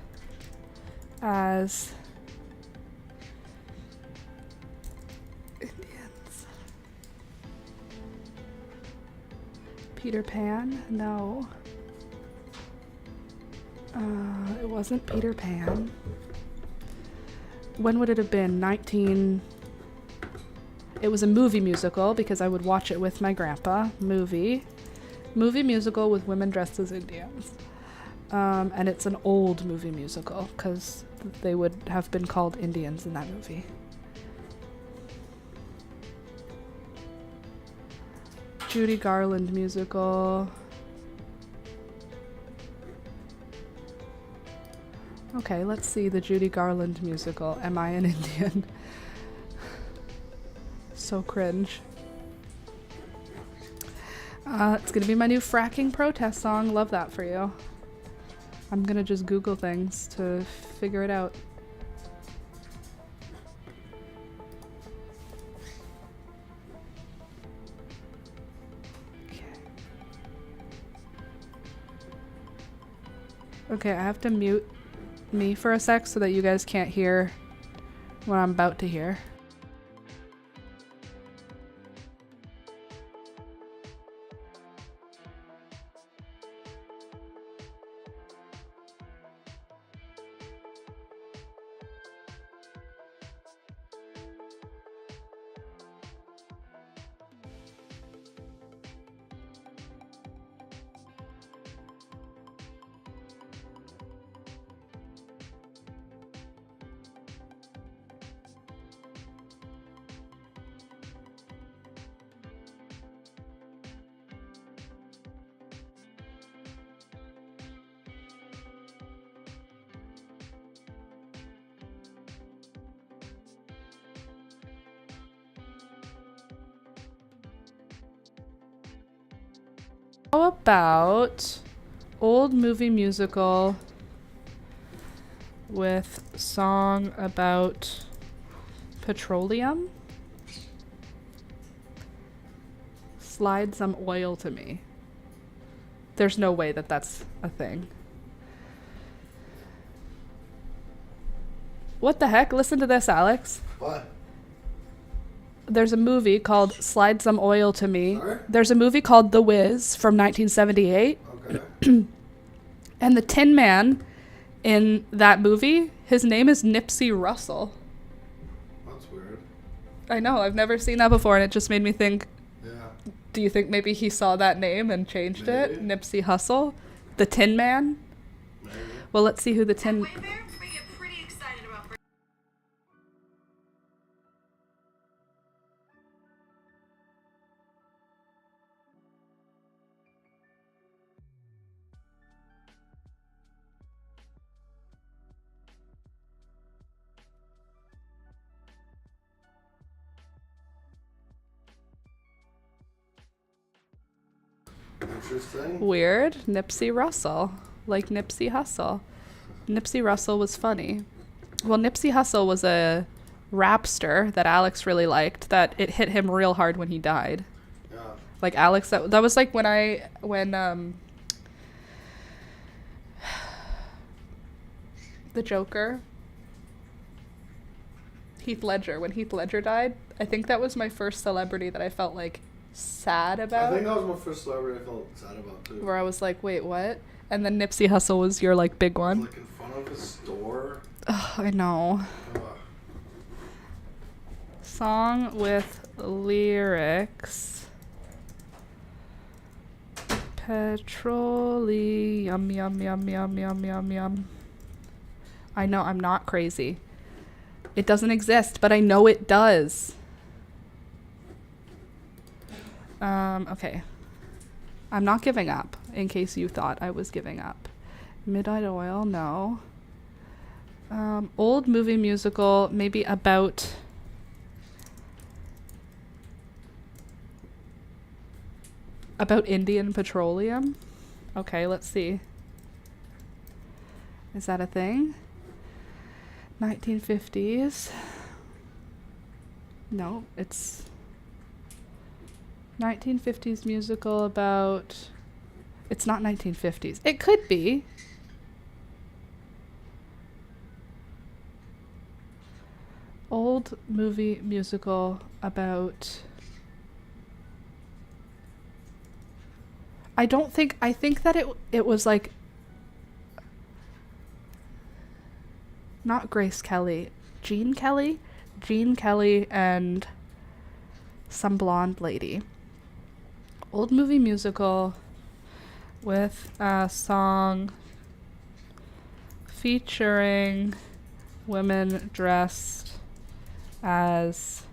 as Indians. Peter Pan? No. It wasn't Peter Pan. When would it have been? It was a movie musical because I would watch it with my grandpa. Movie. Movie musical with women dressed as Indians. And it's an old movie musical because they would have been called Indians in that movie. Judy Garland musical. Okay, let's see the Judy Garland musical. Am I an Indian? So cringe. It's gonna be my new fracking protest song. Love that for you. I'm gonna just Google things to figure it out. Okay, I have to mute me for a sec so that you guys can't hear what I'm about to hear. How about old movie musical with song about petroleum? Slide some oil to me. There's no way that that's a thing. What the heck? Listen to this, Alex. What? There's a movie called Slide Some Oil to Me. Sorry? There's a movie called The Wiz from 1978. Okay. And the Tin Man in that movie, his name is Nipsey Russell. That's weird. I know, I've never seen that before, and it just made me think, Yeah. do you think maybe he saw that name and changed it? Maybe. Nipsey Hussle? The Tin Man? Maybe. Well, let's see who the Tin... Interesting. Weird. Nipsey Russell. Like Nipsey Hussle. Nipsey Russell was funny. Well, Nipsey Hussle was a rapster that Alex really liked, that it hit him real hard when he died. Yeah. Like Alex, that was like when the Joker, Heath Ledger, when Heath Ledger died, I think that was my first celebrity that I felt like sad about. I think that was my first celebrity I felt sad about too. Where I was like, wait, what? And then Nipsey Hussle was your like big one. Like in front of his store. Ugh, I know. Ugh. Song with lyrics. Petroleum, yum, yum, yum, yum, yum, yum. I know, I'm not crazy. It doesn't exist, but I know it does. Okay. I'm not giving up, in case you thought I was giving up. Midnight Oil, no. Old movie musical, maybe about... About Indian petroleum? Okay, let's see. Is that a thing? 1950s? No, it's... 1950s musical about... It's not 1950s. It could be. Old movie musical about... I think that it was like... Not Grace Kelly. Gene Kelly? Gene Kelly and some blonde lady. Old movie musical with a song featuring women dressed as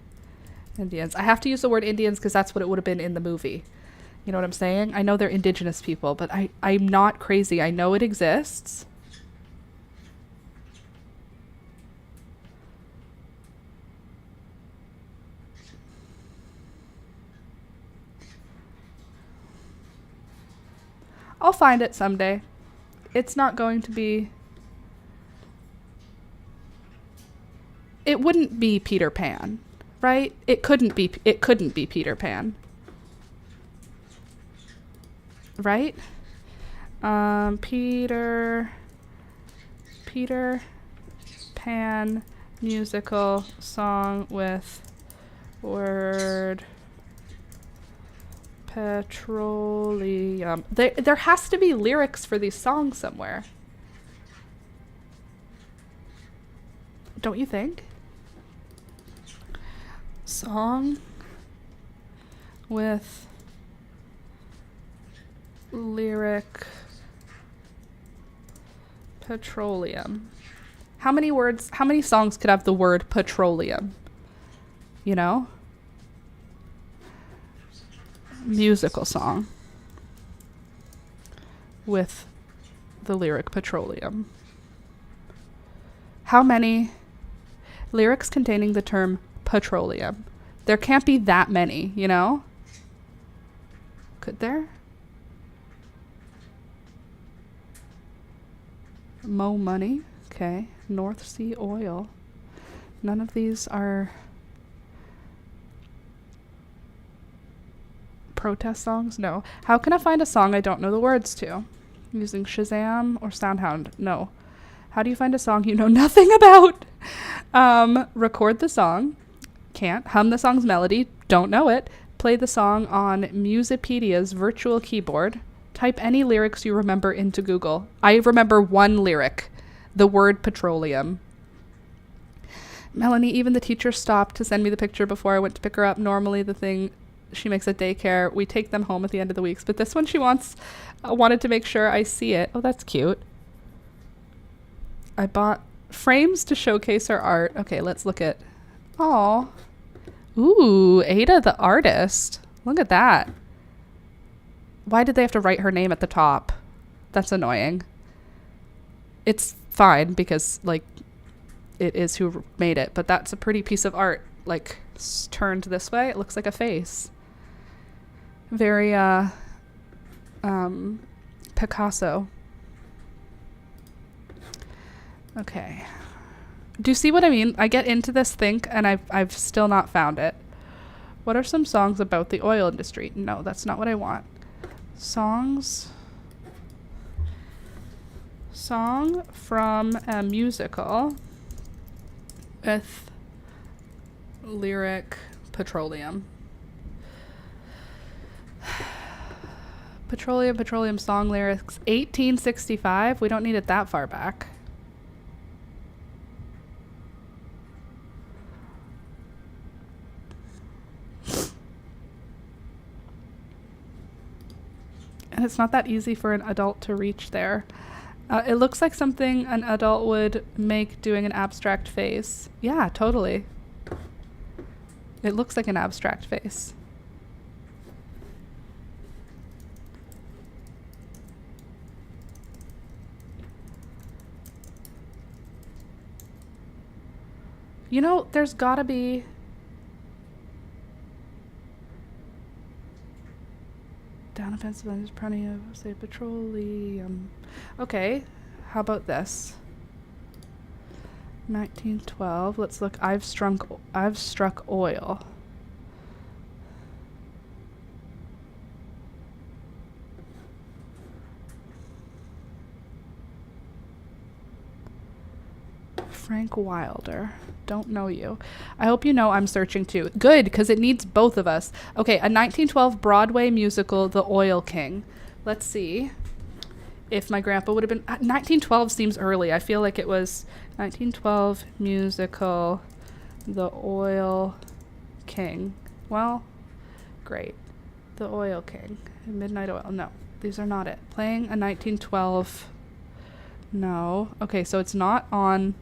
Indians. I have to use the word Indians because that's what it would have been in the movie. You know what I'm saying? I know they're indigenous people, but I'm not crazy. I know it exists. I'll find it someday. It's not going to be... It wouldn't be Peter Pan, right? It couldn't be Peter Pan. Right? Peter Pan musical song with word petroleum. There has to be lyrics for these songs somewhere. Don't you think? Song with lyric petroleum. How many songs could have the word petroleum? You know? Musical song with the lyric petroleum. How many lyrics containing the term petroleum? There can't be that many, you know? Could there? Mo Money. Okay. North Sea Oil. None of these are protest songs? No. How can I find a song I don't know the words to? Using Shazam or SoundHound? No. How do you find a song you know nothing about? Record the song. Can't. Hum the song's melody. Don't know it. Play the song on Musipedia's virtual keyboard. Type any lyrics you remember into Google. I remember one lyric. The word petroleum. Melanie, even the teacher stopped to send me the picture before I went to pick her up. Normally the thing she makes at daycare, we take them home at the end of the weeks. But this one she wanted to make sure I see it. Oh, that's cute. I bought frames to showcase her art. Okay, let's look at... Aw. Ooh, Ada the artist. Look at that. Why did they have to write her name at the top? That's annoying. It's fine because, like, it is who made it. But that's a pretty piece of art. Like, turned this way, it looks like a face. Very, Picasso. Okay. Do you see what I mean? I get into this think and I've still not found it. What are some songs about the oil industry? No, that's not what I want. Songs. Song from a musical with lyric petroleum. Petroleum song lyrics 1865. We don't need it that far back. And it's not that easy for an adult to reach there. It looks like something an adult would make doing an abstract face. Yeah, totally. It looks like an abstract face. You know, there's gotta be... Down in Pennsylvania, there's plenty of, say, petroleum. Okay, how about this? 1912. Let's look. I've struck oil. Frank Wilder. Don't know you. I hope you know I'm searching too. Good, because it needs both of us. Okay, a 1912 Broadway musical, The Oil King. Let's see if my grandpa would have been... 1912 seems early. I feel like it was 1912 musical, The Oil King. Well, great. The Oil King. Midnight Oil. No. These are not it. Playing a 1912. No. Okay, so it's not on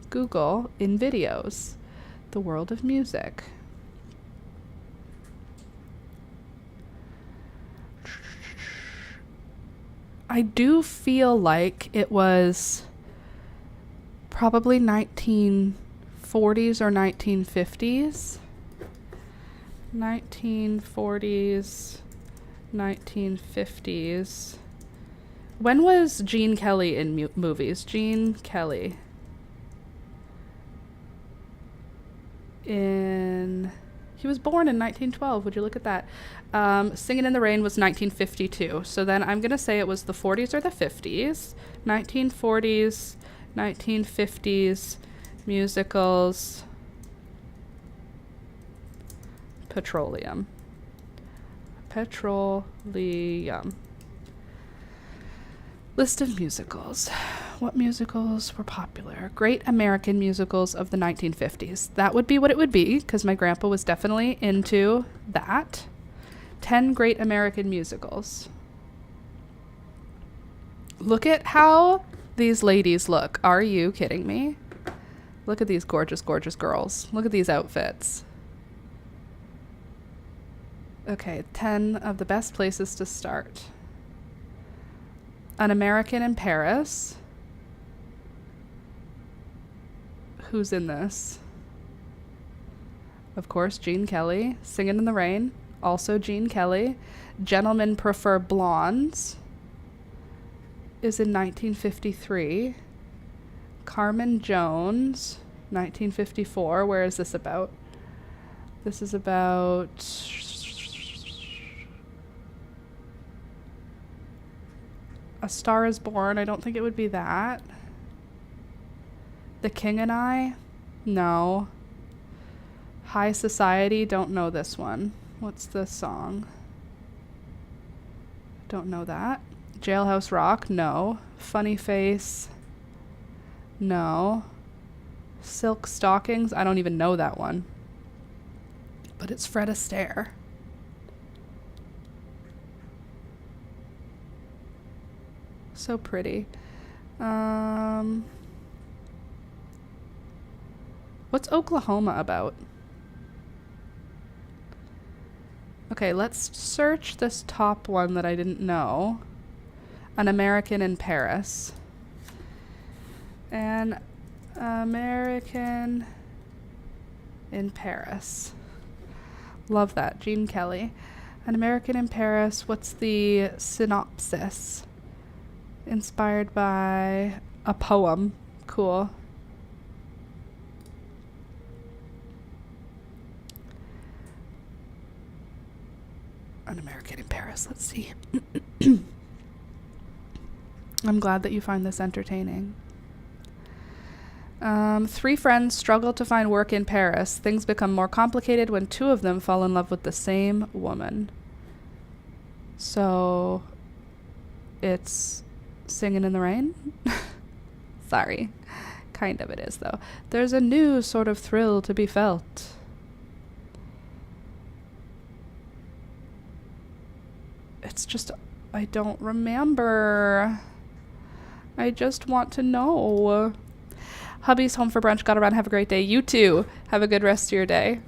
Google in videos. The world of music. I do feel like it was probably 1940s or 1950s. 1940s, 1950s. When was Gene Kelly in movies? Gene Kelly. He was born in 1912. Would you look at that? Singing in the Rain was 1952. So then I'm going to say it was the 40s or the 50s. 1940s, 1950s, musicals, petroleum. Petroleum. List of musicals. What musicals were popular? Great American musicals of the 1950s. That would be what it would be, because my grandpa was definitely into that. 10 great American musicals. Look at how these ladies look. Are you kidding me? Look at these gorgeous, gorgeous girls. Look at these outfits. Okay, 10 of the best places to start. An American in Paris. Who's in this? Of course, Gene Kelly. Singing in the Rain. Also Gene Kelly. Gentlemen Prefer Blondes is in 1953. Carmen Jones, 1954. Where is this about? This is about... A Star is Born. I don't think it would be that. The King and I? No. High Society? Don't know this one. What's the song? Don't know that. Jailhouse Rock? No. Funny Face? No. Silk Stockings? I don't even know that one. But it's Fred Astaire. So pretty. What's Oklahoma about? Okay, let's search this top one that I didn't know. An American in Paris. An American in Paris. Love that. Gene Kelly. An American in Paris. What's the synopsis? Inspired by a poem. Cool. An American in Paris. Let's see. I'm glad that you find this entertaining. 3 friends struggle to find work in Paris. Things become more complicated when 2 of them fall in love with the same woman. So, it's Singing in the Rain? Sorry. Kind of it is, though. There's a new sort of thrill to be felt. It's just, I don't remember. I just want to know. Hubby's home for brunch. Gotta run. Have a great day. You too. Have a good rest of your day.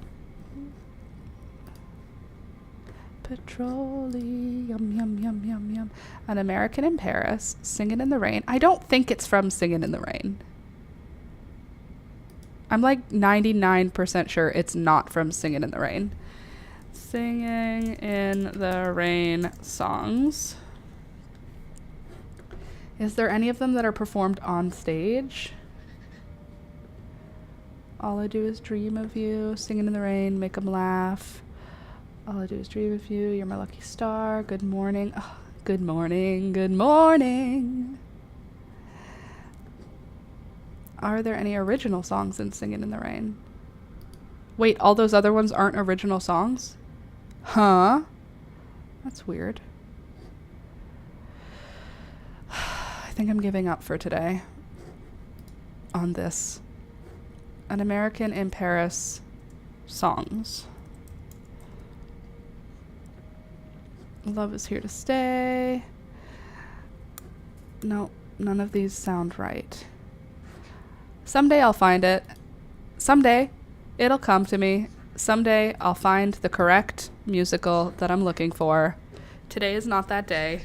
Petroleum, yum, yum, yum, yum. An American in Paris. Singing in the Rain. I don't think it's from Singing in the Rain. I'm like 99% sure it's not from Singing in the Rain. Singing in the Rain songs. Is there any of them that are performed on stage? All I Do Is Dream of You, Singing in the Rain, Make 'Em Laugh. All I Do Is Dream of You, You're My Lucky Star, Good Morning. Oh, good morning, good morning. Are there any original songs in Singing in the Rain? Wait, all those other ones aren't original songs? Huh? That's weird. I think I'm giving up for today on this. An American in Paris songs. Love Is Here to Stay. No, none of these sound right. Someday I'll find it. Someday it'll come to me. Someday I'll find the correct musical that I'm looking for. Today is not that day.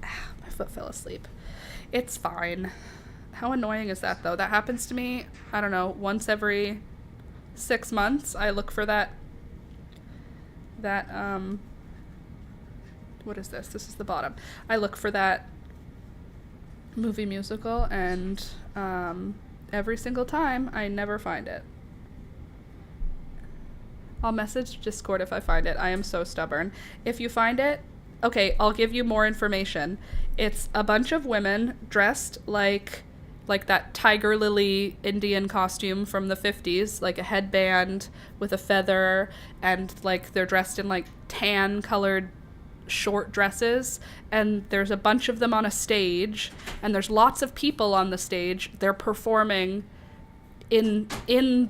My foot fell asleep. It's fine. How annoying is that, though? That happens to me, I don't know, once every 6 months. I look for that, what is this? This is the bottom. I look for that movie musical, and every single time I never find it. I'll message Discord if I find it. I am so stubborn. If you find it, okay, I'll give you more information. It's a bunch of women dressed like that Tiger Lily Indian costume from the 50s, like a headband with a feather, and like they're dressed in like tan colored short dresses, and there's a bunch of them on a stage, and there's lots of people on the stage. They're performing in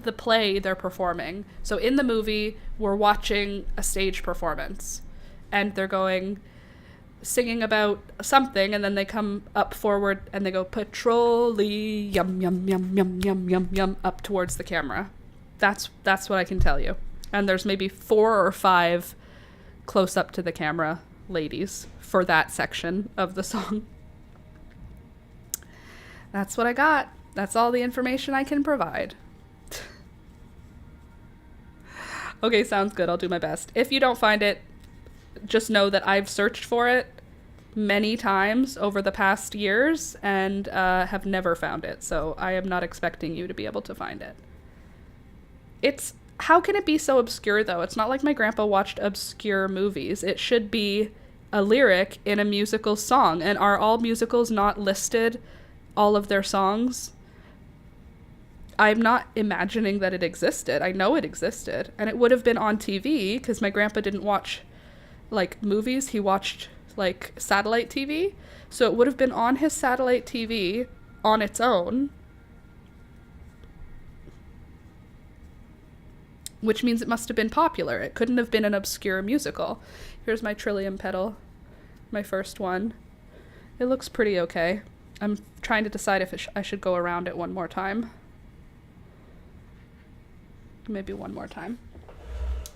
the play. They're performing. So in the movie, we're watching a stage performance, and they're singing about something, and then they come up forward and they go petroleum, yum yum yum yum yum yum yum, up towards the camera. That's what I can tell you. And there's maybe 4 or 5 close up to the camera ladies for that section of the song. That's what I got. That's all the information I can provide. Okay, sounds good. I'll do my best. If you don't find it, just know that I've searched for it many times over the past years and have never found it. So I am not expecting you to be able to find it. How can it be so obscure, though? It's not like my grandpa watched obscure movies. It should be a lyric in a musical song. And are all musicals not listed, all of their songs? I'm not imagining that it existed. I know it existed. And it would have been on TV, because my grandpa didn't watch like movies. He watched like satellite TV. So it would have been on his satellite TV on its own, which means it must have been popular. It couldn't have been an obscure musical. Here's my Trillium pedal, my first one. It looks pretty okay. I'm trying to decide if I should go around it one more time. Maybe one more time.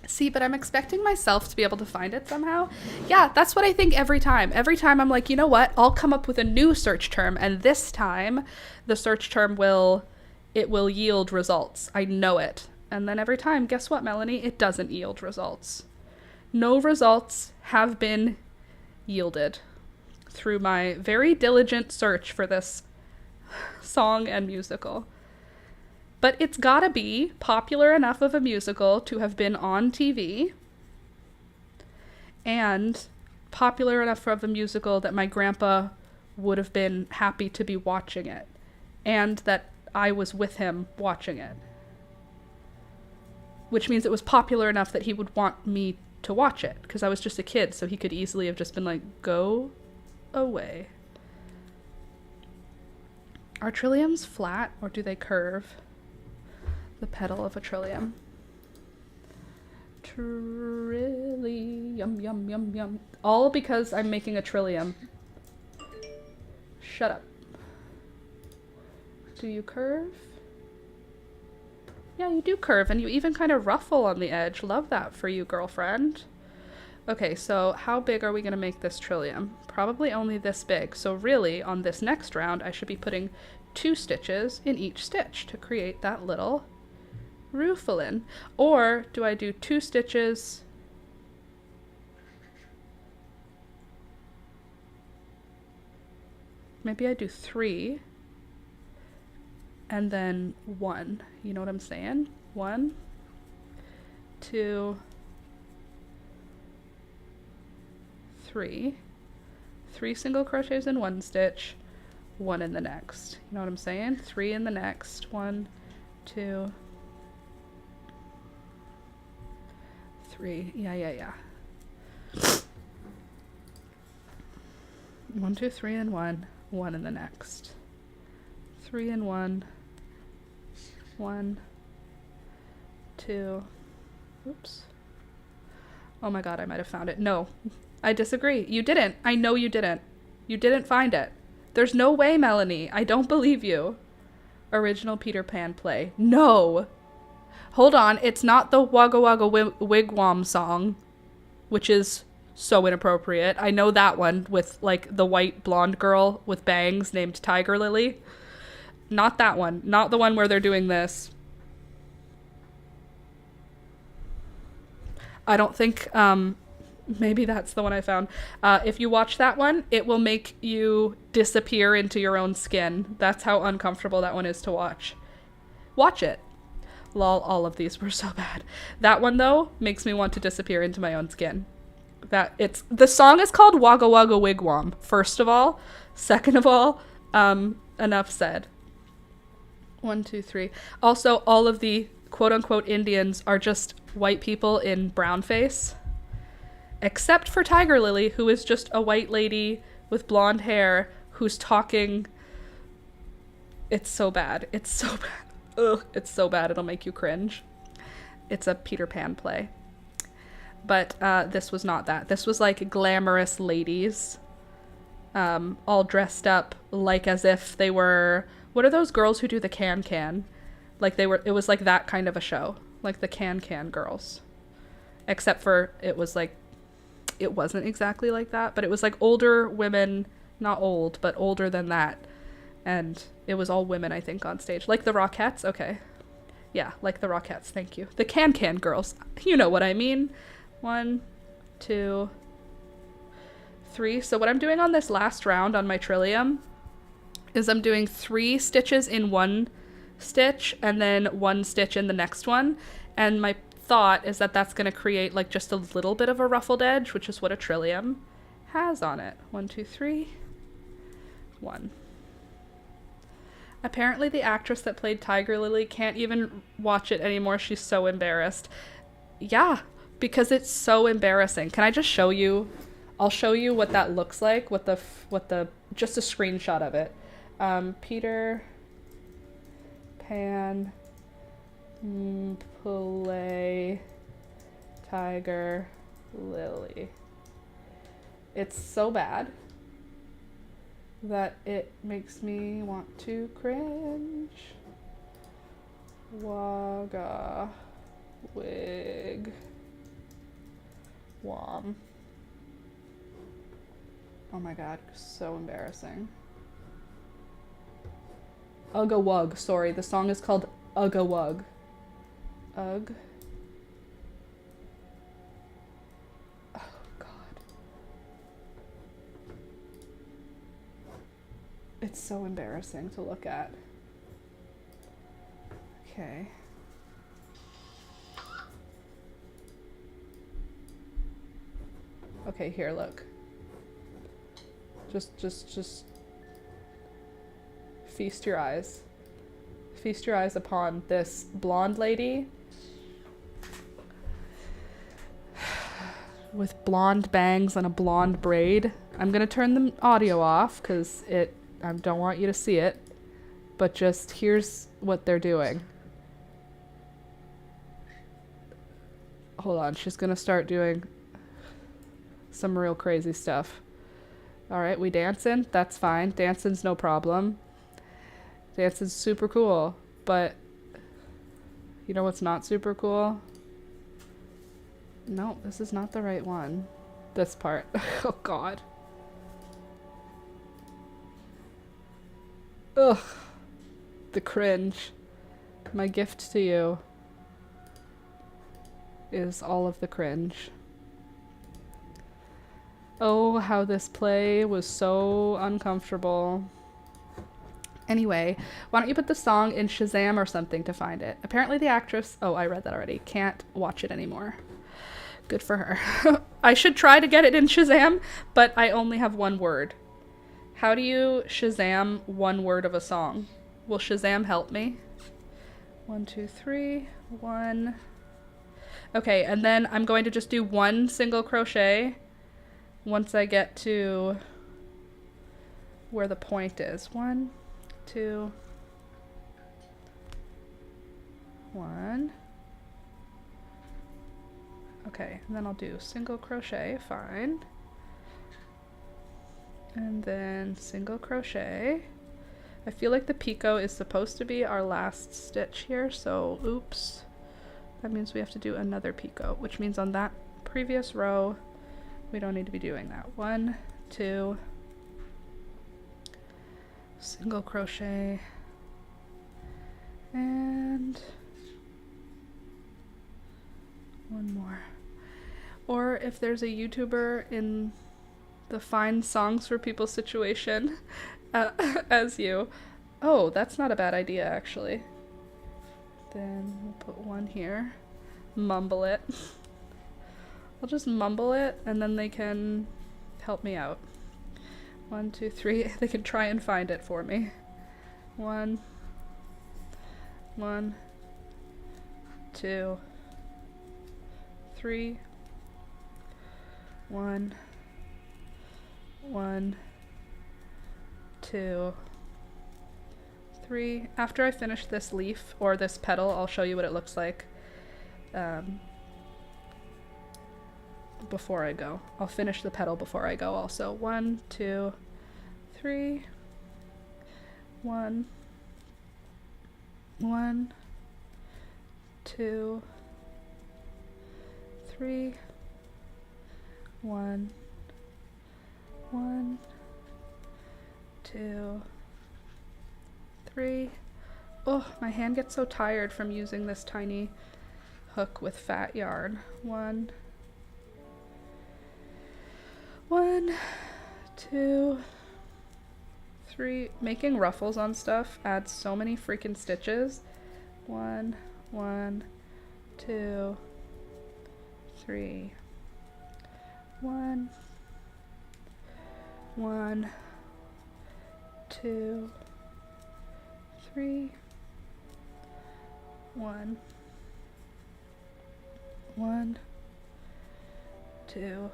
See, but I'm expecting myself to be able to find it somehow. Yeah, that's what I think every time. Every time I'm like, you know what? I'll come up with a new search term, and this time the search term will yield results. I know it. And then every time, guess what, Melanie? It doesn't yield results. No results have been yielded through my very diligent search for this song and musical. But it's gotta be popular enough of a musical to have been on TV, and popular enough of a musical that my grandpa would have been happy to be watching it, and that I was with him watching it. Which means it was popular enough that he would want me to watch it, because I was just a kid, so he could easily have just been like, go away. Are trilliums flat, or do they curve? The pedal of a trillium. Trillium, yum, yum, yum. All because I'm making a trillium. Shut up. Do you curve? Yeah, you do curve, and you even kind of ruffle on the edge. Love that for you, girlfriend. Okay, so how big are we going to make this trillium? Probably only this big. So really, on this next round, I should be putting 2 stitches in each stitch to create that little rooflin. Or do I do 2 stitches? Maybe I do 3 and then 1. You know what I'm saying? 1, 2, 3. 3 single crochets in 1 stitch, 1 in the next. You know what I'm saying? 3 in the next. 1, 2, 3. Yeah. 1, 2, 3 and 1. 1 in the next. 3 and 1. 1, 2. Oops. Oh my god, I might have found it. No, I disagree. You didn't. I know you didn't. You didn't find it. There's no way, Melanie. I don't believe you. Original Peter Pan play. No. Hold on. It's not the Wagga Wagga Wigwam song, which is so inappropriate. I know that one with, like, the white blonde girl with bangs named Tiger Lily. Not that one. Not the one where they're doing this. I don't think, maybe that's the one I found. If you watch that one, it will make you disappear into your own skin. That's how uncomfortable that one is to watch. Watch it. Lol, all of these were so bad. That one, though, makes me want to disappear into my own skin. The song is called Wagga Wagga Wigwam, first of all. Second of all, enough said. 1, 2, 3. Also, all of the quote-unquote Indians are just white people in brown face. Except for Tiger Lily, who is just a white lady with blonde hair who's talking. It's so bad. It's so bad. Ugh, it's so bad it'll make you cringe. It's a Peter Pan play. But this was not that. This was like glamorous ladies, all dressed up like as if they were... What are those girls who do the can-can? Like they were... It was like that kind of a show. Like the can-can girls. Except for it was like... It wasn't exactly like that, but it was like older women, not old, but older than that. And it was all women, I think, on stage. Like the Rockettes? Okay. Yeah, like the Rockettes, thank you. The can-can girls. You know what I mean. 1, 2, 3. So what I'm doing on this last round on my Trillium is I'm doing 3 stitches in one stitch and then 1 stitch in the next one. And my thought is that that's going to create like just a little bit of a ruffled edge, which is what a Trillium has on it. 1, 2, 3, 1. Apparently the actress that played Tiger Lily can't even watch it anymore. She's so embarrassed. Yeah, because it's so embarrassing. Can I just show you? I'll show you what that looks like, just a screenshot of it. Peter Pan play Tiger Lily. It's so bad that it makes me want to cringe. Wagga wig wom. Oh my god, so embarrassing. Ugga Wug, sorry, the song is called Ugga Wug. Ugg. Oh god. It's so embarrassing to look at. Okay. Okay, here, look. Just feast your eyes. Feast your eyes upon this blonde lady with blonde bangs and a blonde braid. I'm gonna turn the audio off because I don't want you to see it, but just here's what they're doing. Hold on, she's gonna start doing some real crazy stuff. Alright, we dancing? That's fine. Dancing's no problem. Dancing's super cool, but you know what's not super cool? No, this is not the right one. This part. Oh god. Ugh. The cringe. My gift to you is all of the cringe. Oh, how this play was so uncomfortable. Anyway, why don't you put the song in Shazam or something to find it? Apparently the actress, oh, I read that already, can't watch it anymore. Good for her. I should try to get it in Shazam, but I only have one word. How do you Shazam one word of a song? Will Shazam help me? 1, 2, 3, 1. Okay, and then I'm going to just do 1 single crochet once I get to where the point is. 1, 2, 1. Okay, and then I'll do single crochet, fine. And then single crochet. I feel like the picot is supposed to be our last stitch here, so oops. That means we have to do another picot, which means on that previous row, we don't need to be doing that. 1, 2, single crochet, and 1 more. Or if there's a YouTuber in the Find Songs for People situation as you. Oh, that's not a bad idea, actually. Then we'll put 1 here. Mumble it. I'll just mumble it, and then they can help me out. 1, 2, 3. They can try and find it for me. 1, 1, 2, 3. 1, 1, 2, 3. After I finish this leaf or this petal, I'll show you what it looks like before I go. I'll finish the petal before I go also. 1, 2, 3. 1, 1, 2, 3. 1, 1, 2, 3. Oh, my hand gets so tired from using this tiny hook with fat yarn. 1, 1, 2, 3. Making ruffles on stuff adds so many freaking stitches. 1, 1, 2, 3. 1, 1, 2, 3. 1, 1, 2,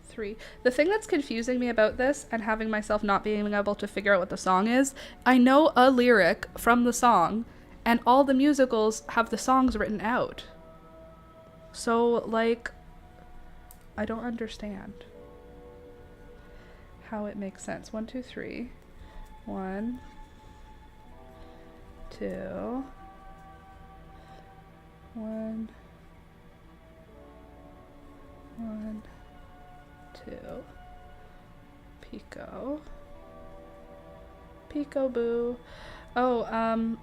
3. The thing that's confusing me about this and having myself not being able to figure out what the song is, I know a lyric from the song, and all the musicals have the songs written out. So, like, I don't understand how it makes sense. 1, 2, 3. 1, 2. 1, 1, 2. Picot. Peekaboo. Oh,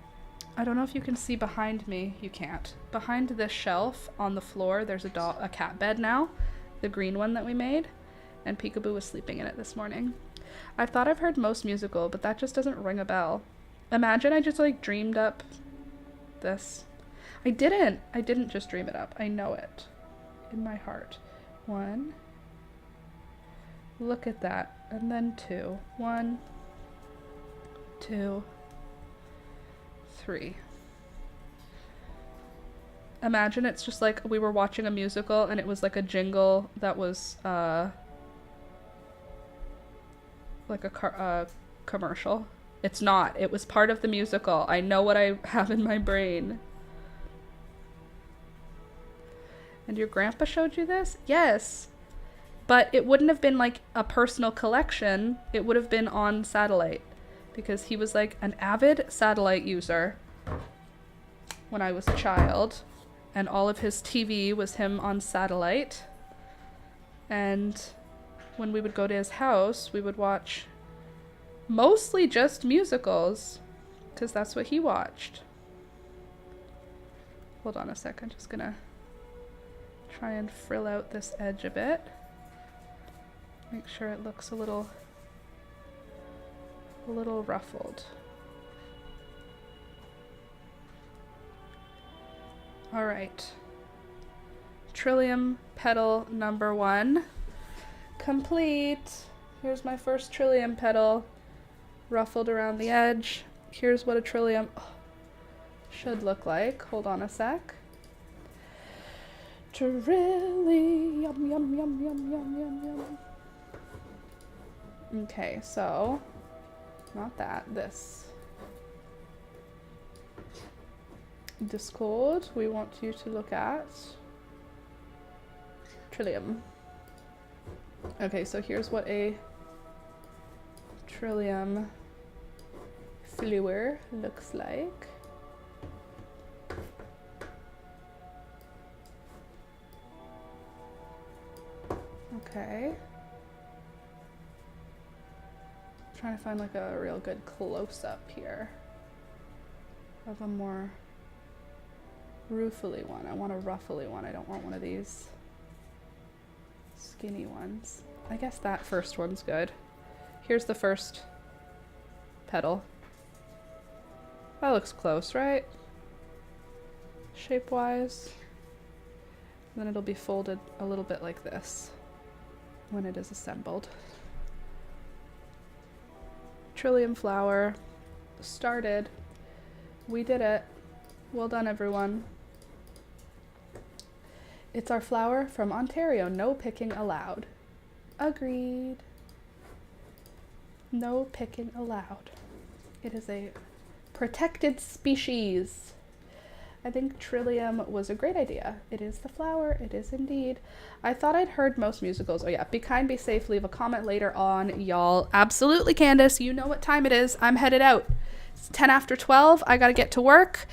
I don't know if you can see behind me. You can't. Behind this shelf on the floor, there's a cat bed now. The green one that we made. And Peekaboo was sleeping in it this morning. I thought I've heard most musical, but that just doesn't ring a bell. Imagine I just like dreamed up this. I didn't just dream it up. I know it in my heart. 1. Look at that. And then 2. 1, 2, 3. Imagine it's just like we were watching a musical and it was like a jingle that was like a commercial. It's not. It was part of the musical. I know what I have in my brain. And your grandpa showed you this? Yes. But it wouldn't have been like a personal collection. It would have been on satellite because he was like an avid satellite user when I was a child. And all of his TV was him on satellite. And when we would go to his house, we would watch mostly just musicals because that's what he watched. Hold on a sec. I'm just gonna try and frill out this edge a bit. Make sure it looks a little ruffled. All right. Trillium petal number 1 complete. Here's my first trillium petal ruffled around the edge. Here's what a trillium should look like. Hold on a sec. Trillium, yum, yum, yum, yum, yum, yum, yum. Okay, so not that, this. Discord, we want you to look at Trillium. Okay, so here's what a trillium flower looks like. Okay. Trying to find like a real good close-up here of a more roofly one. I want a ruffly one. I don't want one of these skinny ones. I guess that first one's good. Here's the first petal. That looks close, right? Shape-wise. Then it'll be folded a little bit like this when it is assembled. Trillium flower started. We did it. Well done, everyone. It's our flower from Ontario. No picking allowed. Agreed. No picking allowed. It is a protected species. I think Trillium was a great idea. It is the flower. It is indeed. I thought I'd heard most musicals. Oh yeah, be kind, be safe. Leave a comment later on, y'all. Absolutely, Candace. You know what time it is. I'm headed out. It's 10 after 12. I gotta get to work.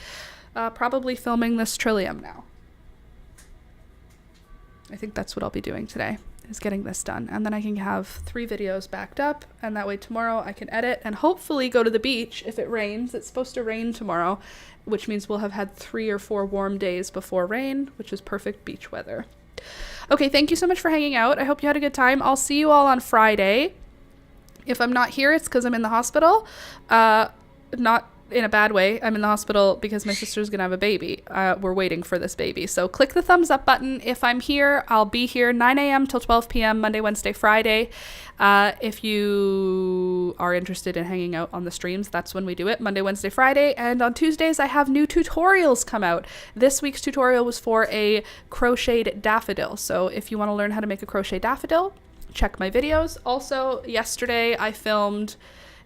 Probably filming this Trillium now. I think that's what I'll be doing today, is getting this done. And then I can have 3 videos backed up, and that way tomorrow I can edit and hopefully go to the beach if it rains. It's supposed to rain tomorrow, which means we'll have had 3 or 4 warm days before rain, which is perfect beach weather. Okay, thank you so much for hanging out. I hope you had a good time. I'll see you all on Friday. If I'm not here, it's because I'm in the hospital. Not in a bad way. I'm in the hospital because my sister's gonna have a baby. We're waiting for this baby. So click the thumbs up button. If I'm here, I'll be here 9 a.m. till 12 p.m. Monday, Wednesday, Friday. If you are interested in hanging out on the streams, that's when we do it. Monday, Wednesday, Friday. And on Tuesdays, I have new tutorials come out. This week's tutorial was for a crocheted daffodil. So if you want to learn how to make a crochet daffodil, check my videos. Also, yesterday I filmed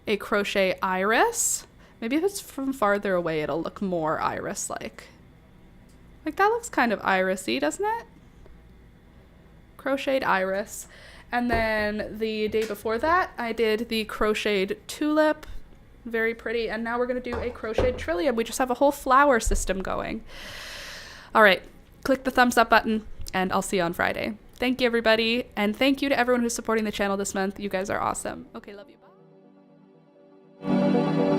a crochet iris. Maybe if it's from farther away, it'll look more iris-like. Like, that looks kind of iris-y, doesn't it? Crocheted iris. And then the day before that, I did the crocheted tulip. Very pretty. And now we're going to do a crocheted trillium. We just have a whole flower system going. All right. Click the thumbs up button, and I'll see you on Friday. Thank you, everybody. And thank you to everyone who's supporting the channel this month. You guys are awesome. Okay, love you. Bye.